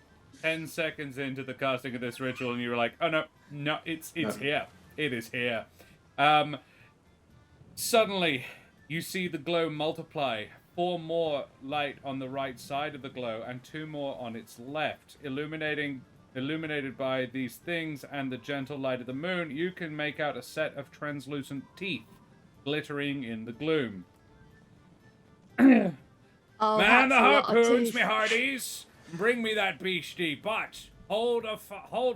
10 seconds into the casting of this ritual, and you're like, oh no, it's here. It is here. Suddenly, you see the glow multiply. 4 more light on the right side of the glow, and 2 more on its left, illuminated by these things and the gentle light of the moon. You can make out a set of translucent teeth glittering in the gloom. Oh, Man the that's a lot of harpoons, teeth. me hearties! Bring me that beastie, but hold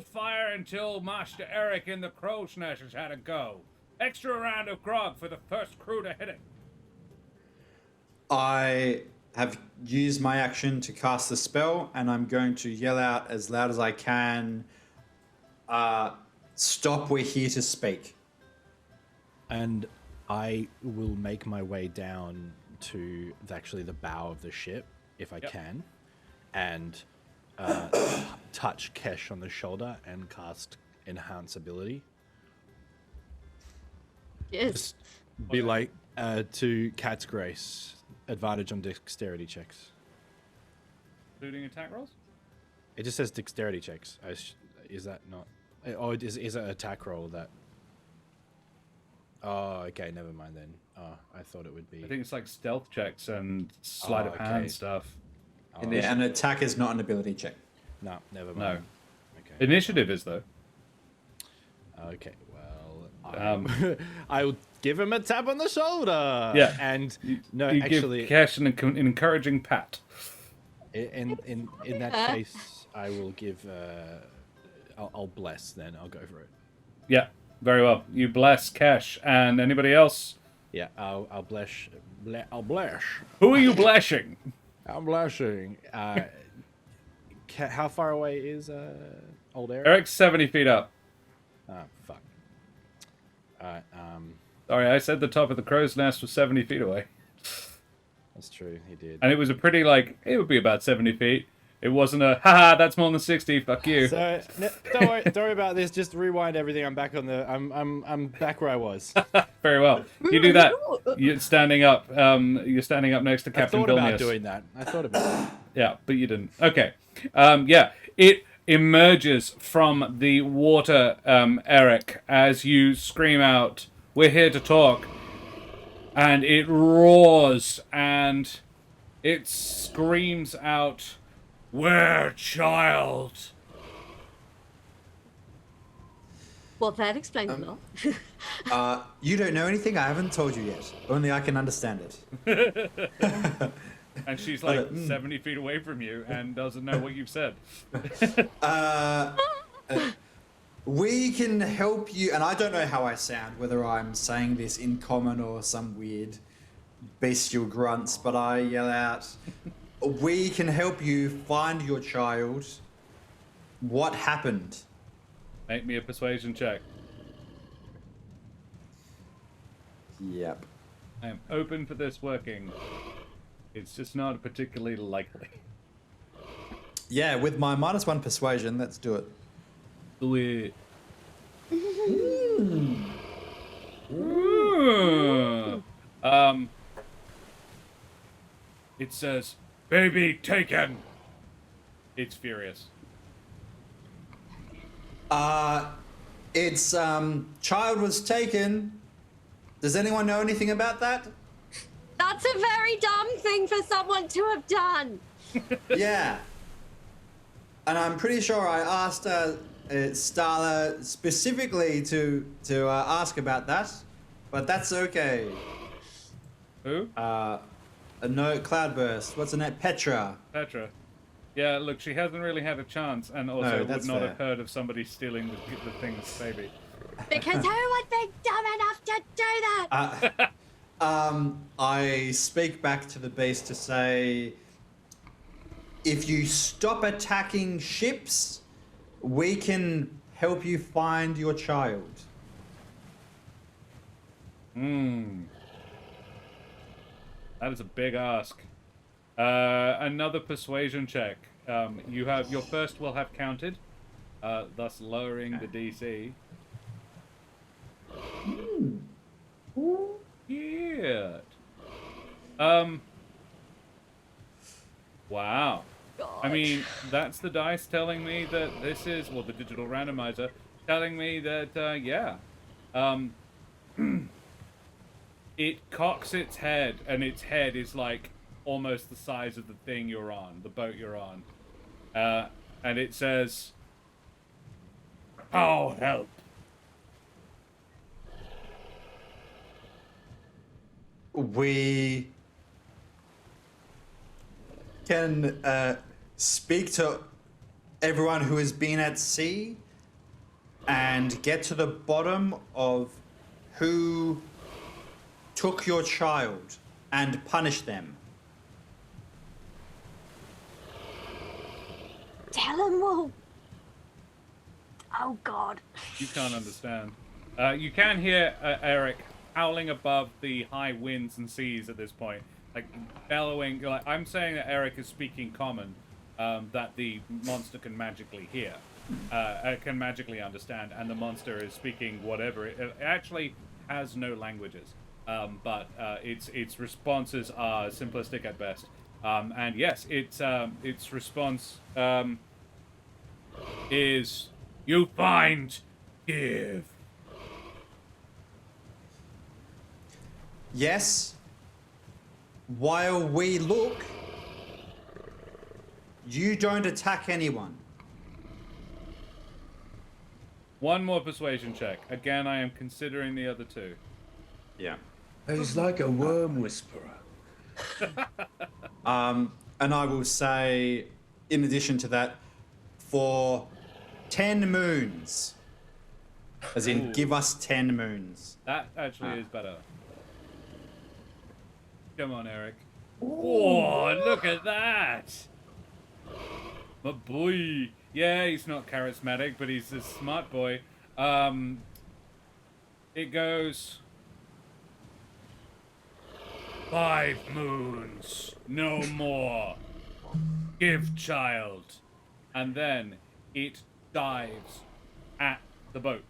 fire until Master Ereq in the crow's nest has had a go. Extra round of grog for the first crew to hit it. I have used my action to cast the spell, and I'm going to yell out as loud as I can, stop, we're here to speak. And I will make my way down to actually the bow of the ship, if I can, and touch Kesh on the shoulder and cast Enhance Ability. Yes. Just be like, to Cat's Grace, advantage on dexterity checks. Including attack rolls? It just says dexterity checks. Is that not? Oh, is it an attack roll that? Oh, okay, never mind then. Oh, I thought it would be. I think it's like stealth checks and sleight of hand stuff. Oh, Yeah, an attack is not an ability check. no, never No. mind. Okay. Initiative is, though. Okay, well, I'll give him a tap on the shoulder. Yeah. And You actually, give Kesh an encouraging pat. in that case, I will give. I'll bless then. I'll go for it. Yeah, very well. You bless Kesh, and anybody else? Yeah, I'll bless. I'll bless. Who are you blessing? I'm blushing. How far away is old Ereq? Ereq's 70 feet up. Oh, fuck. Alright, Sorry, I said the top of the crow's nest was 70 feet away. that's true, he did. And it was a pretty, it would be about 70 feet. It wasn't a, haha, that's more than 60, fuck you. So, don't worry about this, just rewind everything, I'm back on the, I'm back where I was. Very well. You do that. You're standing up next to I Captain thought about Vilnius. doing that. I thought about it. Yeah, but you didn't. Okay. Yeah, it emerges from the water, Ereq, as you scream out, "We're here to talk." And it roars and it screams out, "We're child." Well, that explains a lot. You don't know anything I haven't told you yet. Only I can understand it. And she's like 70 feet away from you and doesn't know what you've said. We can help you, and I don't know how I sound, whether I'm saying this in common or some weird bestial grunts, but I yell out, we can help you find your child. What happened? Make me a persuasion check. Yep. I am open for this working. It's just not particularly likely. Yeah, with my -1 persuasion, let's do it. Do it. Ooh. It says, "Baby taken." It's furious. Its child was taken. Does anyone know anything about that? That's a very dumb thing for someone to have done. Yeah. And I'm pretty sure I asked Starla specifically to ask about that, but that's okay. Who? No, Cloudburst. What's her name? Petra. Petra. Yeah, look, she hasn't really had a chance, and also No, would that's not fair. have heard of somebody stealing the thing's baby. Because who would be dumb enough to do that? I speak back to the beast to say, if you stop attacking ships, we can help you find your child. That is a big ask. Another persuasion check. You have your first will have counted, thus lowering the DC. Weird. Wow. God. I mean, that's the dice telling me that this is, well, the digital randomizer telling me that, yeah. It cocks its head, and its head is like almost the size of the thing you're on, the boat you're on. And it says, "Oh, help." We can speak to everyone who has been at sea and get to the bottom of who took your child and punish them. Tell him we'll... Oh, God. You can't understand. You can hear Ereq howling above the high winds and seas at this point, like bellowing. Like, I'm saying that Ereq is speaking common, that the monster can magically hear, can magically understand, and the monster is speaking whatever. It actually has no languages, but its responses are simplistic at best. And yes, its response is, "You find, give." Yes, while we look, you don't attack anyone. One more persuasion check. Again, I am considering the other two. Yeah. He's like a worm whisperer. And I will say, in addition to that, for 10 moons, as in, give us 10 moons. That actually is better. Come on, Ereq. Oh, look at that! My boy. Yeah, he's not charismatic, but he's a smart boy. It goes... 5 moons, no more. Give child. And then it dives at the boat.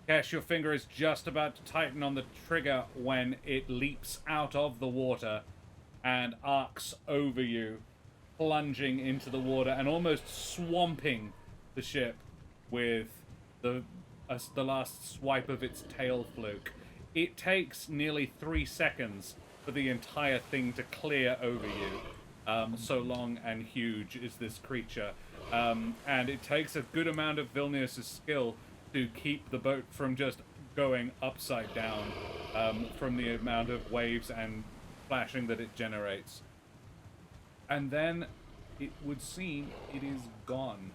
Kesh, your finger is just about to tighten on the trigger when it leaps out of the water and arcs over you, plunging into the water and almost swamping the ship with the last swipe of its tail fluke. It takes nearly 3 seconds for the entire thing to clear over you. So long and huge is this creature. And it takes a good amount of Vilnius's skill to keep the boat from just going upside down from the amount of waves and splashing that it generates. And then it would seem it is gone.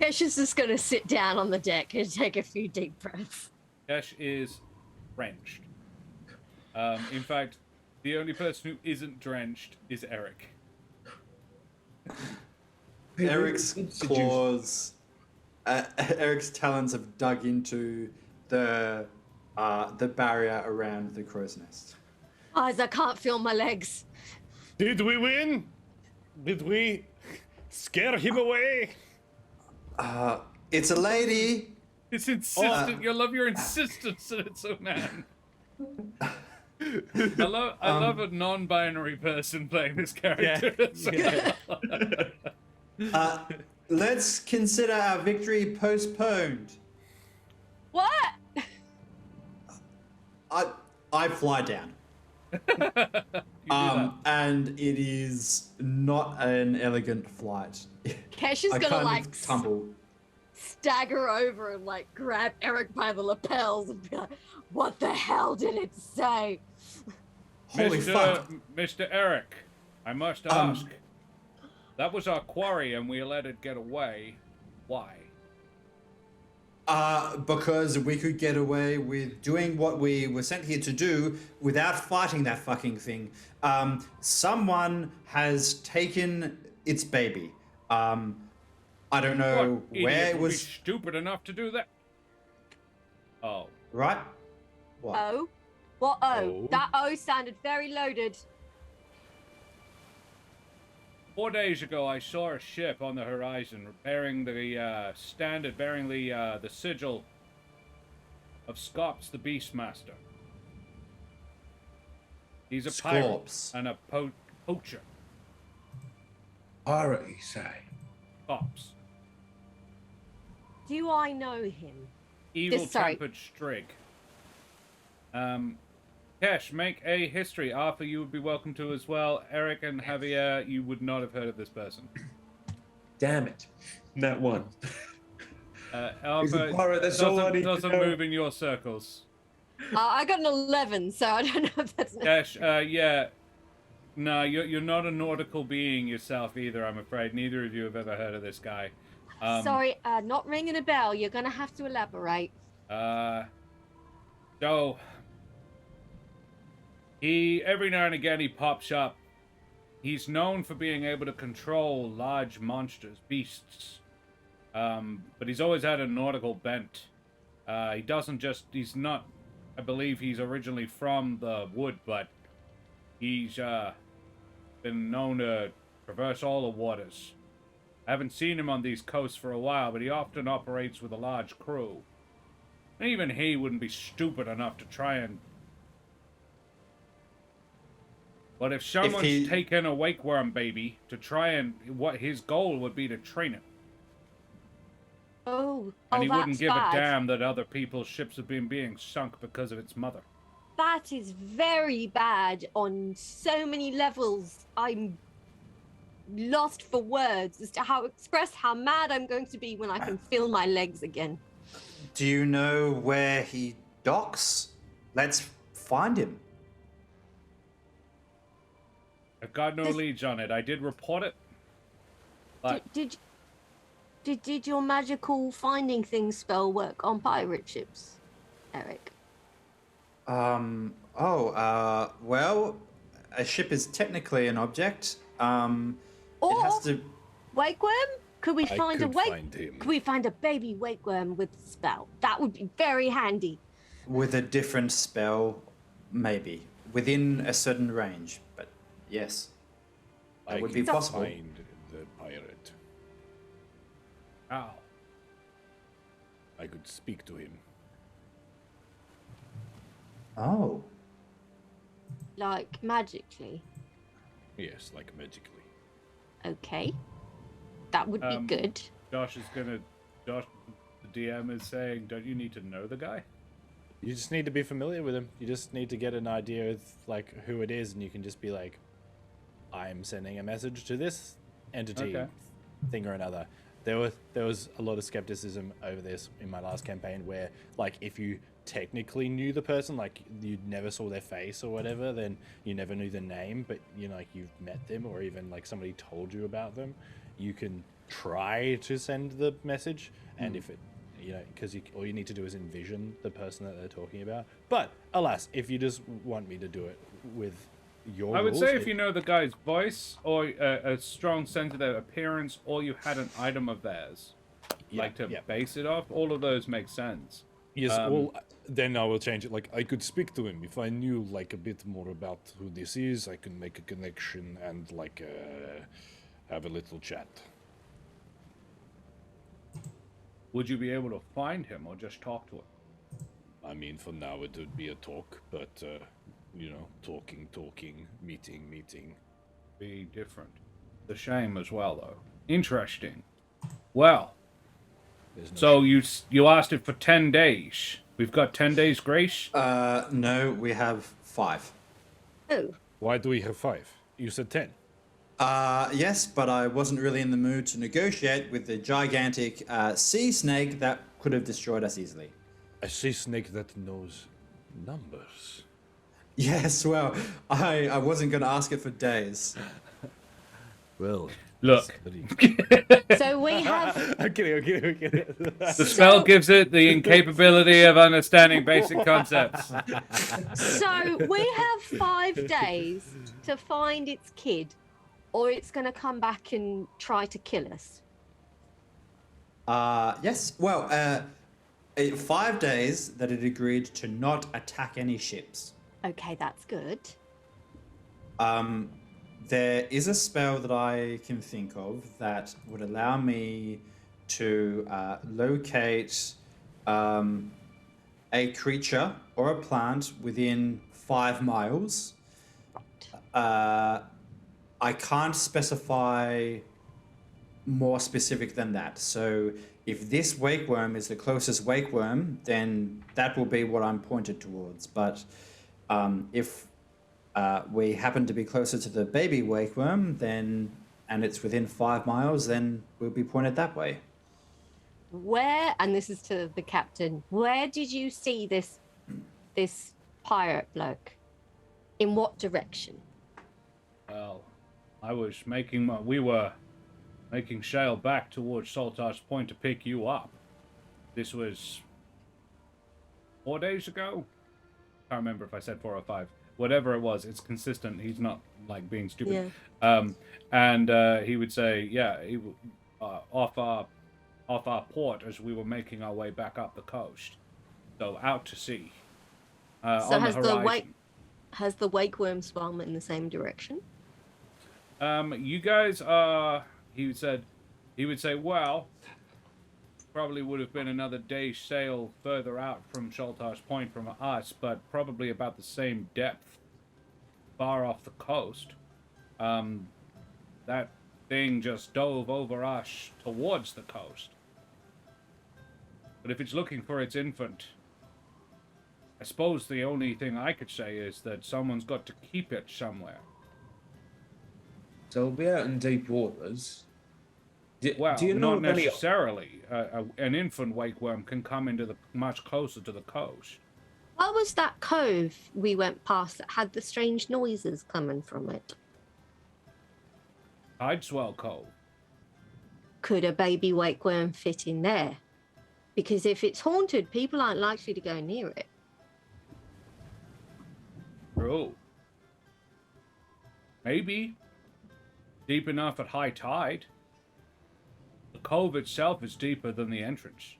Kesh is just going to sit down on the deck and take a few deep breaths. Kesh is drenched. In fact, the only person who isn't drenched is Ereq. Eric's claws, Eric's talons have dug into the barrier around the crow's nest. Eyes, I can't feel my legs. Did we win? Did we scare him away? It's a lady. It's insistent. You love your insistence, Citizen Man. I love a non-binary person playing this character. Let's consider our victory postponed. What? I fly down. And it is not an elegant flight. Kesh is I gonna kind like of tumble. stagger over and like grab Ereq by the lapels and be like, "What the hell did it say?" Holy fuck! Mr. Ereq, I must ask. That was our quarry, and we let it get away. Why? Because we could get away with doing what we were sent here to do without fighting that fucking thing. Someone has taken its baby. I don't know What where idiot it would be was. stupid enough to do that. Oh. Right? What? Oh, what? Oh, Oh. that O sounded very loaded. 4 days ago, I saw a ship on the horizon bearing the standard, bearing the sigil of Scops the Beastmaster. He's a pirate Scorps. and a poacher. Pirate, you say? Scops. Do I know him? Evil-tempered Strig. Kesh, make a history. Arthur, you would be welcome to as well. Ereq and Javier, you would not have heard of this person. Damn it. That one. Arthur pirate, that's all I need to doesn't know. move in your circles. I got an 11, so I don't know if that's. Kesh, yeah. No, you're not a nautical being yourself either, I'm afraid. Neither of you have ever heard of this guy. Sorry, not ringing a bell. You're gonna have to elaborate. So every now and again he pops up. He's known for being able to control large monsters, beasts. But he's always had a nautical bent. He's not, I believe he's originally from the wood, but he's been known to traverse all the waters. I haven't seen him on these coasts for a while, but he often operates with a large crew. And even he wouldn't be stupid enough to try and... But if someone's taken a wakewyrm baby to try and... What his goal would be to train it. And he wouldn't that's give bad. a damn that other people's ships have been being sunk because of its mother. That is very bad on so many levels. I'm lost for words as to how express how mad I'm going to be when I can feel my legs again. Do you know where he docks? Let's find him. I've got no leads on it. I did report it. But Did your magical finding things spell work on pirate ships, Ereq? Well, a ship is technically an object. Or it has to. wakewyrm? Could we I find could find him. Could we find a baby wakewyrm with spell? That would be very handy. With a different spell, maybe. Within a certain range, but yes. That would be can possible. Find the pirate. Ow. I could speak to him. Oh. Like magically. Yes, like magically. Okay. That would be good. Josh, the DM is saying, don't you need to know the guy? You just need to be familiar with him. You just need to get an idea of like who it is, and you can just be like, I'm sending a message to this entity, thing or another. There was a lot of skepticism over this in my last campaign, where like if you technically knew the person, like you never saw their face or whatever, then you never knew the name, but you know, like you've met them or even like somebody told you about them, you can try to send the message, and if it, you know, because all you need to do is envision the person that they're talking about. But alas, if you just want me to do it with your I would rules, say if you know the guy's voice or a strong sense of their appearance, or you had an item of theirs, like to base it off, all of those make sense. Yes, well, then I will change it. Like, I could speak to him if I knew like a bit more about who this is. I can make a connection and like have a little chat. Would you be able to find him or just talk to him? I mean, for now it would be a talk, but you know, talking, meeting. Be different. The shame as well, though. Interesting. Well, There's no so you asked it for 10 days. We've got 10 days grace. No, we have 5. Oh, Why do we have 5? You said 10. Yes, but I wasn't really in the mood to negotiate with the gigantic sea snake that could have destroyed us easily. A sea snake that knows numbers. Yes, well, I wasn't going to ask it for days. Well, Look, so we have. I'm kidding. the spell gives it the incapability of understanding basic concepts. So we have 5 days to find its kid, or it's going to come back and try to kill us. Yes, well, 5 days that it agreed to not attack any ships. Okay, that's good. There is a spell that I can think of that would allow me to locate a creature or a plant within 5 miles. I can't specify more specific than that. So if this wakewyrm is the closest wakewyrm, then that will be what I'm pointed towards. But if we happen to be closer to the baby wakewyrm, then, and it's within 5 miles, then we'll be pointed that way. Where, and this is to the captain, where did you see this pirate bloke? In what direction? Well, we were making sail back towards Saltar's Point to pick you up. This was 4 days ago? I can't remember if I said 4 or 5. Whatever it was, it's consistent. He's not like being stupid. Yeah. And he would say, yeah, off our port as we were making our way back up the coast. So out to sea. So on has the horizon. Has the wakewyrm swum in the same direction? You guys are, he would say, well, probably would have been another day's sail further out from Shaltar's Point from us, but probably about the same depth, far off the coast. That thing just dove over us towards the coast. But if it's looking for its infant, I suppose the only thing I could say is that someone's got to keep it somewhere. So we'll be out in deep waters. Well, do you know not of any? necessarily. An infant wakewyrm can come into much closer to the coast. What was that cove we went past that had the strange noises coming from it? Tideswell Cove. Could a baby wakewyrm fit in there? Because if it's haunted, people aren't likely to go near it. True. Maybe. Deep enough at high tide. The cove itself is deeper than the entrance.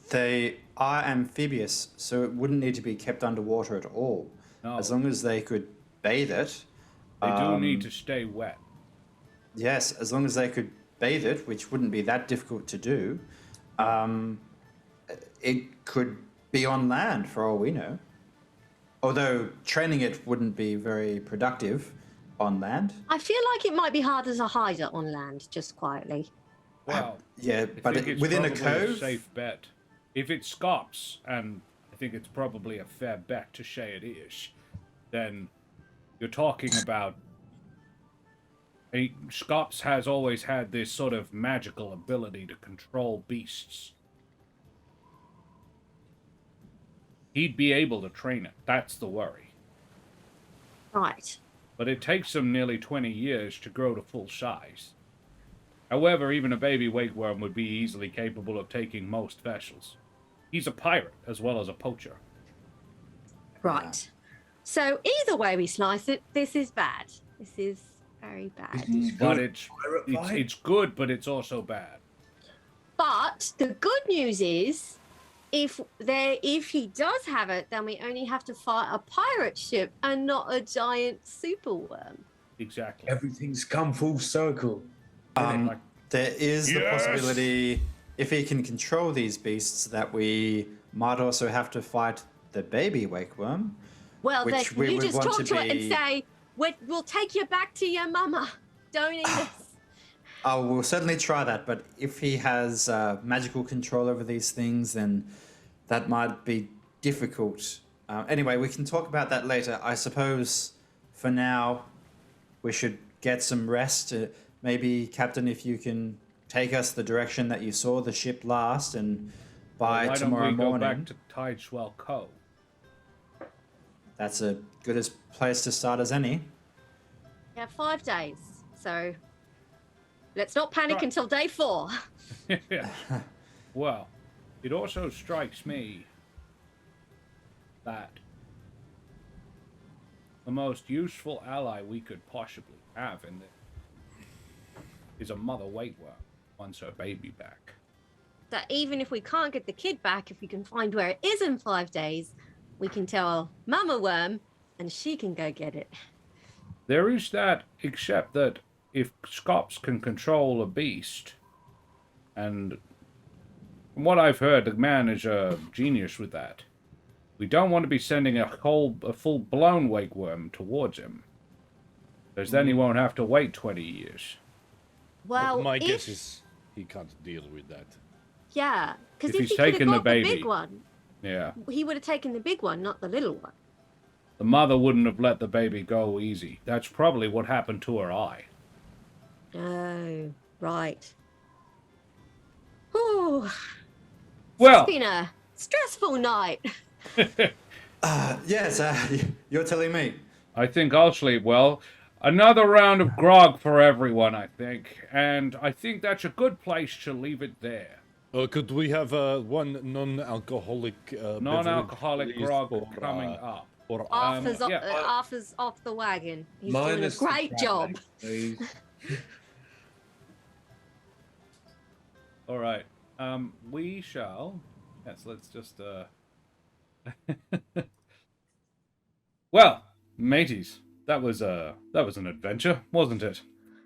They are amphibious, so it wouldn't need to be kept underwater at all. No. As long as they could bathe it. They do need to stay wet. Yes, as long as they could bathe it, which wouldn't be that difficult to do, it could be on land for all we know. Although training it wouldn't be very productive on land. I feel like it might be harder to hide it on land, just quietly. Well, Yeah, I but think it's within a probably cove. safe bet. If it scops, and I think it's probably a fair bet to say it is, then you're talking about... Scops has always had this sort of magical ability to control beasts. He'd be able to train it. That's the worry. Right. But it takes him nearly 20 years to grow to full size. However, even a baby wakewyrm would be easily capable of taking most vessels. He's a pirate as well as a poacher. Right. So either way we slice it, this is bad. This is very bad. But it's good, but it's also bad. But the good news is if he does have it, then we only have to fight a pirate ship and not a giant super worm. Exactly. Everything's come full circle. There is the Yes! possibility, if he can control these beasts, that we might also have to fight the baby wakewyrm. Well, Which then we you would just want talk to to it and be- say, we'll take you back to your mama. Don't eat us. We'll certainly try that, but if he has magical control over these things, then that might be difficult. Anyway, we can talk about that later. I suppose for now, we should get some rest. Maybe, Captain, if you can take us the direction that you saw the ship last, and by Why tomorrow don't we morning, go back to Tideswell Cove? that's a good place to start as any. Yeah, 5 days. So let's not panic Right. until day 4. Well, it also strikes me that the most useful ally we could possibly have in this is a mother wakewyrm wants her baby back. That even if we can't get the kid back, if we can find where it is in 5 days, we can tell Mama Worm and she can go get it. There is that, except that if Scops can control a beast, and from what I've heard, the man is a genius with that. We don't want to be sending a full-blown wakewyrm towards him, because then he won't have to wait 20 years. Well, My if, guess is he can't deal with that. yeah, because If if he's he could have taken the got the baby. big one, Yeah. he would have taken the big one, not the little one. The mother wouldn't have let the baby go easy. That's probably what happened to her eye. Oh, right. Ooh, Well, it's been a stressful night. Yes, you're telling me. I think I'll sleep well. Another round of grog for everyone, I think. And I think that's a good place to leave it there. Could we have one non-alcoholic Non-alcoholic beverage, please, grog for, coming up. For Arthur's, yeah. Arthur's off the wagon. He's doing a Minus the great job. traffic, please. All right. We shall. Yes, let's just. Well, mateys, that was an adventure, wasn't it?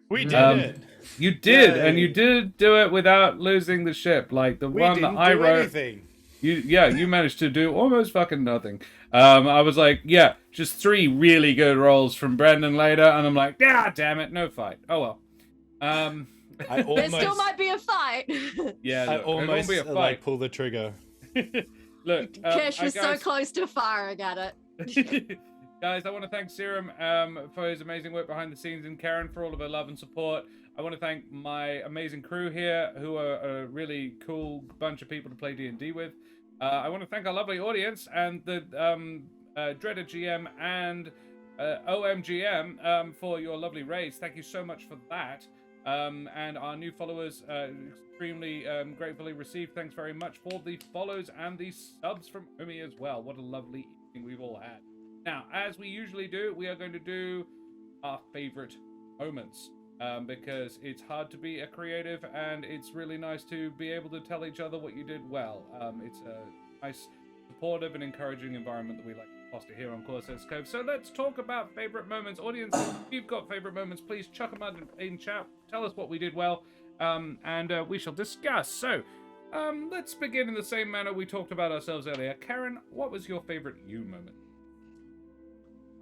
we did it. You did, Yay. and you did do it without losing the ship. Like the We one didn't that I do wrote. anything. You managed to do almost fucking nothing. I was like, yeah, just 3 really good rolls from Brendan later, and I'm like, yeah, damn it, no fight. Oh well. I There almost, still might be a fight. Yeah, I look, there almost won't be a like fight. pull the trigger. Look, Kesh was so guys, close to firing at it. guys, I want to thank Serum for his amazing work behind the scenes, and Karen for all of her love and support. I want to thank my amazing crew here, who are a really cool bunch of people to play D&D with. I want to thank our lovely audience and the Dreaded GM and OMGM for your lovely raids. Thank you so much for that. And our new followers, extremely gratefully received. Thanks very much for the follows and the subs from Omi as well. What a lovely evening we've all had. Now, as we usually do, we are going to do our favorite moments. Because it's hard to be a creative, and it's really nice to be able to tell each other what you did well. It's a nice, supportive, and encouraging environment that we like to foster here on Corsair's Cove. So let's talk about favorite moments. Audience, if you've got favorite moments, please chuck them out in chat. Tell us what we did well, and we shall discuss. So, let's begin in the same manner we talked about ourselves earlier. Karen, what was your favorite you moment?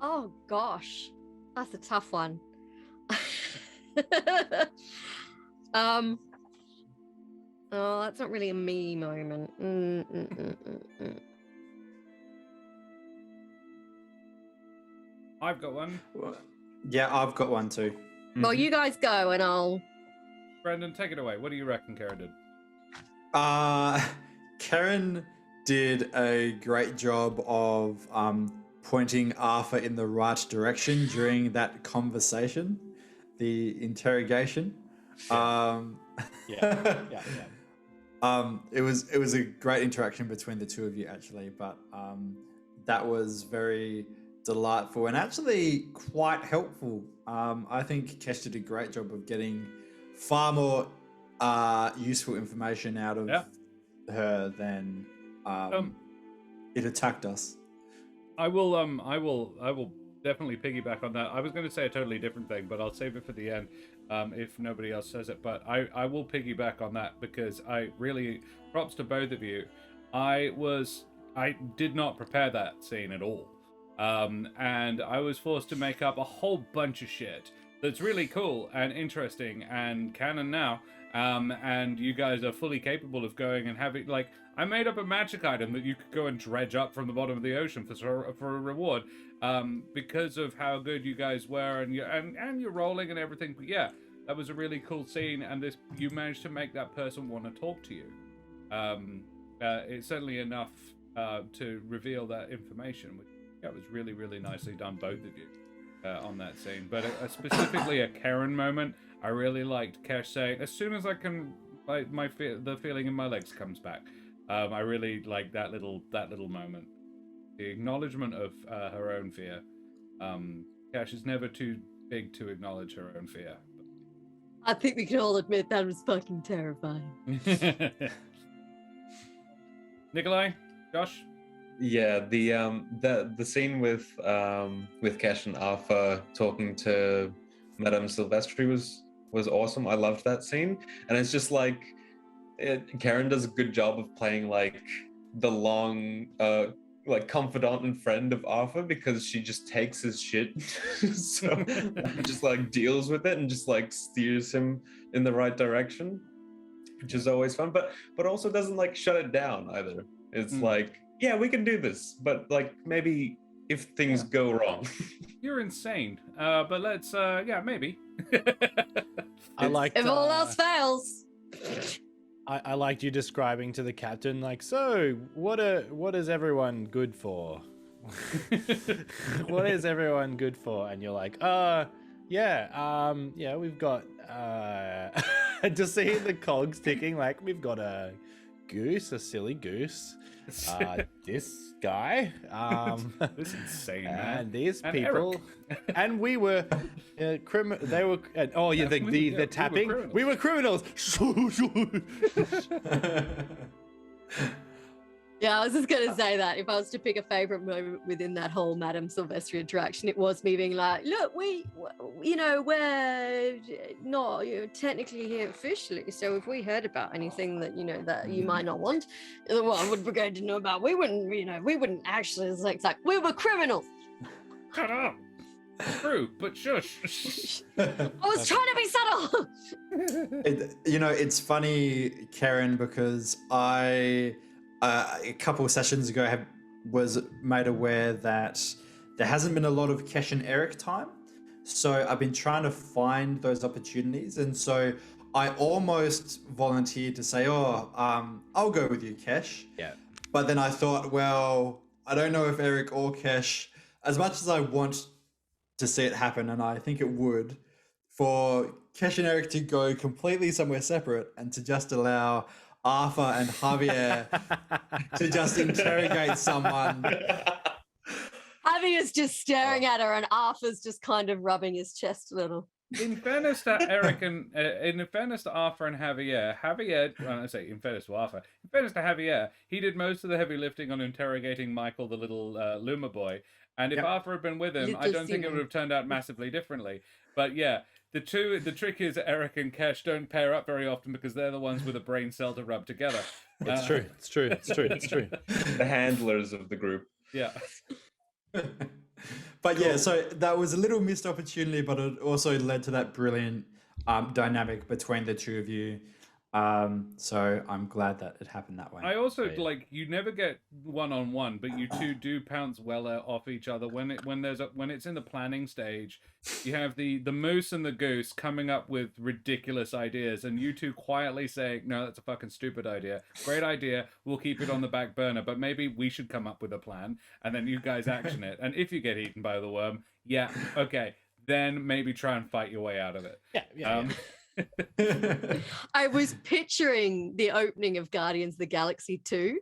Oh gosh, that's a tough one. Oh, that's not really a me moment. I've got one. Yeah, I've got one too. Well, you guys go and I'll. Brendan, take it away. What do you reckon Karen did? Karen did a great job of pointing Arthur in the right direction during that conversation, the interrogation. It was a great interaction between the two of you actually, but that was very delightful and actually quite helpful. I think Kesh did a great job of getting far more useful information out of her than it attacked us. I will definitely piggyback on that. I was going to say a totally different thing, but I'll save it for the end if nobody else says it. But I will piggyback on that because I really props to both of you. I did not prepare that scene at all, and I was forced to make up a whole bunch of shit that's really cool and interesting and canon now. And you guys are fully capable of going and having, like, I made up a magic item that you could go and dredge up from the bottom of the ocean for a reward, because of how good you guys were and you're rolling and everything. But yeah, that was a really cool scene, and you managed to make that person want to talk to you. It's certainly enough to reveal that information, which was really, really nicely done, both of you. On that scene, but specifically a Karen moment, I really liked Kesh saying, "As soon as I can, like, the feeling in my legs comes back." I really like that little moment, the acknowledgement of her own fear. Kesh is never too big to acknowledge her own fear. I think we can all admit that was fucking terrifying. Nikolai, Josh. Yeah, the scene with Kesh and Arthur talking to Madame Silvestri was awesome. I loved that scene, and it's just like Karen does a good job of playing like the long like confidant and friend of Arthur, because she just takes his shit, so just like deals with it and just like steers him in the right direction, which is always fun. But also doesn't like shut it down either. It's like, yeah, we can do this, but like maybe if things go wrong. You're insane. But let's maybe. I liked If all else fails. I liked you describing to the captain, like, so what is everyone good for? What is everyone good for? And you're like, we've got just seeing the cogs ticking, like, we've got a goose, a silly goose, this guy, this insane man, and these and people, and we were they were, the tapping, we were criminals. Yeah, I was just going to say that if I was to pick a favorite moment within that whole Madame Silvestri interaction, it was me being like, look, we're not technically here officially, so if we heard about anything that, that you might not want the Wyrmwood Brigade to know about, we wouldn't actually, it's like we were criminals. Shut up. True, but shush. I was trying to be subtle. It's funny, Karen, because I... a couple of sessions ago was made aware that there hasn't been a lot of Kesh and Ereq time. So I've been trying to find those opportunities. And so I almost volunteered to say, I'll go with you, Kesh. Yeah. But then I thought, well, I don't know if Ereq or Kesh, as much as I want to see it happen, and I think it would, for Kesh and Ereq to go completely somewhere separate and to just allow Arthur and Javier to just interrogate someone. Javier's just staring at her, and Arthur's just kind of rubbing his chest a little. In fairness to Ereq and in fairness to Arthur and Javier, in fairness to Javier, he did most of the heavy lifting on interrogating Michael, the little Luma boy. And if Arthur had been with him, I don't think it would have turned out massively differently. But yeah, the trick is Ereq and Kesh don't pair up very often because they're the ones with a brain cell to rub together. It's true. The handlers of the group. Yeah. But yeah, so that was a little missed opportunity, but it also led to that brilliant dynamic between the two of you. So I'm glad that it happened that way. I also you never get one-on-one, but you two do pounce well off each other when it's in the planning stage. You have the moose and the goose coming up with ridiculous ideas, and you two quietly saying, "No, that's a fucking stupid idea. Great idea. We'll keep it on the back burner, but maybe we should come up with a plan." And then you guys action it. And if you get eaten by the worm, yeah, okay, then maybe try and fight your way out of it. Yeah. I was picturing the opening of Guardians of the Galaxy 2,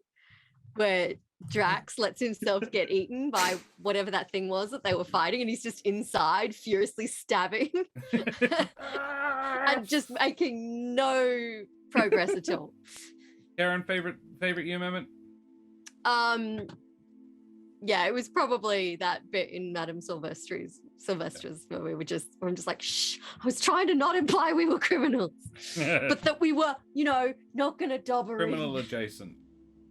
where Drax lets himself get eaten by whatever that thing was that they were fighting, and he's just inside furiously stabbing and just making no progress at all. Karen, favorite you moment? Yeah, it was probably that bit in Madame Sylvester's where I'm just like, shh, I was trying to not imply we were criminals, but that we were, not gonna dobber Criminal in. adjacent.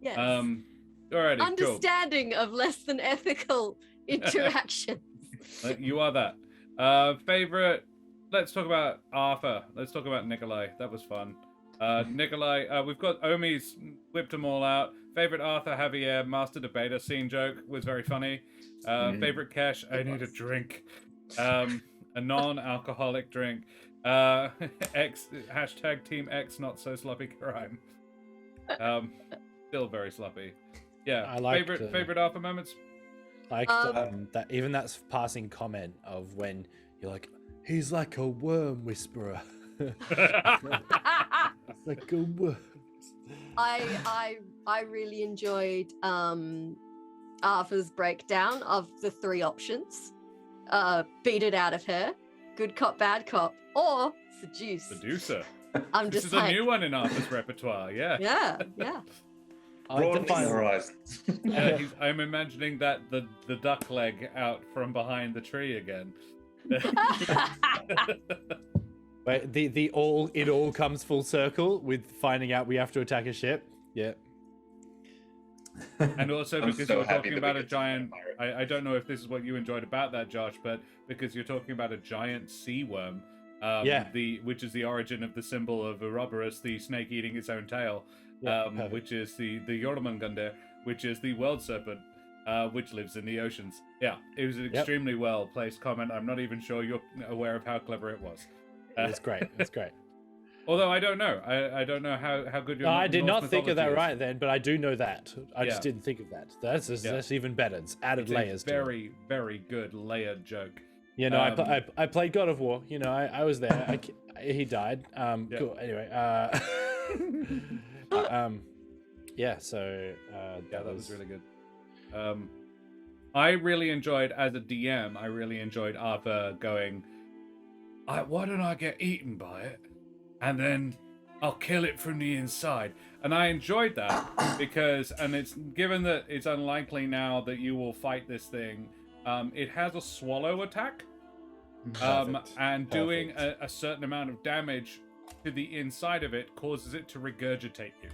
Yes. Alrighty, cool. Understanding of less than ethical interactions. You are that. Favorite. Let's talk about Arthur. Let's talk about Nikolai. That was fun. Nikolai, we've got Omi's whipped them all out. Favorite Arthur, Javier, Master Debater scene joke was very funny. Favorite Kesh, I need a drink. A non-alcoholic drink. X hashtag Team X not so sloppy crime. Still very sloppy. Yeah. I liked, favorite Arthur moments. Like that, even that passing comment of when you're like, he's like a worm whisperer. It's like a worm. I really enjoyed Arthur's breakdown of the 3 options. Beat it out of her, good cop, bad cop, or seduce. Seducer. I'm This just is like, a new one in Arthur's repertoire. Yeah. yeah. Broaden the horizons. I'm imagining that the duck leg out from behind the tree again. Wait, it all comes full circle with finding out we have to attack a ship. Yeah. And also I'm because so you're happy talking that we about a get to giant, pirate. I don't know if this is what you enjoyed about that, Josh, but because you're talking about a giant sea worm, Yeah. which is the origin of the symbol of Ouroboros, the snake eating its own tail, Yeah, perfect. which is the Jormungandr, which is the world serpent, which lives in the oceans. Yeah, it was an extremely well placed comment. I'm not even sure you're aware of how clever it was. It was great. It's great. Although I don't know. I don't know how good your No, I did Norse not think of that mythology is. right then, but I do know that. I Yeah. just didn't think of that. That's even better. It's added It's a layers. to it. very, very good layered joke. You know, I played God of War. You know, I was there. He died. Yeah. Cool. Anyway, yeah. So That was really good. I really enjoyed, as a DM, I really enjoyed Arthur going, why don't I get eaten by it? And then I'll kill it from the inside. And I enjoyed that because, and it's given that it's unlikely now that you will fight this thing, it has a swallow attack. And doing a certain amount of damage to the inside of it causes it to regurgitate you.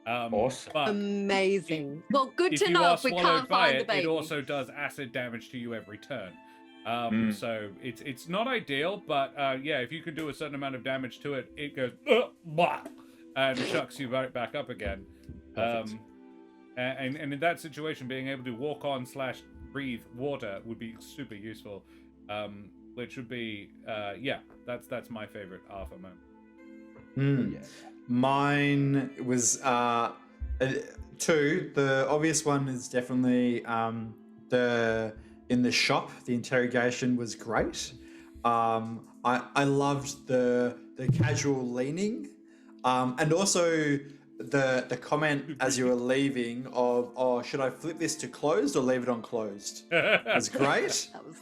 Awesome. But Amazing. Well, good if to you know are if we swallowed can't by find the it, baby. it also does acid damage to you every turn. So it's not ideal, but yeah, if you can do a certain amount of damage to it, it goes blah, and chucks you right back up again. And in that situation, being able to walk on / breathe water would be super useful. Which would be yeah, that's my favorite Arthur moment. Yeah. Mine was 2. The obvious one is definitely in the shop. The interrogation was great. I loved the casual leaning, and also the comment as you were leaving of, oh, should I flip this to closed or leave it on closed? Was great. That was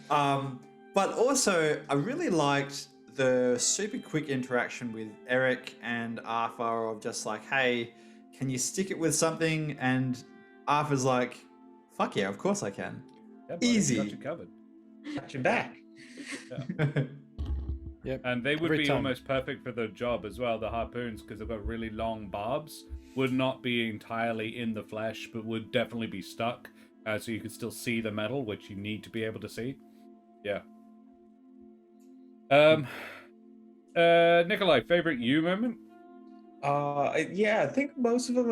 fun. But also, I really liked the super quick interaction with Ereq and Arthur of just like, hey, can you stick it with something? And Arthur's like, fuck yeah, of course I can. Yeah, buddy, Easy. got you covered. Got your back. Yep. And they would Every be time. almost perfect for the job as well. The harpoons, because they've got really long barbs, would not be entirely in the flesh, but would definitely be stuck, so you could still see the metal, which you need to be able to see. Yeah. Nikolai, favorite you moment? Yeah, I think most of them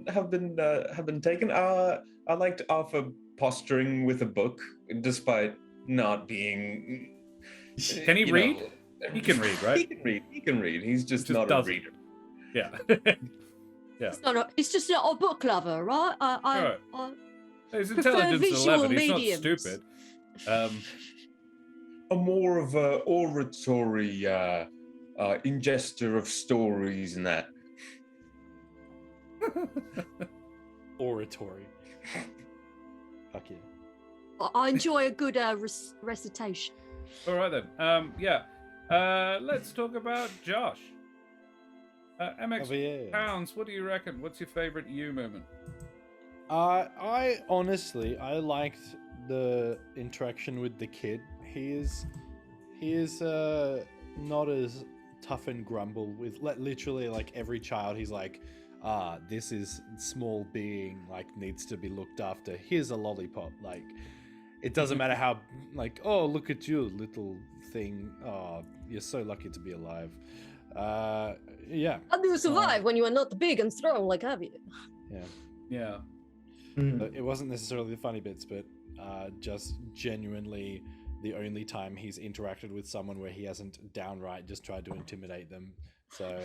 have been taken. I liked Arthur posturing with a book, despite not being. Can he you read? know, He can read, right? He can read. He's just not doesn't. a reader. Yeah. Yeah. It's just not a book lover, right? Right. I His prefer intelligence is visual 11. He's not mediums. stupid. A more of a oratory ingester of stories and that. Oratory. Fuck yeah. I enjoy a good recitation. All right then. Yeah. Let's talk about Josh. MX Javier. Pounds, what do you reckon? What's your favorite you moment? I honestly, I liked the interaction with the kid. He is not as tough and grumble with literally like every child. He's like, this is small being, like needs to be looked after. Here's a lollipop. Like, it doesn't matter how, like, oh, look at you, little thing. Oh, you're so lucky to be alive. Yeah. How do you survive when you are not big and strong like Havier? Yeah. Yeah. It wasn't necessarily the funny bits, but just genuinely the only time he's interacted with someone where he hasn't downright just tried to intimidate them. So,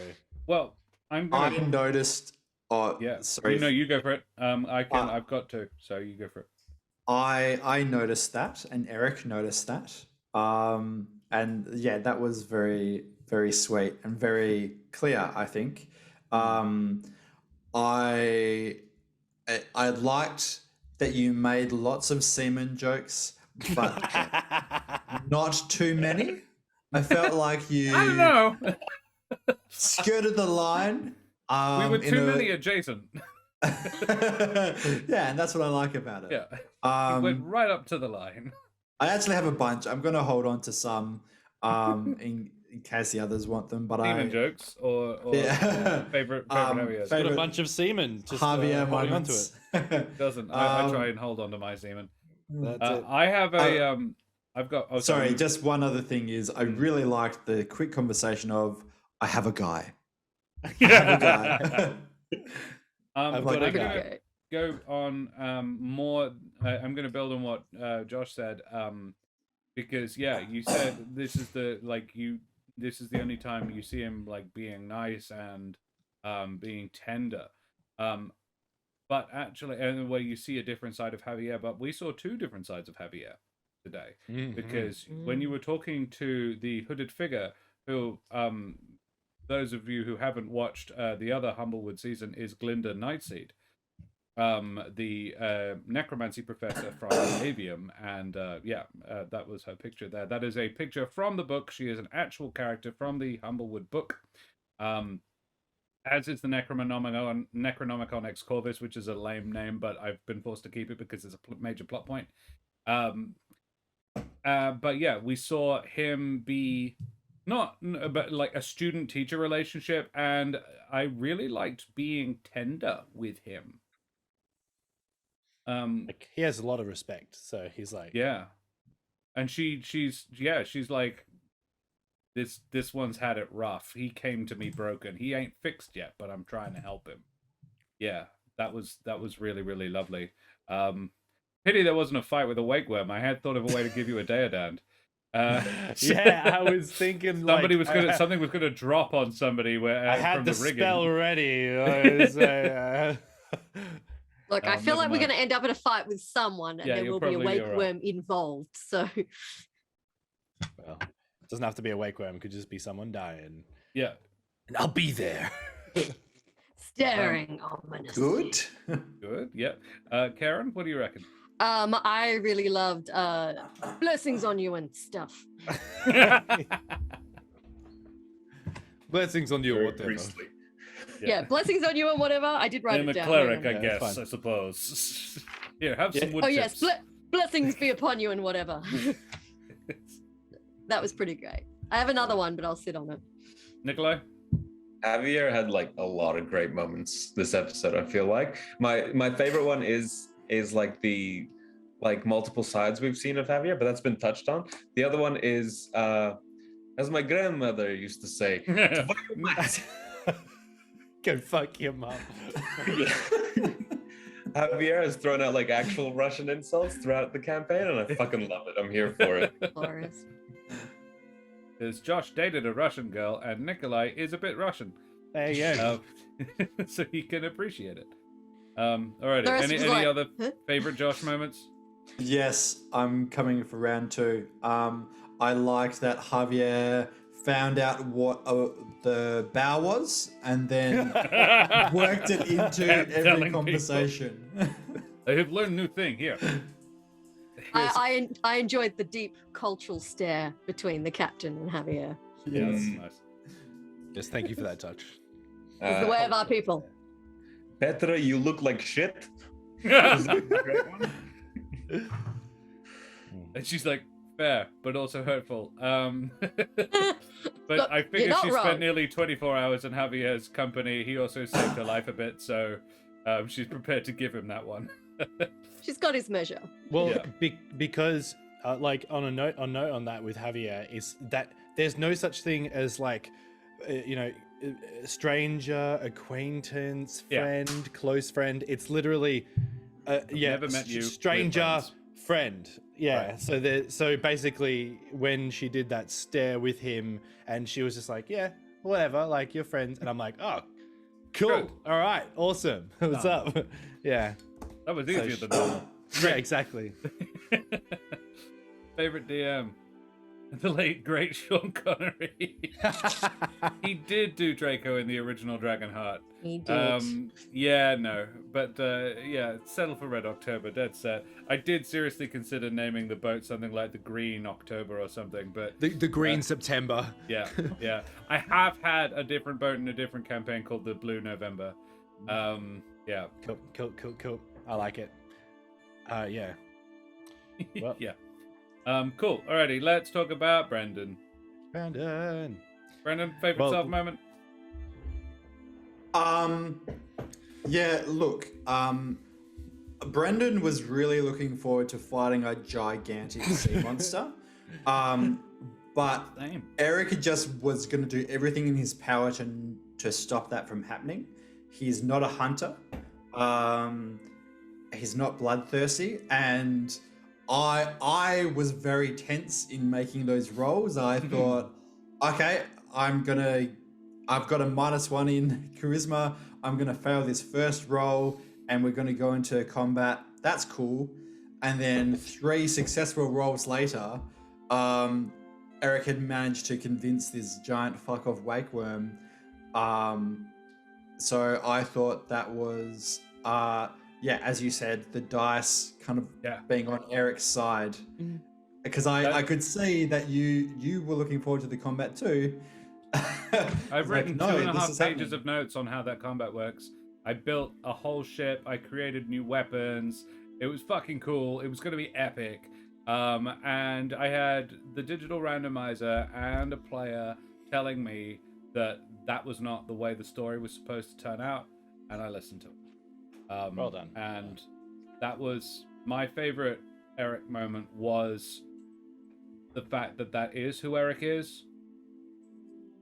Well, I gonna... noticed. Oh, yeah. sorry. No, you go for it. I've got to. So you go for it. I noticed that, and Ereq noticed that. And yeah, that was very, very sweet and very clear, I think. I liked that you made lots of semen jokes, but not too many. I felt like you I don't know. skirted the line. We were too many adjacent. Yeah, and that's what I like about it. Yeah. We went right up to the line. I actually have a bunch. I'm going to hold on to some in case the others want them. But Semen jokes or yeah. favorite Javier. got a bunch of semen just Javier holding onto it. Doesn't. I try and hold on to my semen. That's it. I have a I've got. Oh, sorry, just one other thing is I really liked the quick conversation of I have a guy. I have a guy. I've but got a I'm guy. gonna go on more. I'm gonna build on what Josh said. Because yeah, you said this is the this is the only time you see him like being nice and being tender. But actually, and where you see a different side of Javier, but we saw two different sides of Javier today. Because when you were talking to the hooded figure, who those of you who haven't watched the other Humblewood season is Glinda Nightseed, the necromancy professor from Avium, and that was her picture there. That is a picture from the book. She is an actual character from the Humblewood book. As is the Necronomicon Ex Corvus, which is a lame name, but I've been forced to keep it because it's a major plot point. But yeah, we saw him be but like a student-teacher relationship, and I really liked being tender with him. Like, he has a lot of respect, so he's like, yeah, and she's like, this one's had it rough. He came to me broken. He ain't fixed yet, but I'm trying to help him. Yeah, that was really, really lovely. Pity there wasn't a fight with a a-wakewyrm. I had thought of a way to give you a Deodand. yeah, I was thinking somebody like, something was gonna drop on somebody where I had from the rigging. spell ready. Look, I feel never like we're mind. going to end up in a fight with someone, and Yeah, there you're will be a probably- you're wake-worm involved. So Well, it doesn't have to be a wake-worm. It could just be someone dying. Yeah. And I'll be there. staring ominously. Good. Good. Yeah. Karen, what do you reckon? I really loved blessings on you and stuff. Blessings on you, Very whatever. priestly. Yeah, blessings on you and whatever. I did write I'm it a down. cleric, Hang I on. Yeah, guess, fine. I suppose. Here, have some Yeah. wood Oh yes, chips. blessings be upon you and whatever. That was pretty great. I have another one, but I'll sit on it. Nikolai? Javier had like a lot of great moments this episode. I feel like my favorite one is like the multiple sides we've seen of Javier, but that's been touched on. The other one is as my grandmother used to say, Go fuck your mom. Javier has thrown out like actual Russian insults throughout the campaign, and I fucking love it. I'm here for it. Glorious. Because Josh dated a Russian girl, and Nikolai is a bit Russian. There you go. So he can appreciate it. Alrighty. The rest Any was like, other huh? favorite Josh moments? Yes, I'm coming for round two. I liked that Javier found out what the bow was and then worked it into Kept telling every people. conversation. I have learned a new thing here. I enjoyed the deep cultural stare between the captain and Javier. Yeah, that's Mm. nice. Yes, thank you for that touch. It's the way of our people. Petra, you look like shit. And she's like, fair, but also hurtful. But Look, I you're figured not she spent wrong. nearly 24 hours in Javier's company. He also saved her life a bit, so she's prepared to give him that one. She's got his measure. Well, Yeah. because like on a note on that with Javier is that there's no such thing as like stranger, acquaintance, Yeah. friend, close friend. It's literally Never met you, we're stranger, friends. friend. Yeah. Right. So basically, when she did that stare with him, and she was just like, yeah, whatever, like you're friends, and I'm like, oh, cool, Good. all right, awesome, what's No. up? Yeah. That was So easier than normal. Yeah, exactly. Favorite DM? The late great Sean Connery. He did do Draco in the original Dragonheart. He did. Yeah, no, but yeah, settle for Red October, dead set. I did seriously consider naming the boat something like the Green October or something, but The green September. yeah, yeah. I have had a different boat in a different campaign called the Blue November. Yeah, Cool. I like it. Yeah. Well. yeah. Cool. Alrighty, let's talk about Brendan. Brandon. Brendan, favorite Well- self moment? Yeah, look, Brendan was really looking forward to fighting a gigantic sea monster. But Same. Ereq just was going to do everything in his power to stop that from happening. He's not a hunter. He's not bloodthirsty, and I was very tense in making those rolls. I thought, okay, I've got a -1 in charisma. I'm gonna fail this first roll, and we're gonna go into combat. That's cool. And then 3 successful rolls later, Ereq had managed to convince this giant fuck off Wakewyrm. So I thought that was, yeah, as you said, the dice kind of being on Erek's side. Because I could see that you were looking forward to the combat too. I've written like, no, 2.5 this pages is happening. of notes on how that combat works. I built a whole ship. I created new weapons. It was fucking cool. It was going to be epic. And I had the digital randomizer and a player telling me that that was not the way the story was supposed to turn out, and I listened to it. Well done. And that was my favorite Ereq moment, was the fact that that is who Ereq is.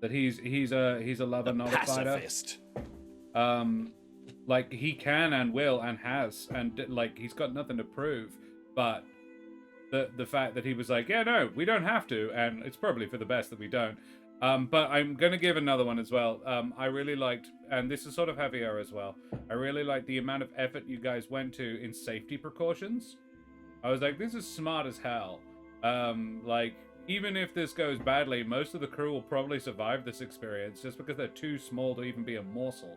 That he's a lover, not a fighter. Pacifist. Like he can and will and has, and like he's got nothing to prove, but the fact that he was like, yeah, no, we don't have to, and it's probably for the best that we don't. But I'm gonna give another one as well. I really liked, and this is sort of Havier as well, I really liked the amount of effort you guys went to in safety precautions. I was like, this is smart as hell. Like, even if this goes badly, most of the crew will probably survive this experience just because they're too small to even be a morsel.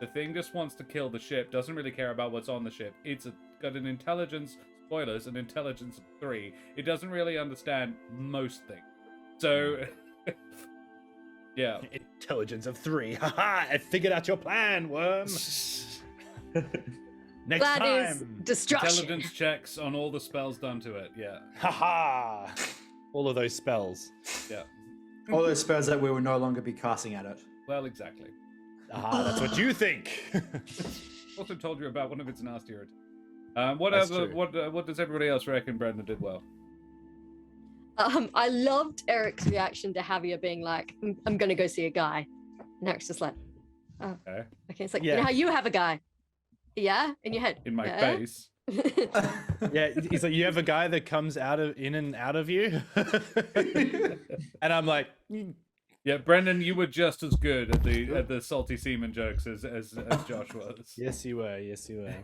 The thing just wants to kill the ship, doesn't really care about what's on the ship. It's got an intelligence, spoilers, an intelligence of 3. It doesn't really understand most things. So, yeah. Intelligence of 3. Haha! I figured out your plan, worm. Next That time. is destruction. Intelligence checks on all the spells done to it, yeah. Haha! All of those spells. Yeah. All those spells that we will no longer be casting at it. Well, exactly. Ah, that's what you think. Also told you about one of its nastier. What That's other? true. What does everybody else reckon Brendan did well? I loved Eric's reaction to Javier being like, I'm gonna go see a guy. And Eric's just like, oh, Okay. okay. It's like, Yeah. you know how you have a guy? Yeah, in your head. In my yeah? face. Yeah, he's like, you have a guy that comes in and out of you, and I'm like, Yeah, Brendan, you were just as good at the salty semen jokes as Josh was. yes, you were. Yes, you were.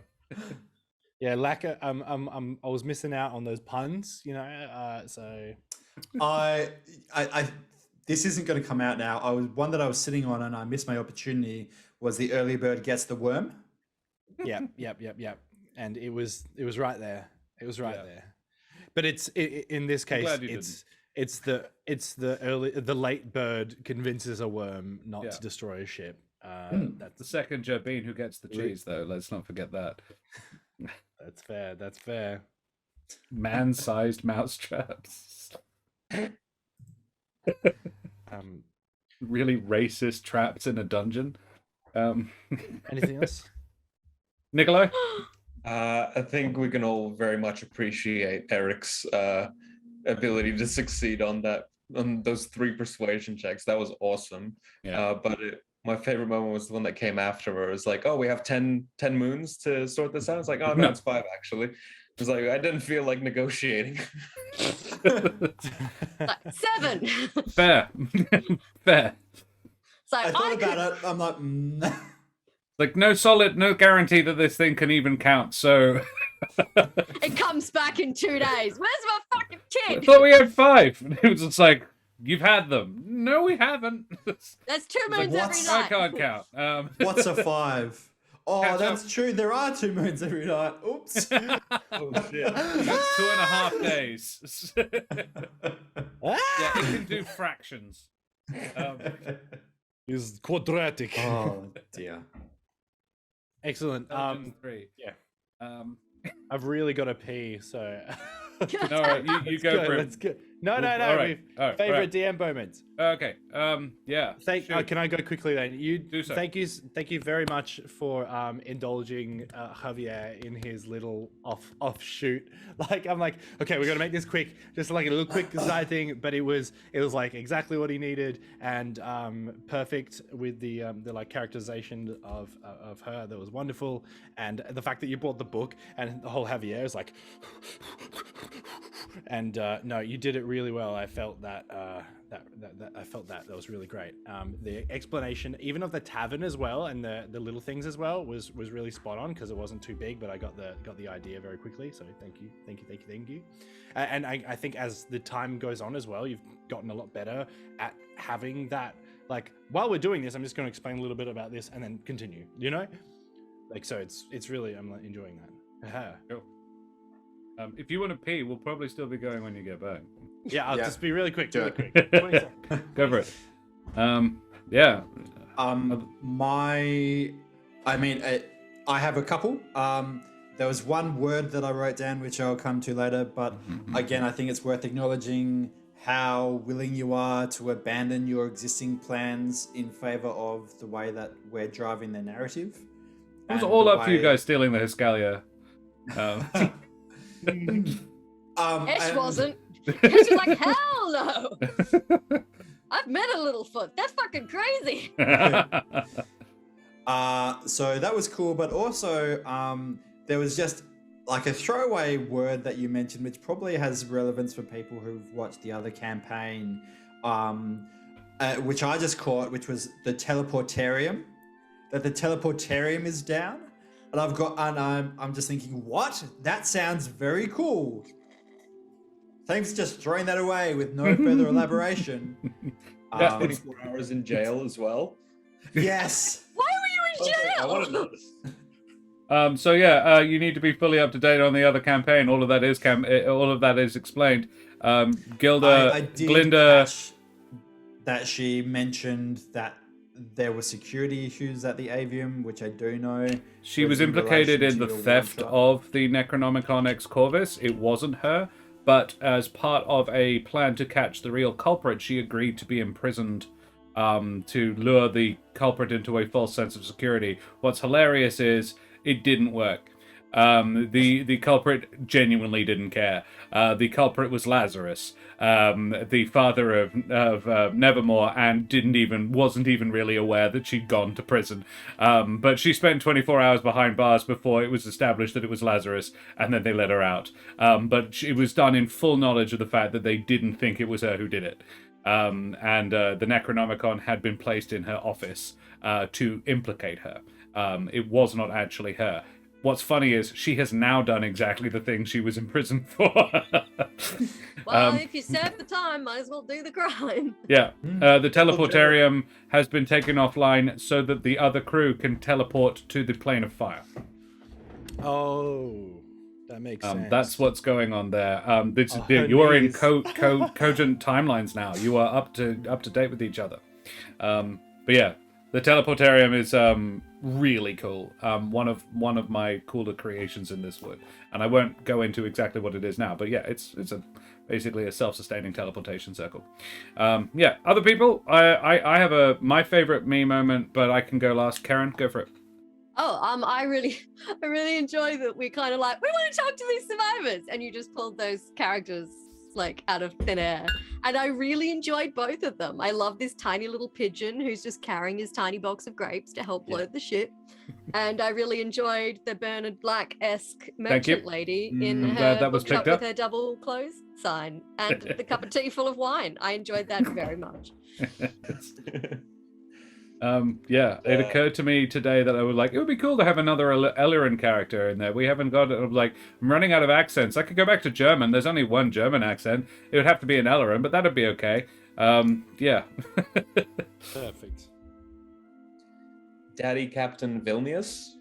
Yeah, I was missing out on those puns, you know. So I this isn't going to come out now. One that I was sitting on and I missed my opportunity was the early bird gets the worm. yep. And it was right there. It was right Yeah. there. But in this case, glad you it's the late bird convinces a worm not Yeah. to destroy a ship. The second Jabin who gets the cheese, though. Let's not forget that. That's fair. That's fair. Man-sized mousetraps. Really racist traps in a dungeon. Anything else? Nikolai? I think we can all very much appreciate Eric's ability to succeed on those 3 persuasion checks. That was awesome. Yeah. My favorite moment was the one that came after, where it was like, oh, we have 10 moons to sort this out. It's like, oh, no, No. it's 5, actually. It's like, I didn't feel like negotiating. Like, 7. Fair. Fair. So I thought could- about it. I'm like, Like, no guarantee that this thing can even count, so... It comes back in 2 days. Where's my fucking I kid? thought we had 5. And it was just like, you've had them. No, we haven't. There's 2 like, moons every what's- I night. can't count. what's a 5? Oh, Catch that's true. There are 2 moons every night. Oops. Oh, shit. 2.5 days. Yeah, it can do fractions. Is quadratic. Oh dear. Excellent. Dungeon 3. yeah. I've really got to pee, so. All right, you Let's go for it. Let's go. No. All right. Favorite DM moments. Okay. Yeah. shoot. Can I go quickly then? You Do so. Thank you very much for indulging Javier in his little offshoot. Like I'm like, okay, we're gonna make this quick, just like a little quick side thing. But it was like exactly what he needed and perfect with the like characterization of her. That was wonderful, and the fact that you bought the book and the whole Javier is like. And no, you did it really well. I felt that. I felt that was really great. The explanation, even of the tavern as well, and the little things as well, was really spot on because it wasn't too big, but I got the idea very quickly. So thank you. And I think as the time goes on as well, you've gotten a lot better at having that. Like while we're doing this, I'm just going to explain a little bit about this and then continue. You know, like so it's really I'm like, enjoying that. Cool. If you want to pee, we'll probably still be going when you get back. Yeah, I'll Yeah. just be really quick. Do Really it. quick. 20 seconds. Go for it. Yeah. I have a couple. There was one word that I wrote down, which I'll come to later, but again, I think it's worth acknowledging how willing you are to abandon your existing plans in favor of the way that we're driving the narrative. It was And all the up to you way- guys stealing the Hiscalia. Ash and- wasn't. Ash was like, hell no. I've met a Littlefoot. They're fucking crazy. So that was cool, but also there was just like a throwaway word that you mentioned, which probably has relevance for people who've watched the other campaign, which I just caught, which was the teleportarium. That the teleportarium is down, and I'm just thinking, what? That sounds very cool. Thanks, just throwing that away with no further elaboration. 24 hours in jail as well. Yes. Why were you in I want to jail? know this. So yeah, you need to be fully up to date on the other campaign. All of that is explained. Gilda, I did Glinda. catch that she mentioned that there were security issues at the Avium, which I do know. She was in implicated relation in to the your theft one-shot. of the Necronomicon Ex Corvus. It wasn't her, but as part of a plan to catch the real culprit, she agreed to be imprisoned to lure the culprit into a false sense of security. What's hilarious is it didn't work. The culprit genuinely didn't care. The culprit was Lazarus, the father of Nevermore, and wasn't even really aware that she'd gone to prison. But she spent 24 hours behind bars before it was established that it was Lazarus, and then they let her out. But it was done in full knowledge of the fact that they didn't think it was her who did it. And the Necronomicon had been placed in her office to implicate her. It was not actually her. What's funny is she has now done exactly the thing she was in prison for. Well, if you serve the time, might as well do the crime. Yeah, the teleportarium has been taken offline so that the other crew can teleport to the plane of fire. Oh, that makes sense. That's what's going on there. her You are in knees. cogent timelines now. You are up to date with each other. But yeah, the teleportarium really cool. One of my cooler creations in this wood, and I won't go into exactly what it is now. But yeah, it's basically a self-sustaining teleportation circle. Yeah, other people. I have my favorite me moment, but I can go last. Karen, go for it. Oh, I really enjoy that we kind of like, we want to talk to these survivors, and you just pulled those characters like out of thin air. And I really enjoyed both of them. I love this tiny little pigeon who's just carrying his tiny box of grapes to help load the ship. And I really enjoyed the Bernard Black-esque merchant lady in her that was bookshop picked up. with her double close sign and the cup of tea full of wine. I enjoyed that very much. Yeah, it occurred to me today that I would like, it would be cool to have another Ellerin character in there. We haven't got it. I'm like, I'm running out of accents. I could go back to German. There's only one German accent. It would have to be an Ellerin, but that'd be okay. Yeah. Perfect. Daddy Captain Vilnius.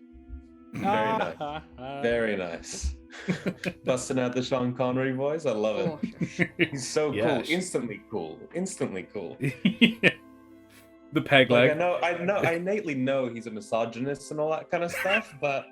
Very nice. Very nice. Busting out the Sean Connery voice. I love it. He's so cool. Instantly cool. Instantly cool. The peg leg. Like, I innately know he's a misogynist and all that kind of stuff, but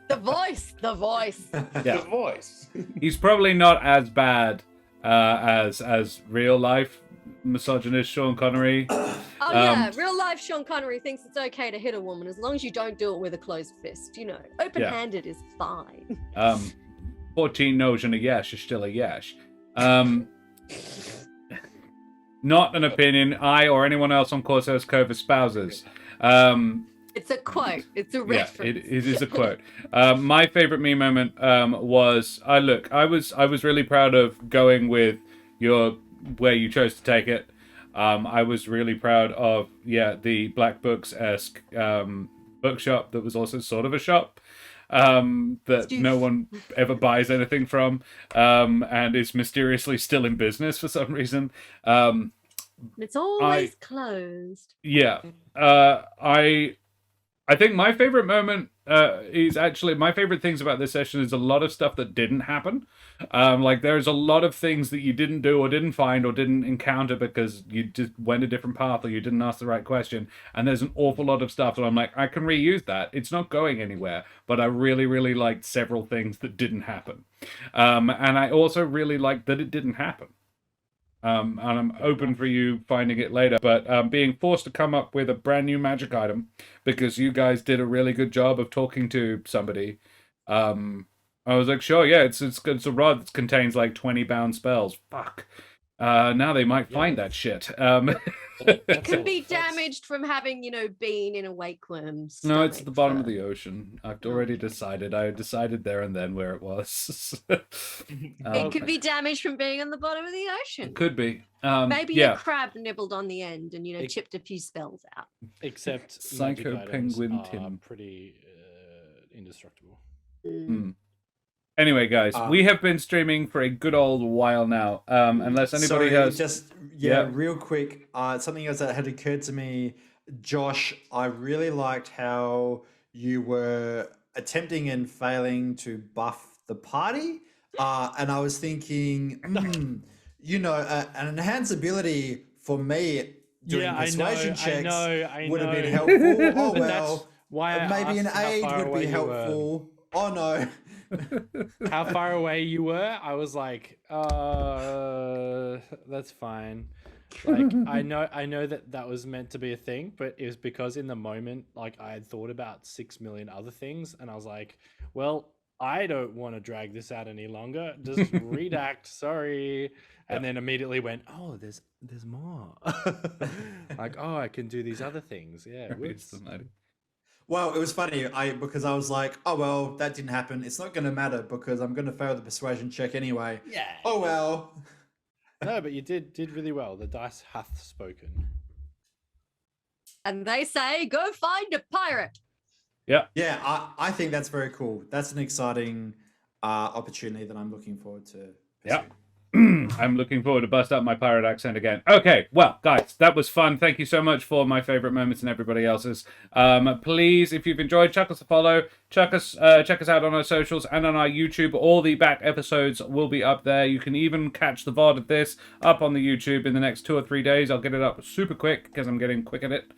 The voice. Yeah. the voice. He's probably not as bad as real life misogynist Sean Connery. Oh yeah, real life Sean Connery thinks it's okay to hit a woman as long as you don't do it with a closed fist. You know, open-handed is fine. 14 no's and a yes is still a yes. Not an opinion I or anyone else on Corsair's Cove espouses. It's a quote. It's a reference. Yeah, it is a quote. My favorite me moment was I was really proud of going with where you chose to take it. I was really proud of the Black Books-esque bookshop that was also sort of a shop that no one ever buys anything from, and is mysteriously still in business for some reason. It's always closed. Yeah. I think my favorite moment is actually, my favorite things about this session is a lot of stuff that didn't happen. Like there's a lot of things that you didn't do or didn't find or didn't encounter because you just went a different path or you didn't ask the right question. And there's an awful lot of stuff that I'm like, I can reuse that. It's not going anywhere. But I really, really liked several things that didn't happen. And I also really liked that it didn't happen. And I'm open for you finding it later, but being forced to come up with a brand new magic item because you guys did a really good job of talking to somebody. I was like, sure, yeah, it's a rod that contains like 20 bound spells. Fuck. Now they might find that shit. It could be damaged from having, been in a wakewyrm. No, it's the bottom of the ocean. I've already decided. I decided there and then where it was. It could be damaged from being on the bottom of the ocean. Could be. Maybe a crab nibbled on the end and, chipped a few spells out. Except Psycho magic Penguin items are Tim. pretty indestructible. Anyway, guys, we have been streaming for a good old while now. Unless anybody has... real quick, something else that had occurred to me, Josh, I really liked how you were attempting and failing to buff the party. And I was thinking, an enhanced ability for me doing persuasion checks would have been helpful. Oh, well, maybe an aid would be helpful. Oh, no. How far away you were? I was like, that's fine. Like, I know that was meant to be a thing, but it was because in the moment, like, I had thought about 6 million other things, and I was like, well, I don't want to drag this out any longer. Just redact, sorry. And then immediately went, oh, there's more. Like, oh, I can do these other things. Yeah. Well, it was funny because I was like, oh, well, that didn't happen. It's not going to matter because I'm going to fail the persuasion check anyway. Yeah. Oh, well. No, but you did really well. The dice hath spoken. And they say, go find a pirate. Yeah. Yeah, I think that's very cool. That's an exciting opportunity that I'm looking forward to. Yeah. I'm looking forward to bust out my pirate accent again. Okay, well, guys, that was fun. Thank you so much for my favorite moments and everybody else's. Please, if you've enjoyed, chuck us a follow. Check us out on our socials and on our YouTube. All the back episodes will be up there. You can even catch the VOD of this up on the YouTube in the next 2 or 3 days. I'll get it up super quick because I'm getting quick at it.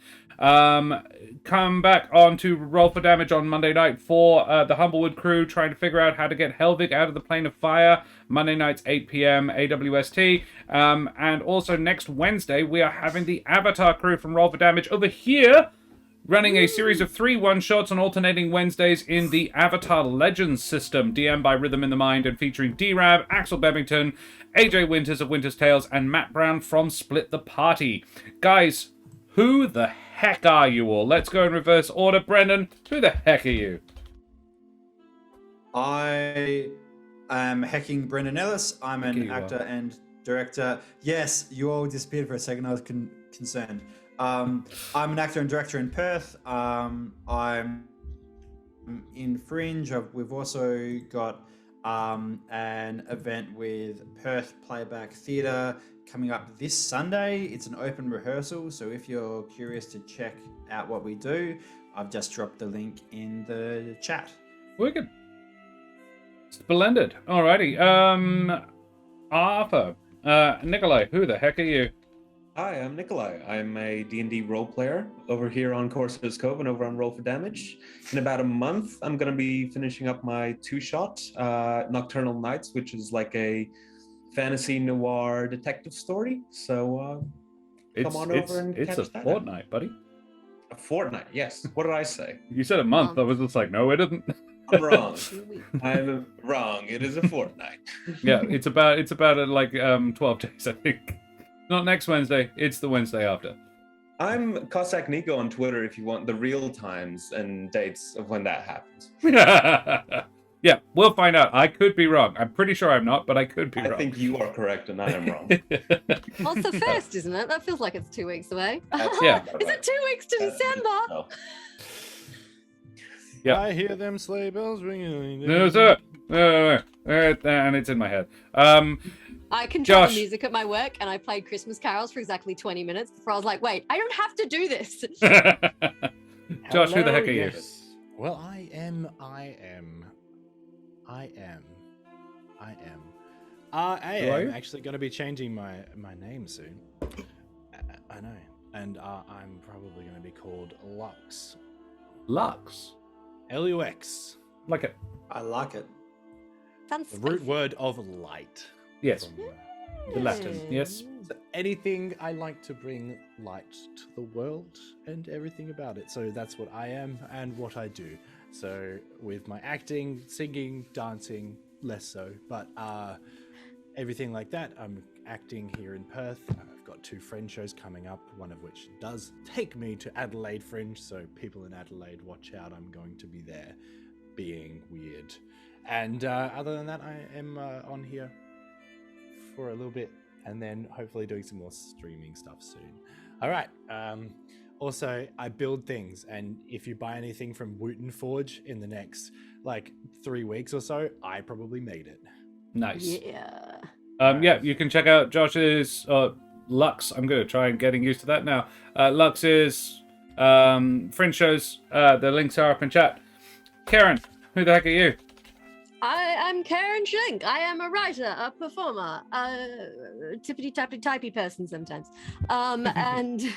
Come back on to Roll for Damage on Monday night for the Humblewood crew trying to figure out how to get Helvig out of the plane of fire. Monday nights, 8 p.m. AWST. And also next Wednesday, we are having the Avatar crew from Roll for Damage over here, running a series of 3 one-shots on alternating Wednesdays in the Avatar Legends system, DM'd by Rhythm in the Mind and featuring D-Rab, Axel Bevington, AJ Winters of Winter's Tales, and Matt Brown from Split the Party. Guys, who the heck are you all? Let's go in reverse order. Brendan, who the heck are you? I am hacking Brendan Ellis. I'm an actor and director. Yes, you all disappeared for a second. I was concerned. I'm an actor and director in Perth. I'm in Fringe. We've also got an event with Perth Playback Theatre coming up this Sunday. It's an open rehearsal, so if you're curious to check out what we do, I've just dropped the link in the chat. Wicked. Splendid. Alrighty. Arthur. Nikolai, who the heck are you? Hi, I'm Nikolai. I'm a D&D role player over here on Corsair's Cove and over on Roll for Damage. In about a month, I'm going to be finishing up my 2-shot, Nocturnal Nights, which is like a fantasy noir detective story. So come on over and catch that. It's a fortnight, buddy. A fortnight, yes. What did I say? You said a month. I was just like, no, it isn't. I'm wrong. I'm wrong. It is a fortnight. Yeah, it's about 12 days, I think. Not next Wednesday. It's the Wednesday after. I'm Cossack Nico on Twitter if you want the real times and dates of when that happens. Yeah, we'll find out. I could be wrong. I'm pretty sure I'm not, but I could be wrong. I think you are correct and I am wrong. Well, it's the first, isn't it? That feels like it's 2 weeks away. Yeah. Is it 2 weeks to December? No. Yeah. I hear them sleigh bells ringing. No, sir. No. And it's in my head. I control Josh. the music at my work, and I played Christmas carols for exactly 20 minutes before I was like, wait, I don't have to do this. Josh, who the heck are you? Yes. Well, I am actually going to be changing my name soon. I know. And I'm probably going to be called Lux. Lux. Lux. Like it. I like it. Sounds The root word of light. Yes. From, The Latin. Yes. so anything I like to bring light to the world and everything about it. So that's what I am and what I do. So with my acting, singing, dancing, less so, but everything like that. I'm acting here in Perth. I've got 2 Fringe shows coming up, one of which does take me to Adelaide Fringe. So people in Adelaide, watch out. I'm going to be there being weird. And other than that, I am on here for a little bit and then hopefully doing some more streaming stuff soon. All right. Also, I build things, and if you buy anything from Wooten Forge in the next 3 weeks or so, I probably made it. Nice. Yeah. Yeah, you can check out Josh's Lux. I'm good at trying getting used to that now. Lux's Fringe shows. The links are up in chat. Karen, who the heck are you? I'm Karen Schlink. I am a writer, a performer, a tippity-tappity-typey person sometimes. And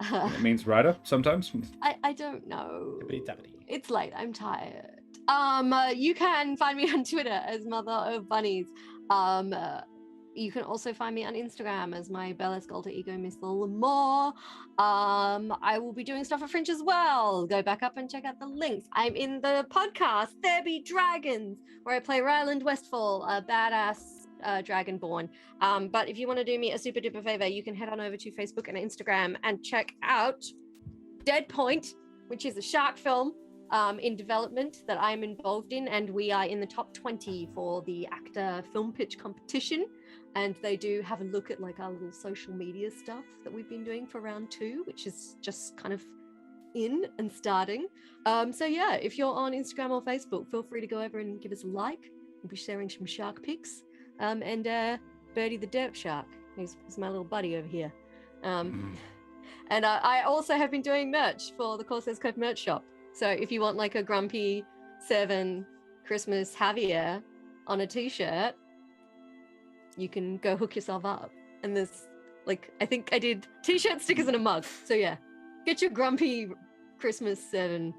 It means writer sometimes. I don't know. Tippity-tappity. It's late. I'm tired. You can find me on Twitter as Mother of Bunnies. You can also find me on Instagram as my Bellesque alter ego, Miss Lamore. I will be doing stuff for Fringe as well. Go back up and check out the links. I'm in the podcast There Be Dragons, where I play Ryland Westfall, a badass dragonborn. But if you want to do me a super duper favor, you can head on over to Facebook and Instagram and check out Dead Point, which is a shark film in development that I'm involved in, and we are in the top 20 for the actor film pitch competition. And they do have a look at our little social media stuff that we've been doing for round 2, which is just kind of in and starting. So yeah, if you're on Instagram or Facebook, feel free to go over and give us a like. We'll be sharing some shark pics. and Birdie the Derp Shark, who's my little buddy over here. And I also have been doing merch for the Corsairs Cove merch shop. So if you want like a Grumpy 7 Christmas Javier on a t-shirt, you can go hook yourself up. And there's like, I think I did t-shirt, stickers, and a mug. So yeah, get your Grumpy Christmas 7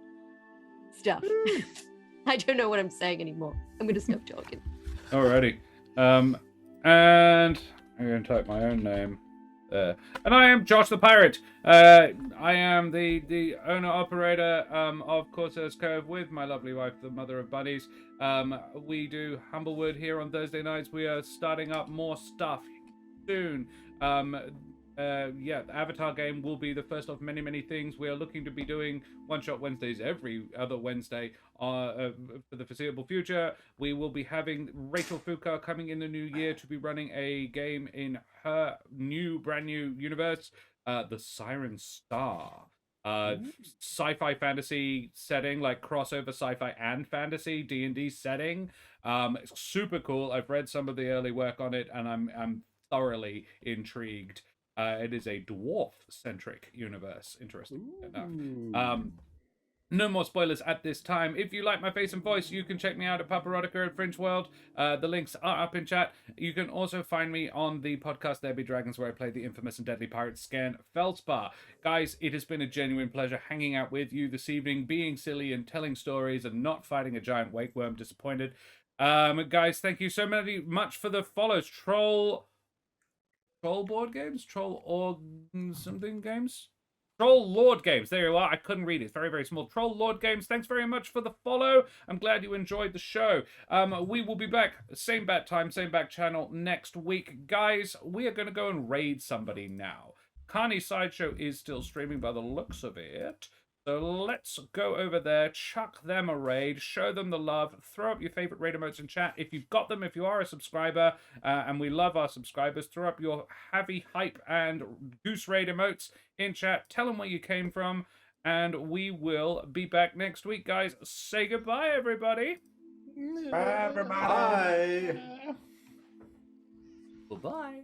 stuff. I don't know what I'm saying anymore. I'm gonna stop talking. Alrighty. And I'm going to type my own name there. And I am Josh the Pirate. I am the owner-operator of Corsairs Cove with my lovely wife, the mother of bunnies. We do Humblewood here on Thursday nights. We are starting up more stuff soon. The Avatar game will be the first of many, many things. We are looking to be doing one-shot Wednesdays every other Wednesday for the foreseeable future. We will be having Rachel Fuka coming in the new year to be running a game in her brand new universe, the Siren Star. Sci-fi fantasy setting, like crossover sci-fi and fantasy D&D setting. It's super cool. I've read some of the early work on it, and I'm thoroughly intrigued. It is a dwarf-centric universe, interesting enough. No more spoilers at this time. If you like my face and voice, you can check me out at Paparotica at Fringe World. The links are up in chat. You can also find me on the podcast There Be Dragons, where I play the infamous and deadly pirate Scan Feldspar. Guys, it has been a genuine pleasure hanging out with you this evening, being silly and telling stories and not fighting a giant wakewyrm. Disappointed. Guys, thank you so much for the follows. Troll board games? Troll something games? Troll Lord Games. There you are. I couldn't read it. It's very, very small. Troll Lord Games. Thanks very much for the follow. I'm glad you enjoyed the show. We will be back, same bat time, same back channel next week. Guys, we are going to go and raid somebody now. Carney Sideshow is still streaming by the looks of it. So let's go over there, chuck them a raid, show them the love, throw up your favorite raid emotes in chat. If you've got them, if you are a subscriber, and we love our subscribers, throw up your Happy Hype and Goose raid emotes in chat. Tell them where you came from, and we will be back next week, guys. Say goodbye, everybody. Bye, everybody. Bye. Bye-bye.